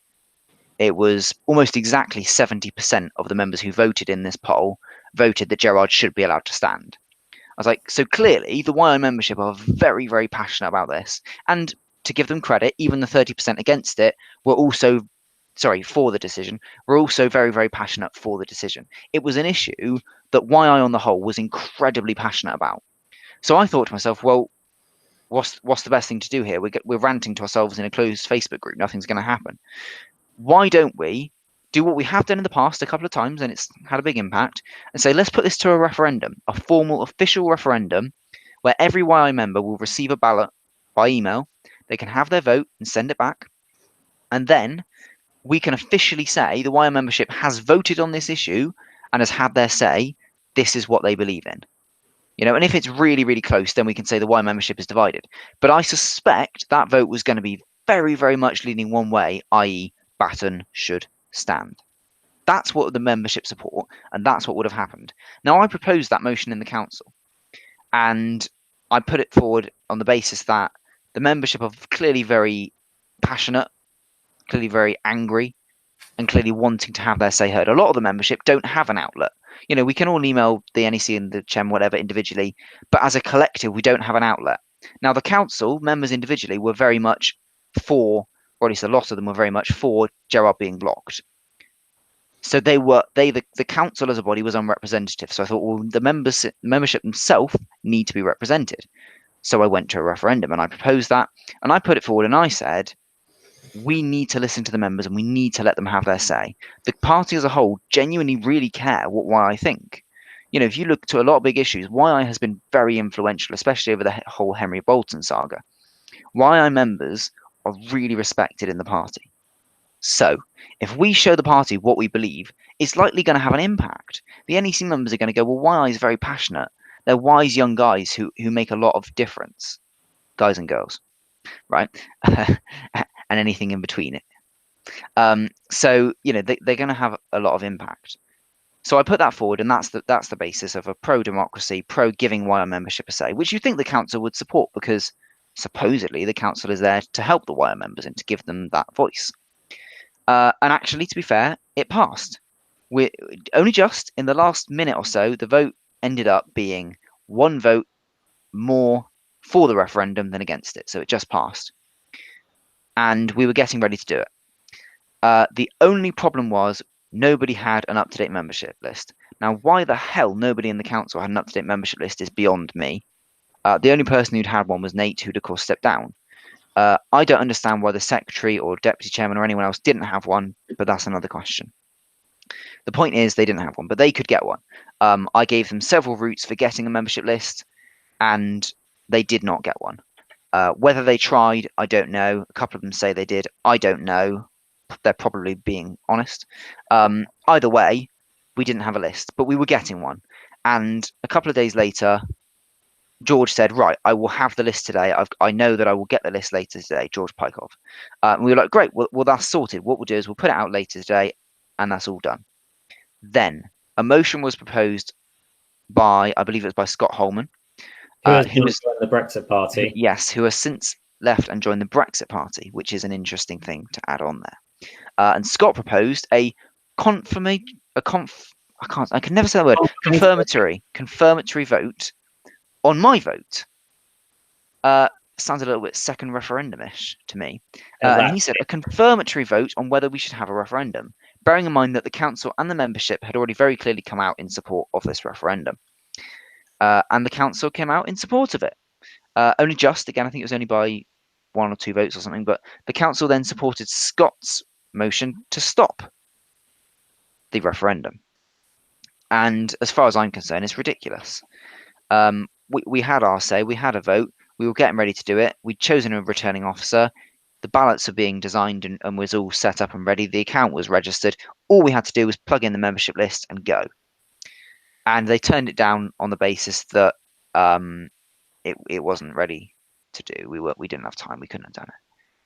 it was almost exactly 70% of the members who voted in this poll voted that Gerard should be allowed to stand. I was like, so clearly the YI membership are very, very passionate about this. And to give them credit, even the 30% against it were also, for the decision, were also very, very passionate for the decision. It was an issue that YI on the whole was incredibly passionate about. So I thought to myself, well, what's the best thing to do here? We're ranting to ourselves in a closed Facebook group. Nothing's going to happen. Why don't we do what we have done in the past a couple of times, and it's had a big impact, and say, let's put this to a referendum, a formal, official referendum, where every YI member will receive a ballot by email. They can have their vote and send it back. And then we can officially say the YI membership has voted on this issue and has had their say. This is what they believe in. And if it's really, really close, then we can say the YI membership is divided. But I suspect that vote was going to be very, very much leaning one way, i.e. Batten should stand. That's what the membership support, and that's what would have happened. Now, I proposed that motion in the council, and I put it forward on the basis that the membership are clearly very passionate, clearly very angry, and clearly wanting to have their say heard. A lot of the membership don't have an outlet. We can all email the NEC and the CHEM, whatever, individually, but as a collective, we don't have an outlet. Now, the council members individually were very much for, or at least a lot of them were very much for, Gerard being blocked. So the council as a body was unrepresentative. So I thought, well, the membership themselves need to be represented. So I went to a referendum and I proposed that, and I put it forward, and I said, we need to listen to the members and we need to let them have their say. The party as a whole genuinely really care what YI think. If you look to a lot of big issues, YI has been very influential, especially over the whole Henry Bolton saga. YI members are really respected in the party. So if we show the party what we believe, it's likely going to have an impact. The NEC members are going to go, well, YI is very passionate. They're wise young guys who make a lot of difference, guys and girls, right? And anything in between it. So they're going to have a lot of impact. So I put that forward, and that's the basis of a pro-democracy, pro-giving YI membership a say, which you think the council would support, because supposedly the council is there to help the YI members and to give them that voice. And actually, to be fair, it passed. We're only just in the last minute or so, the vote ended up being one vote more for the referendum than against it. So it just passed. And we were getting ready to do it. The only problem was nobody had an up-to-date membership list. Now, why the hell nobody in the council had an up-to-date membership list is beyond me. The only person who'd had one was Nate, who'd of course stepped down. I don't understand why the secretary or deputy chairman or anyone else didn't have one, but that's another question. The point is they didn't have one, but they could get one. I gave them several routes for getting a membership list, and they did not get one. Whether they tried, I don't know. A couple of them say they did. I don't know. They're probably being honest. Either way, we didn't have a list, but we were getting one. And a couple of days later, George said, right, I will have the list today. I know that I will get the list later today, George Pykov. And we were like, great, well, that's sorted. What we'll do is we'll put it out later today, and that's all done. Then a motion was proposed by, I believe it was by Scott Holman. Who was joined the Brexit Party. Yes, who has since left and joined the Brexit Party, which is an interesting thing to add on there. And Scott proposed I can never say that word, confirmatory vote on my vote. Sounds a little bit second referendum-ish to me. Exactly. And he said a confirmatory vote on whether we should have a referendum, bearing in mind that the council and the membership had already very clearly come out in support of this referendum. And the council came out in support of it. Only just, again, I think it was only by 1 or 2 votes or something, but the council then supported Scott's motion to stop the referendum. And as far as I'm concerned, it's ridiculous. We had our say, we had a vote, we were getting ready to do it, we'd chosen a returning officer, the ballots are being designed and was all set up and ready, the account was registered, all we had to do was plug in the membership list and go. And they turned it down on the basis that it wasn't ready to do. We didn't have time, we couldn't have done it.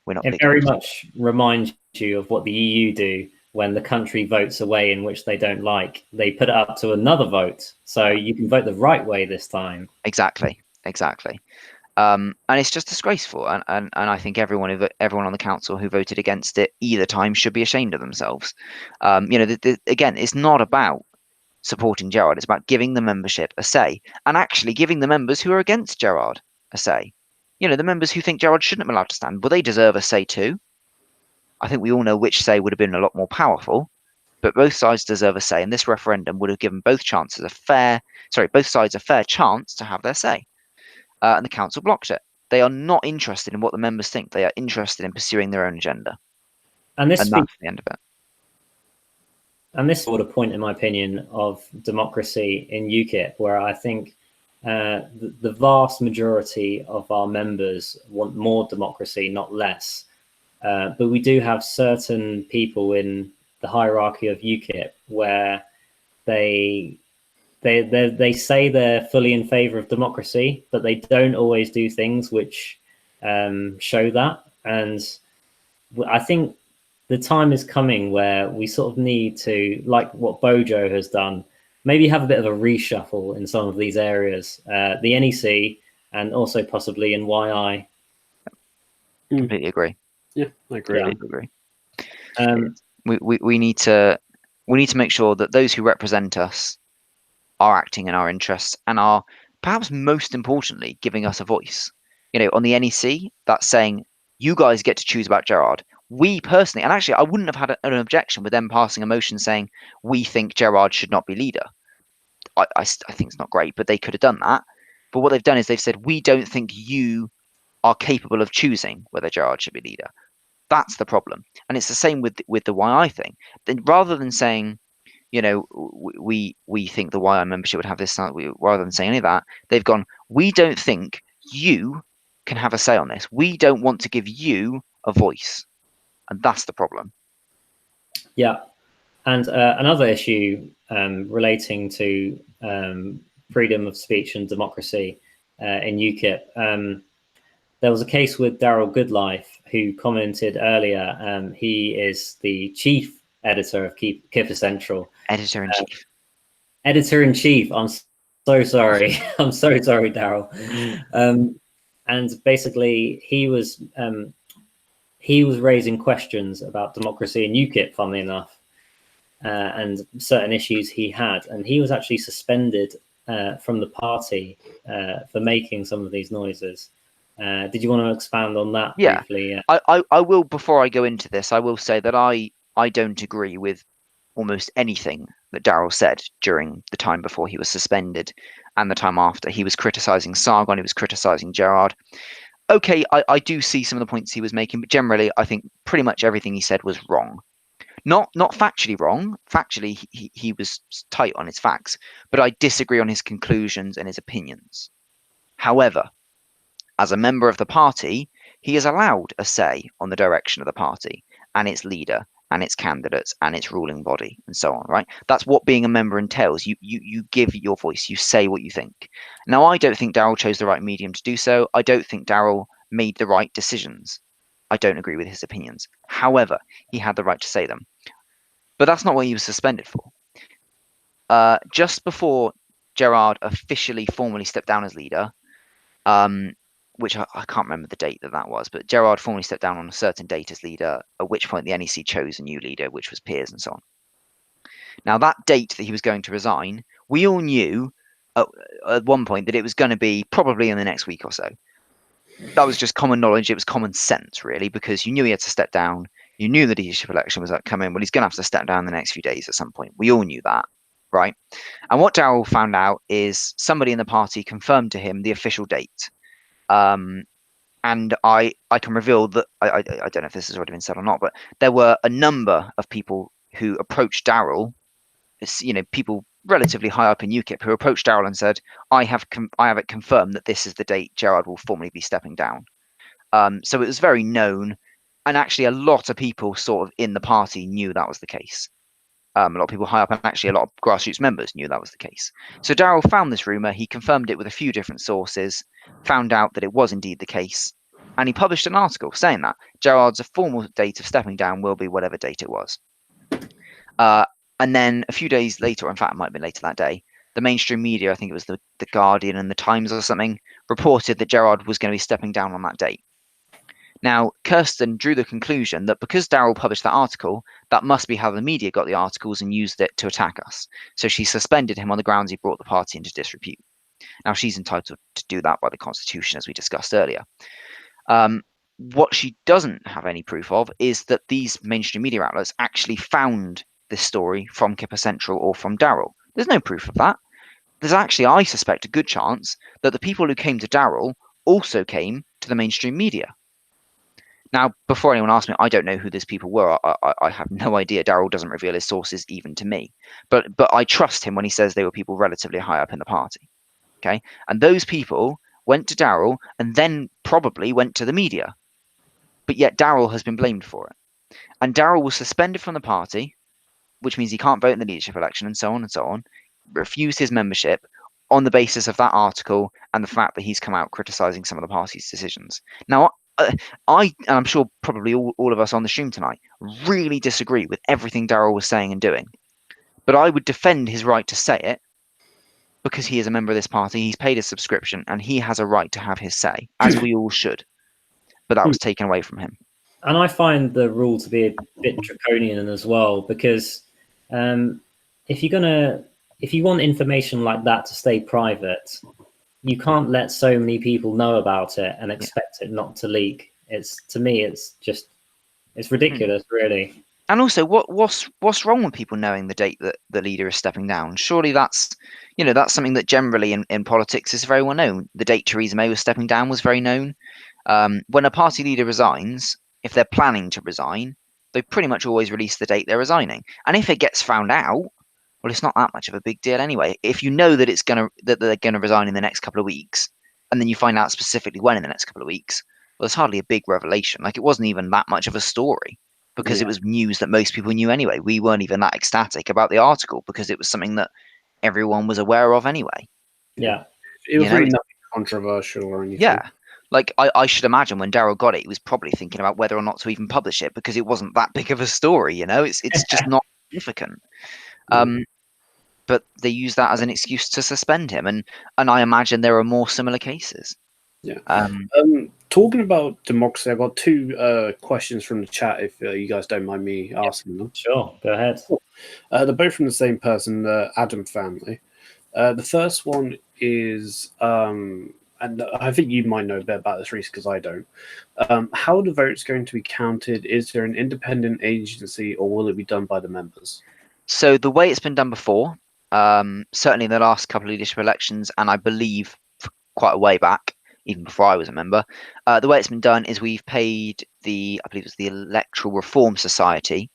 We're not. It very much reminds you of what the EU do when the country votes a way in which they don't like. They put it up to another vote, so you can vote the right way this time. Exactly. And it's just disgraceful. And I think everyone on the council who voted against it either time should be ashamed of themselves. Again, it's not about supporting Gerard. It's about giving the membership a say, and actually giving the members who are against Gerard a say. You know, the members who think Gerard shouldn't be allowed to stand, well, they deserve a say too. I think we all know which say would have been a lot more powerful, but both sides deserve a say, and this referendum would have given both sides a fair chance to have their say. And the council blocked it. They are not interested in what the members think. They are interested in pursuing their own agenda. And that's the end of it. And this sort of point, in my opinion, of democracy in UKIP, where I think the vast majority of our members want more democracy, not less. But we do have certain people in the hierarchy of UKIP where they say they're fully in favour of democracy, but they don't always do things which show that. And I think the time is coming where we sort of need to, like what Bojo has done, maybe have a bit of a reshuffle in some of these areas, the NEC and also possibly in YI. Completely agree. Yeah, I agree. Yeah. Agree. We need to make sure that those who represent us are acting in our interests and are, perhaps most importantly, giving us a voice. You know, on the NEC, that's saying you guys get to choose about Gerard. We personally, and actually, I wouldn't have had an objection with them passing a motion saying we think Gerard should not be leader. I think it's not great, but they could have done that. But what they've done is they've said we don't think you are capable of choosing whether Gerard should be leader. That's the problem, and it's the same with the YI thing. Then rather than saying, you know, we think the YI membership would have this, rather than saying any of that, they've gone, we don't think you can have a say on this. We don't want to give you a voice. And that's the problem. Yeah. And another issue relating to freedom of speech and democracy in UKIP, there was a case with Daryl Goodlife, who commented earlier. He is the chief editor of Kipper Central. Editor-in-chief. Editor-in-chief. I'm so sorry. I'm so sorry, Daryl. And basically, he was raising questions about democracy in UKIP, funnily enough, and certain issues he had. And he was actually suspended from the party for making some of these noises. Did you want to expand on that briefly? I will, before I go into this, I will say that I don't agree with almost anything that Daryl said during the time before he was suspended and the time after. He was criticising Sargon, he was criticising Gerard. Okay, I do see some of the points he was making, but generally I think pretty much everything he said was wrong. Not factually wrong. Factually, he was tight on his facts, but I disagree on his conclusions and his opinions. However, as a member of the party, he is allowed a say on the direction of the party and its leader and its candidates and its ruling body and so on, right? That's what being a member entails. You give your voice, you say what you think. Now, I don't think Daryl chose the right medium to do so. I don't think Daryl made the right decisions. I don't agree with his opinions. However, he had the right to say them. But that's not what he was suspended for. Just before Gerard officially formally stepped down as leader, which I can't remember the date that was, but Gerard formally stepped down on a certain date as leader, at which point the NEC chose a new leader, which was Piers and so on. Now, that date that he was going to resign, we all knew at one point that it was going to be probably in the next week or so. That was just common knowledge. It was common sense, really, because you knew he had to step down. You knew the leadership election was coming. Well, he's going to have to step down in the next few days at some point. We all knew that, right? And what Daryl found out is somebody in the party confirmed to him the official date. And I can reveal that I don't know if this has already been said or not, but there were a number of people who approached Daryl, you know, people relatively high up in UKIP, who approached Daryl and said, I have it confirmed that this is the date Gerard will formally be stepping down. So it was very known, and actually a lot of people sort of in the party knew that was the case. A lot of people high up, and actually a lot of grassroots members knew that was the case. So Daryl found this rumour, he confirmed it with a few different sources, found out that it was indeed the case, and he published an article saying that Gerard's formal date of stepping down will be whatever date it was. And then a few days later, or in fact it might have been later that day, the mainstream media, I think it was the Guardian and the Times or something, reported that Gerard was going to be stepping down on that date. Now, Kirsten drew the conclusion that because Daryl published that article, that must be how the media got the articles and used it to attack us. So she suspended him on the grounds he brought the party into disrepute. Now, she's entitled to do that by the Constitution, as we discussed earlier. What she doesn't have any proof of is that these mainstream media outlets actually found this story from Kipper Central or from Daryl. There's no proof of that. There's actually, I suspect, a good chance that the people who came to Daryl also came to the mainstream media. Now, before anyone asks me, I don't know who these people were. I have no idea. Daryl doesn't reveal his sources even to me. But I trust him when he says they were people relatively high up in the party. Okay, and those people went to Daryl and then probably went to the media. But yet Daryl has been blamed for it. And Daryl was suspended from the party, which means he can't vote in the leadership election and so on, refused his membership on the basis of that article and the fact that he's come out criticising some of the party's decisions. Now, and I'm sure probably all of us on the stream tonight really disagree with everything Daryl was saying and doing. But I would defend his right to say it because he is a member of this party, he's paid his subscription, and he has a right to have his say, as we all should. But that was taken away from him. And I find the rule to be a bit draconian as well, because if you want information like that to stay private, you can't let so many people know about it and expect it not to leak. To me, it's ridiculous, really. And also, what's wrong with people knowing the date that the leader is stepping down? Surely that's something that generally in politics is very well known. The date Theresa May was stepping down was very known. When a party leader resigns, if they're planning to resign, they pretty much always release the date they're resigning. And if it gets found out, well, it's not that much of a big deal anyway. If you know that they're gonna resign in the next couple of weeks, and then you find out specifically when in the next couple of weeks, well, it's hardly a big revelation. Like, it wasn't even that much of a story because it was news that most people knew anyway. We weren't even that ecstatic about the article because it was something that everyone was aware of anyway. Yeah, it was really nothing controversial or anything. Yeah. Like, I should imagine when Daryl got it, he was probably thinking about whether or not to even publish it because it wasn't that big of a story, It's just not significant. But they use that as an excuse to suspend him, and I imagine there are more similar cases. Yeah. Talking about democracy, I've got two questions from the chat, if you guys don't mind me asking them. Sure, go ahead. They're both from the same person, the Adam family. The first one is, and I think you might know a bit about this, Reese, because I don't. How are the votes going to be counted? Is there an independent agency, or will it be done by the members? So the way it's been done before, certainly in the last couple of leadership elections, and I believe quite a way back, even before I was a member, the way it's been done is we've paid I believe it was the Electoral Reform Society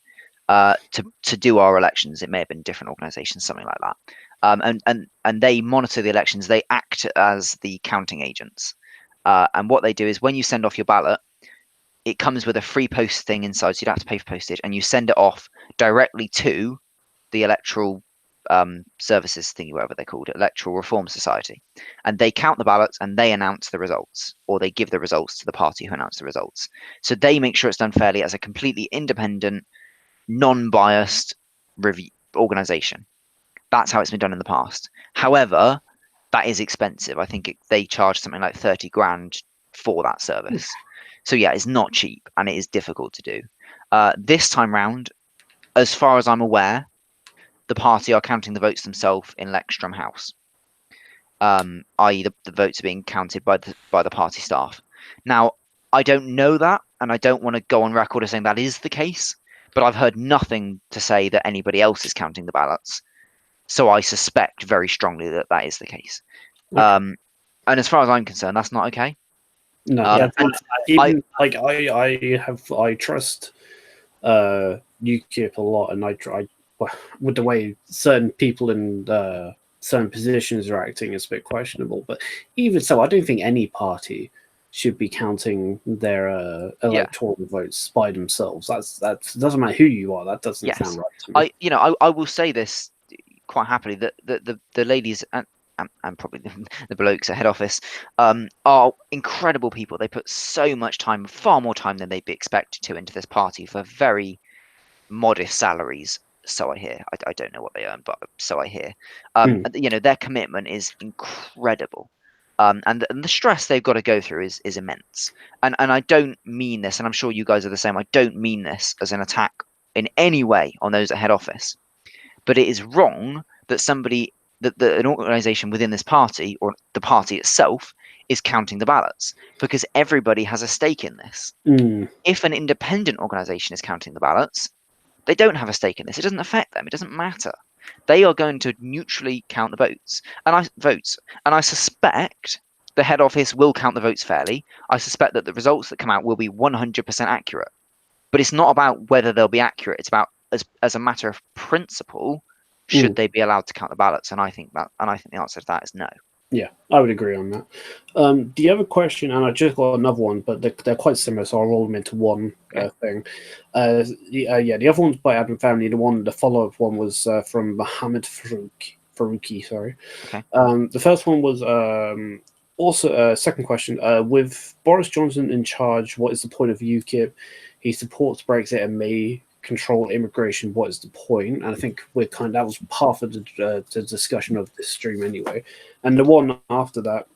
to do our elections. It may have been different organisations, something like that. And they monitor the elections. They act as the counting agents. And what they do is when you send off your ballot, it comes with a free post thing inside, so you'd have to pay for postage, and you send it off directly to the electoral services thingy, whatever they're called, Electoral Reform Society, and they count the ballots and they announce the results, or they give the results to the party who announced the results. So they make sure it's done fairly as a completely independent, non-biased review organization. That's how it's been done in the past. However, that is expensive. I think they charge something like 30 grand for that service. So yeah, it's not cheap and it is difficult to do. This time round, as far as I'm aware, the party are counting the votes themselves in Leckstrom House, i.e. the votes are being counted by the party staff. Now, I don't know that, and I don't want to go on record as saying that is the case, but I've heard nothing to say that anybody else is counting the ballots. So I suspect very strongly that that is the case. Okay. And as far as I'm concerned, that's not okay. No, I trust UKIP a lot, and I with the way certain people in certain positions are acting is a bit questionable. But even so, I don't think any party should be counting their electoral votes by themselves. That doesn't matter who you are. That doesn't sound right to me. I will say this quite happily that the ladies and probably the blokes at head office are incredible people. They put so much time, far more time than they'd be expected to, into this party for very modest salaries. So I hear. I don't know what they earn, but so I hear. Their commitment is incredible. And the stress they've got to go through is immense. And I don't mean this, and I'm sure you guys are the same. I don't mean this as an attack in any way on those at head office, but it is wrong that an organisation within this party or the party itself is counting the ballots, because everybody has a stake in this. If an independent organisation is counting the ballots, they don't have a stake in this. It doesn't affect them. It doesn't matter. They are going to neutrally count the votes. And I suspect the head office will count the votes fairly. I suspect that the results that come out will be 100% accurate. But it's not about whether they'll be accurate. It's about as a matter of principle, should they be allowed to count the ballots? And I think the answer to that is no. Yeah, I would agree on that. The other question, and I just got another one, but they're quite similar, so I'll roll them into one thing. The other one's by Adam Family. The follow-up one was from Mohammed Farouki. Sorry. Okay. The first one was also second question. With Boris Johnson in charge, what is the point of UKIP? He supports Brexit and may control immigration. What is the point? And I think that was half of the discussion of this stream anyway. And the one after that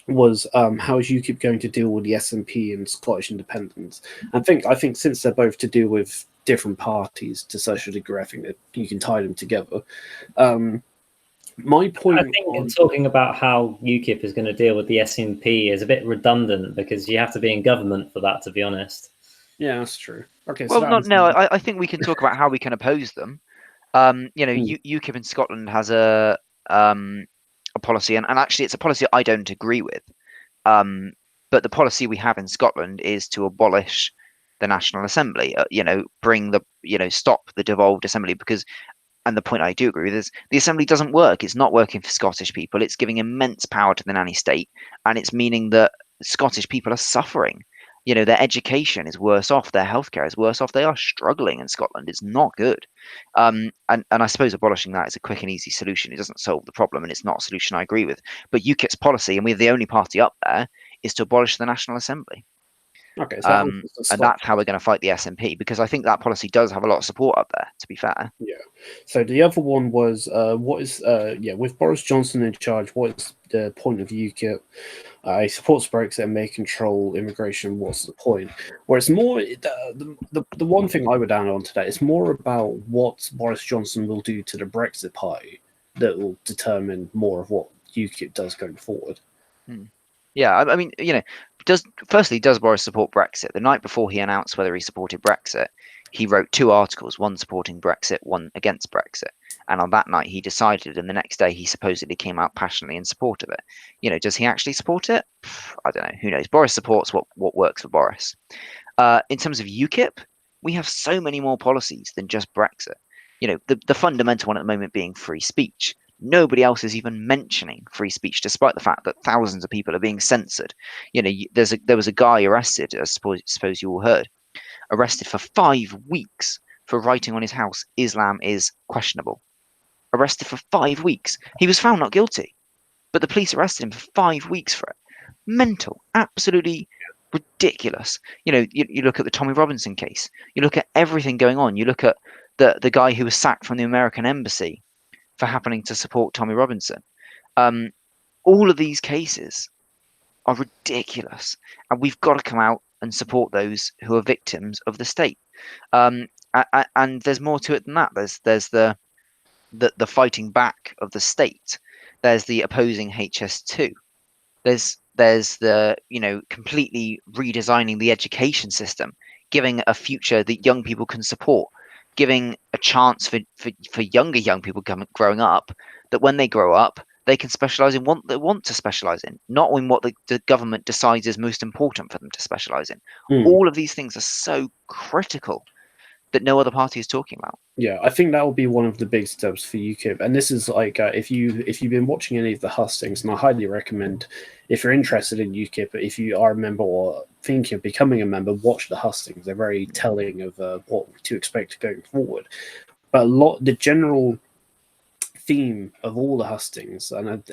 was how is UKIP going to deal with the SNP and Scottish independence? I think since they're both to do with different parties to such a degree, I think that you can tie them together. My point, I think talking about how UKIP is going to deal with the SNP is a bit redundant, because you have to be in government for that, to be honest. Yeah, that's true. Okay. Well, I think we can talk about how we can oppose them. UKIP in Scotland has a policy, and actually it's a policy I don't agree with. But the policy we have in Scotland is to abolish the National Assembly. Stop the devolved assembly, because, and the point I do agree with is the assembly doesn't work. It's not working for Scottish people. It's giving immense power to the nanny state, and it's meaning that Scottish people are suffering. Their education is worse off. Their healthcare is worse off. They are struggling in Scotland. It's not good. And I suppose abolishing that is a quick and easy solution. It doesn't solve the problem, and it's not a solution I agree with. But UKIP's policy, and we're the only party up there, is to abolish the National Assembly. Okay, so and that's how we're going to fight the SNP, because I think that policy does have a lot of support up there, to be fair. Yeah. So the other one was with Boris Johnson in charge, what is the point of UKIP? He supports Brexit and may control immigration. What's the point? Where it's more the one thing I would add on to that, it's more about what Boris Johnson will do to the Brexit party that will determine more of what UKIP does going forward. Yeah, I mean, does Boris support Brexit? The night before he announced whether he supported Brexit, he wrote 2 articles, one supporting Brexit, one against Brexit. And on that night, he decided, and the next day he supposedly came out passionately in support of it. Does he actually support it? I don't know. Who knows? Boris supports what works for Boris. In terms of UKIP, we have so many more policies than just Brexit. The fundamental one at the moment being free speech. Nobody else is even mentioning free speech, despite the fact that thousands of people are being censored. There was a guy arrested, I suppose you all heard, arrested for 5 weeks for writing on his house, "Islam is questionable." Arrested for 5 weeks. He was found not guilty, but the police arrested him for 5 weeks for it. Mental, absolutely ridiculous. You look at the Tommy Robinson case. You look at everything going on. You look at the guy who was sacked from the American embassy for happening to support Tommy Robinson. All of these cases are ridiculous, and we've got to come out and support those who are victims of the state. And there's more to it than that. There's the fighting back of the state. There's the opposing HS2. There's the completely redesigning the education system, giving a future that young people can support, giving a chance for younger young people growing up, that when they grow up, they can specialize in what they want to specialize in, not in what the government decides is most important for them to specialize in. All of these things are so critical that no other party is talking about. Yeah, I think that will be one of the big steps for UKIP. And this is like, if you've been watching any of the hustings, and I highly recommend, if you're interested in UKIP, if you are a member or thinking of becoming a member, watch the hustings. They're very telling of what to expect going forward. But the general theme of all the hustings, and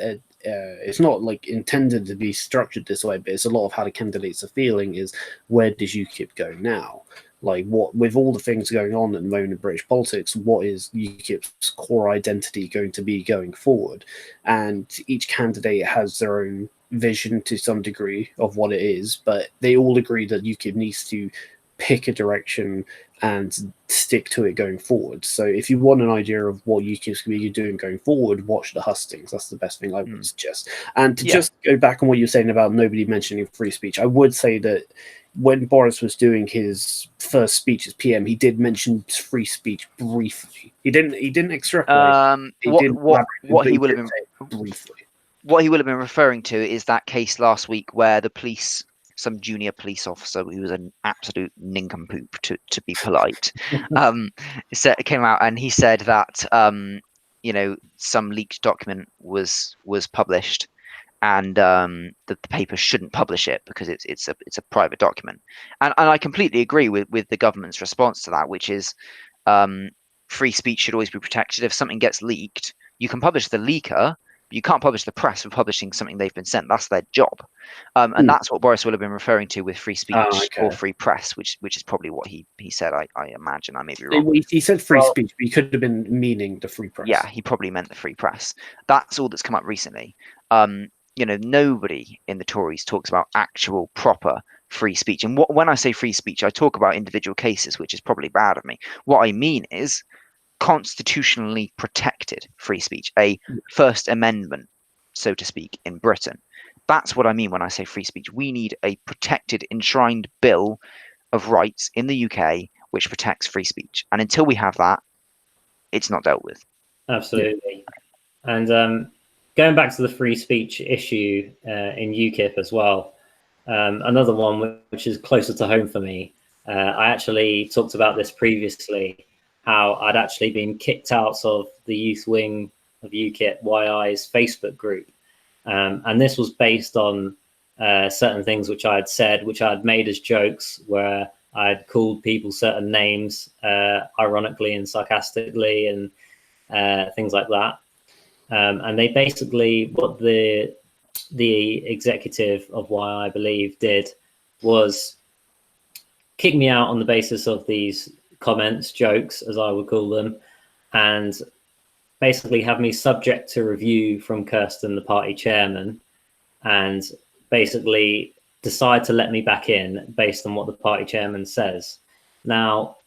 it's not like intended to be structured this way, but it's a lot of how the candidates are feeling, is where does UKIP go now? Like, what, with all the things going on at the moment in British politics, what is UKIP's core identity going to be going forward? And each candidate has their own vision to some degree of what it is, but they all agree that UKIP needs to pick a direction and stick to it going forward. So if you want an idea of what UKIP's going to be doing going forward, watch the hustings. That's the best thing I would suggest. And to just go back on what you're saying about nobody mentioning free speech, I would say that when Boris was doing his first speech as PM, he did mention free speech briefly. He didn't extrapolate. What he will have been briefly. What he will have been referring to is that case last week where the police, some junior police officer who was an absolute nincompoop, to be polite, came out and he said that some leaked document was published, and the paper shouldn't publish it because it's a private document. And I completely agree with the government's response to that, which is free speech should always be protected. If something gets leaked, you can publish the leaker. You can't publish the press for publishing something they've been sent. That's their job. And that's what Boris will have been referring to with free speech or free press, which is probably what he said. I imagine. I may be wrong. He said free speech, but he could have been meaning the free press. Yeah, he probably meant the free press. That's all that's come up recently. Nobody in the Tories talks about actual proper free speech. And when I say free speech, I talk about individual cases, which is probably bad of me. What I mean is constitutionally protected free speech, a First Amendment, so to speak, in Britain. That's what I mean when I say free speech. We need a protected, enshrined bill of rights in the UK which protects free speech. And until we have that, it's not dealt with. Absolutely. And going back to the free speech issue in UKIP as well, another one which is closer to home for me. I actually talked about this previously, how I'd actually been kicked out of the youth wing of UKIP YI's Facebook group. And this was based on certain things which I had said, which I had made as jokes, where I had called people certain names, ironically and sarcastically, and things like that. And they basically, what the executive of YI, I believe, did was kick me out on the basis of these comments, jokes, as I would call them, and basically have me subject to review from Kirsten, the party chairman, and basically decide to let me back in based on what the party chairman says. Now,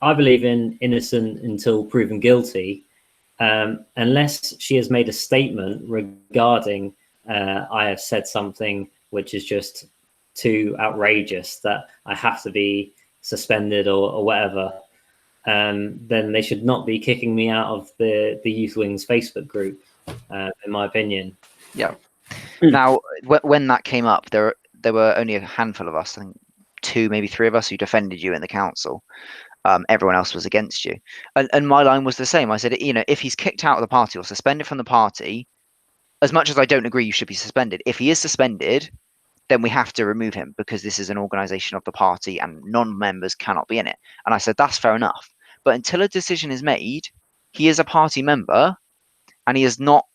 I believe in innocent until proven guilty, unless she has made a statement regarding I have said something which is just too outrageous that I have to be suspended or whatever, then they should not be kicking me out of the Youth Wing's Facebook group, in my opinion. Yeah. Now, when that came up, there were only a handful of us, I think 2, maybe 3 of us, who defended you in the council. Everyone else was against you. And my line was the same. I said, if he's kicked out of the party or suspended from the party, as much as I don't agree you should be suspended, if he is suspended, then we have to remove him because this is an organisation of the party and non-members cannot be in it. And I said, that's fair enough. But until a decision is made, he is a party member and he is not,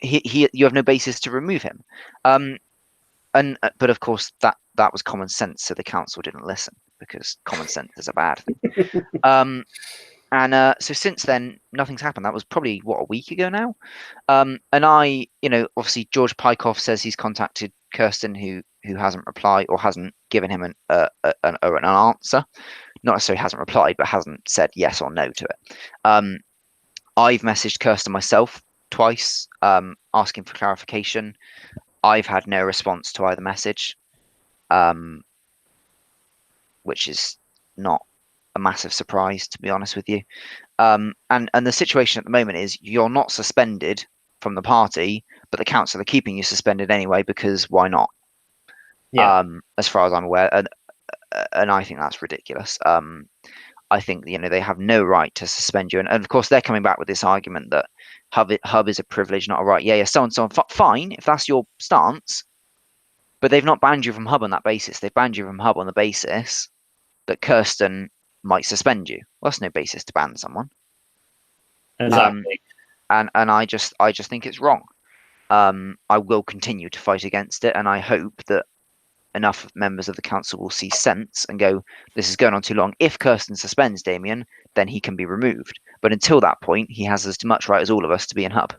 you have no basis to remove him. But of course, that was common sense, so the council didn't listen because common sense is a bad thing. So since then, nothing's happened. That was probably, a week ago now. And I, obviously George Pykoff says he's contacted Kirsten, who hasn't replied or hasn't given him an answer. Not necessarily hasn't replied, but hasn't said yes or no to it. I've messaged Kirsten myself twice, asking for clarification. I've had no response to either message, which is not a massive surprise, to be honest with you. And the situation at the moment is you're not suspended from the party, but the council are keeping you suspended anyway because why not? Yeah. As far as I'm aware, and I think that's ridiculous. I think they have no right to suspend you, and of course they're coming back with this argument that hub is a privilege, not a right. Yeah, so on. Fine, if that's your stance, but they've not banned you from hub on that basis. They've banned you from hub on the basis that Kirsten might suspend you. Well, that's no basis to ban someone. Exactly. And I just think it's wrong. I will continue to fight against it, and I hope that enough members of the council will see sense and go, this is going on too long. If Kirsten suspends Damien, then he can be removed. But until that point, he has as much right as all of us to be in hub.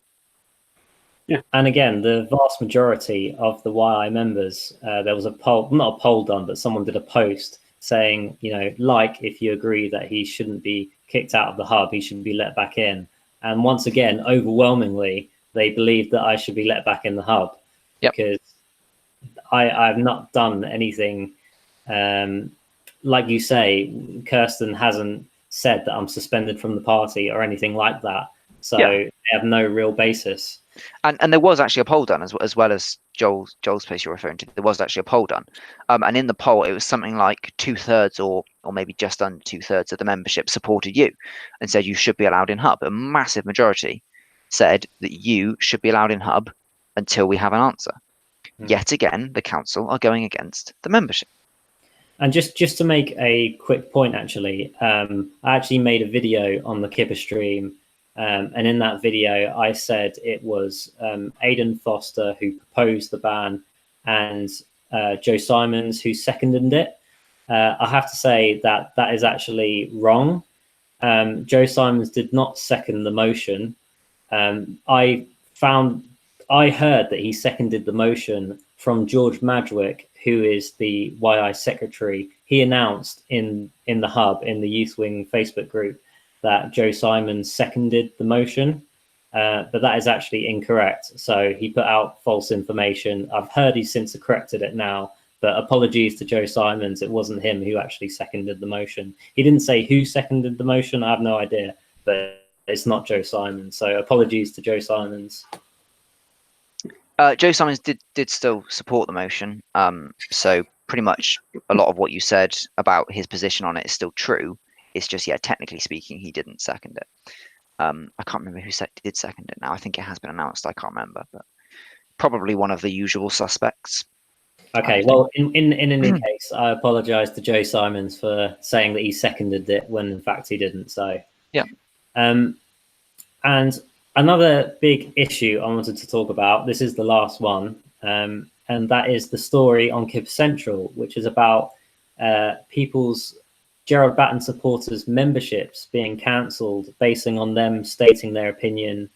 And again, the vast majority of the YI members, there was a poll, not a poll done, but someone did a post saying, if you agree that he shouldn't be kicked out of the hub, he should be let back in. And once again, overwhelmingly, they believe that I should be let back in the hub because I've not done anything. Like you say, Kirsten hasn't said that I'm suspended from the party or anything like that. So they have no real basis. And there was actually a poll done as well as Joel's post you're referring to. There was actually a poll done, and in the poll it was something like 2/3 or maybe just under 2/3 of the membership supported you and said you should be allowed in hub. A massive majority said that you should be allowed in hub until we have an answer. Yet again, the council are going against the membership. And just to make a quick point, actually, I actually made a video on the Kipper stream. And in that video, I said it was Aidan Foster who proposed the ban and Joe Simons who seconded it. I have to say that is actually wrong. Joe Simons did not second the motion. I heard that he seconded the motion from George Madgwick, who is the YI secretary. He announced in the hub, in the Youth Wing Facebook group, that Joe Simons seconded the motion, but that is actually incorrect. So he put out false information. I've heard he's since corrected it now, but apologies to Joe Simons. It wasn't him who actually seconded the motion. He didn't say who seconded the motion. I have no idea, but it's not Joe Simons. So apologies to Joe Simons. Joe Simons did still support the motion. So pretty much a lot of what you said about his position on it is still true. It's just, technically speaking, he didn't second it. I can't remember who did second it now. I think it has been announced. I can't remember, but probably one of the usual suspects. Okay, well, in any case, I apologise to Joe Simons for saying that he seconded it when in fact he didn't. So and another big issue I wanted to talk about. This is the last one, and that is the story on Kipper Central, which is about people's Gerard Batten supporters' memberships being cancelled, basing on them stating their opinion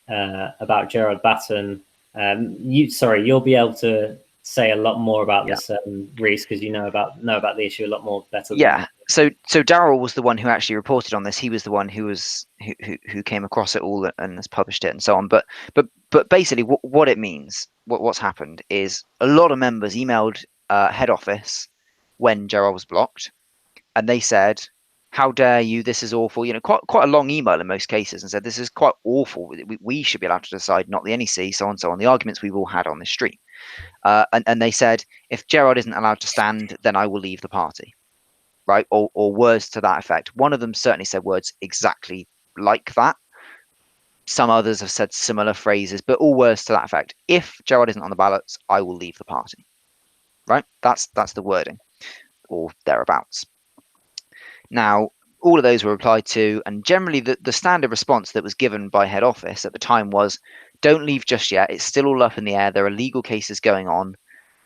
about Gerard Batten. You'll be able to say a lot more about this, Reese, because you know about the issue a lot more better. So Daryl was the one who actually reported on this. He was the one who came across it all and has published it and so on. But basically, what it means, what's happened is a lot of members emailed head office when Gerard was blocked. And they said, "How dare you? This is awful." Quite a long email in most cases, and said, "This is quite awful. We should be allowed to decide, not the NEC." So on, so on. The arguments we've all had on this stream, and they said, "If Gerard isn't allowed to stand, then I will leave the party," right? Or words to that effect. One of them certainly said words exactly like that. Some others have said similar phrases, but all words to that effect. If Gerard isn't on the ballots, I will leave the party. Right? That's the wording, or thereabouts. Now, all of those were replied to, and generally the standard response that was given by head office at the time was, "Don't leave just yet. It's still all up in the air. There are legal cases going on,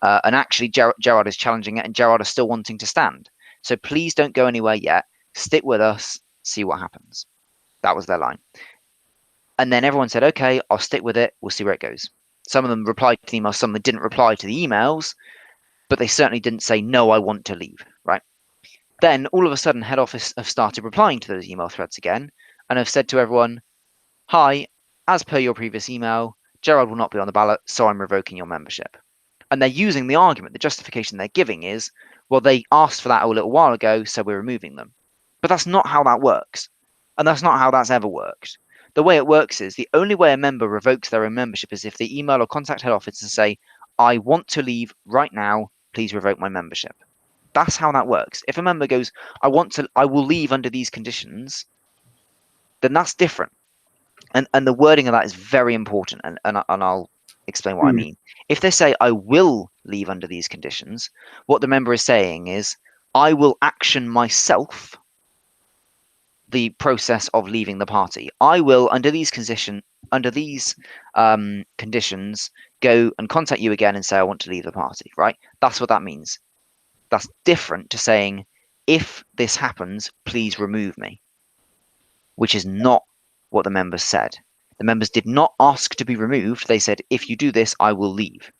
and actually Gerard is challenging it, and Gerard is still wanting to stand. So please don't go anywhere yet. Stick with us. See what happens." That was their line. And then everyone said, "Okay, I'll stick with it. We'll see where it goes." Some of them replied to the emails. Some of them didn't reply to the emails, but they certainly didn't say, "No, I want to leave." Right? Then all of a sudden, head office have started replying to those email threads again and have said to everyone, "Hi, as per your previous email, Gerard will not be on the ballot, so I'm revoking your membership." And they're using the argument, the justification they're giving is, well, they asked for that a little while ago, so we're removing them. But that's not how that works. And that's not how that's ever worked. The way it works is the only way a member revokes their own membership is if they email or contact head office and say, "I want to leave right now, please revoke my membership." That's how that works. If a member goes, I will leave under these conditions, then that's different. And the wording of that is very important. And I'll explain what I mean. If they say, "I will leave under these conditions," what the member is saying is, "I will action myself the process of leaving the party. I will, under these conditions, go and contact you again and say I want to leave the party." Right? That's what that means. That's different to saying, "If this happens, please remove me," which is not what the members said. The members did not ask to be removed. They said, if you do this, I will leave.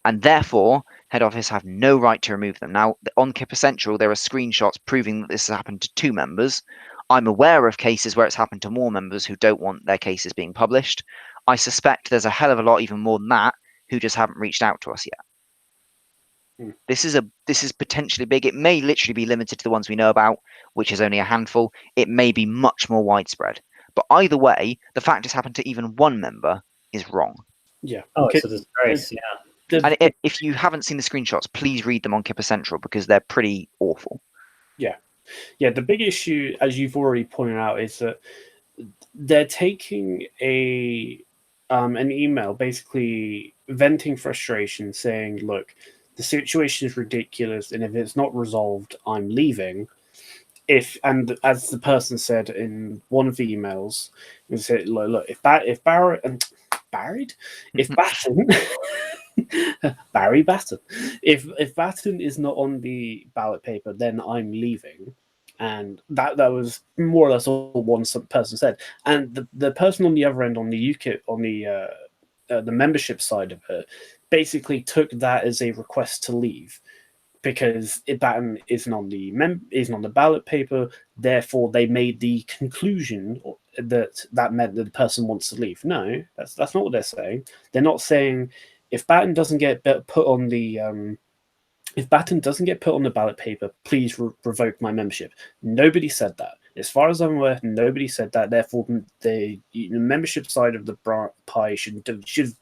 And therefore, head office have no right to remove them. Now, on Kipper Central, there are screenshots proving that this has happened to 2 members. I'm aware of cases where it's happened to more members who don't want their cases being published. I suspect there's a hell of a lot, even more than that, who just haven't reached out to us yet. This is potentially big. It may literally be limited to the ones we know about, which is only a handful. It may be much more widespread. But either way, the fact it's happened to even 1 member is wrong. Yeah. Oh, it's a disgrace. Yeah. And if you haven't seen the screenshots, please read them on Kipper Central because they're pretty awful. Yeah, the big issue, as you've already pointed out, is that they're taking an email, basically venting frustration, saying, "Look, the situation is ridiculous, and if it's not resolved, I'm leaving." And as the person said in one of the emails, it said, "Look, if Batten." Barry Batten. If Batten is not on the ballot paper, then I'm leaving. And that was more or less all one person said. And the person on the other end, on the UKIP, on the membership side of it, basically took that as a request to leave because Batten isn't on the ballot paper. Therefore, they made the conclusion that meant that the person wants to leave. No, that's not what they're saying. They're not saying if Batten doesn't get put on the ballot paper, please revoke my membership. Nobody said that. As far as I'm aware, nobody said that. Therefore, the membership side of the pie should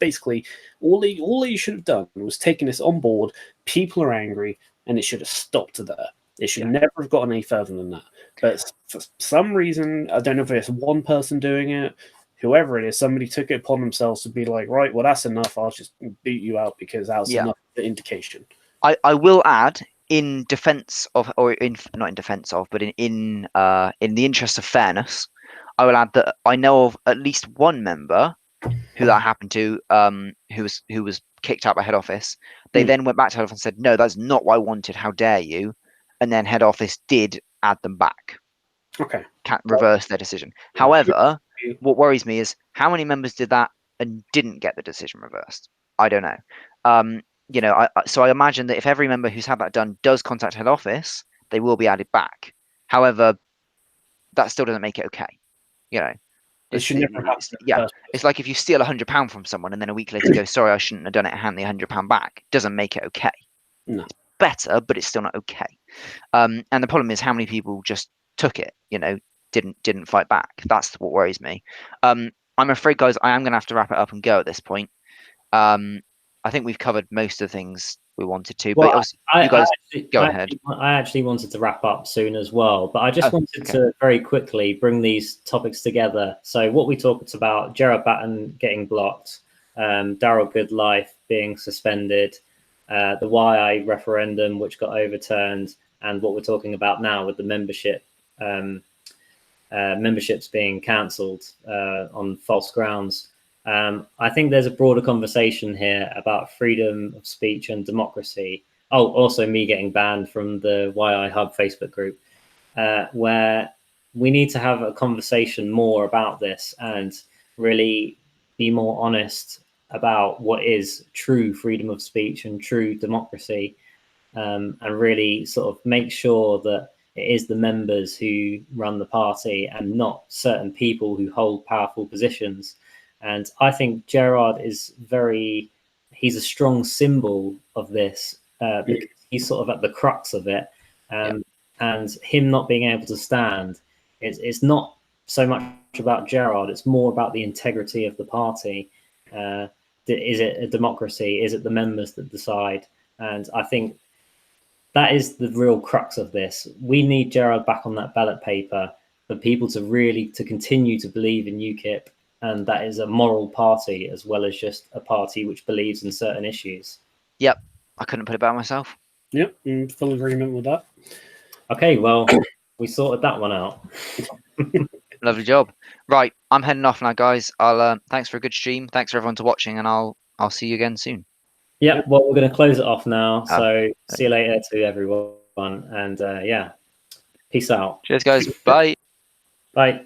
basically all they should have done was taken this on board. People are angry, and it should have stopped there. It should never have gotten any further than that. But for some reason, I don't know if it's one person doing it, whoever it is, somebody took it upon themselves to be like, right, well, that's enough. I'll just beat you out because that's enough of the indication. I will add, in defense of, or not in defense of, but in the interest of fairness, I will add that I know of at least 1 member who that happened to, who was kicked out by head office. They then went back to head office and said, "No, that's not what I wanted. How dare you?" And then head office did add them back. Okay. Can't reverse their decision. However, what worries me is how many members did that and didn't get the decision reversed. I don't know. So I imagine that if every member who's had that done does contact head office, they will be added back. However, that still doesn't make it okay. It should never happen. It's like if you steal £100 from someone and then a week later go, "Sorry, I shouldn't have done it," and hand the £100 back. Doesn't make it okay. No. It's better, but it's still not okay. And the problem is how many people just took it. Didn't fight back. That's what worries me. I'm afraid, guys, I am going to have to wrap it up and go at this point. I think we've covered most of the things we wanted to. Well, but you guys go ahead. I actually wanted to wrap up soon as well, but I just wanted to very quickly bring these topics together. So what we talked about, Gerard Batten getting blocked, Darrell Goodlife being suspended, the YI referendum which got overturned, and what we're talking about now with the memberships being cancelled on false grounds. I think there's a broader conversation here about freedom of speech and democracy. Oh, also me getting banned from the YI Hub Facebook group, where we need to have a conversation more about this and really be more honest about what is true freedom of speech and true democracy, and really sort of make sure that it is the members who run the party and not certain people who hold powerful positions. And I think Gerard he's a strong symbol of this, because he's sort of at the crux of it. And him not being able to stand, it's not so much about Gerard, it's more about the integrity of the party. Is it a democracy? Is it the members that decide? And I think that is the real crux of this. We need Gerard back on that ballot paper for people to continue to believe in UKIP. And that is a moral party as well as just a party which believes in certain issues. Yep, I couldn't put it better myself. Yep, in full agreement with that. Okay, well, we sorted that one out. Lovely job. Right, I'm heading off now, guys. I'll thanks for a good stream. Thanks for everyone to watching, and I'll see you again soon. Yeah, well, we're going to close it off now. So see you later to everyone, and peace out. Cheers, guys. Bye. Bye.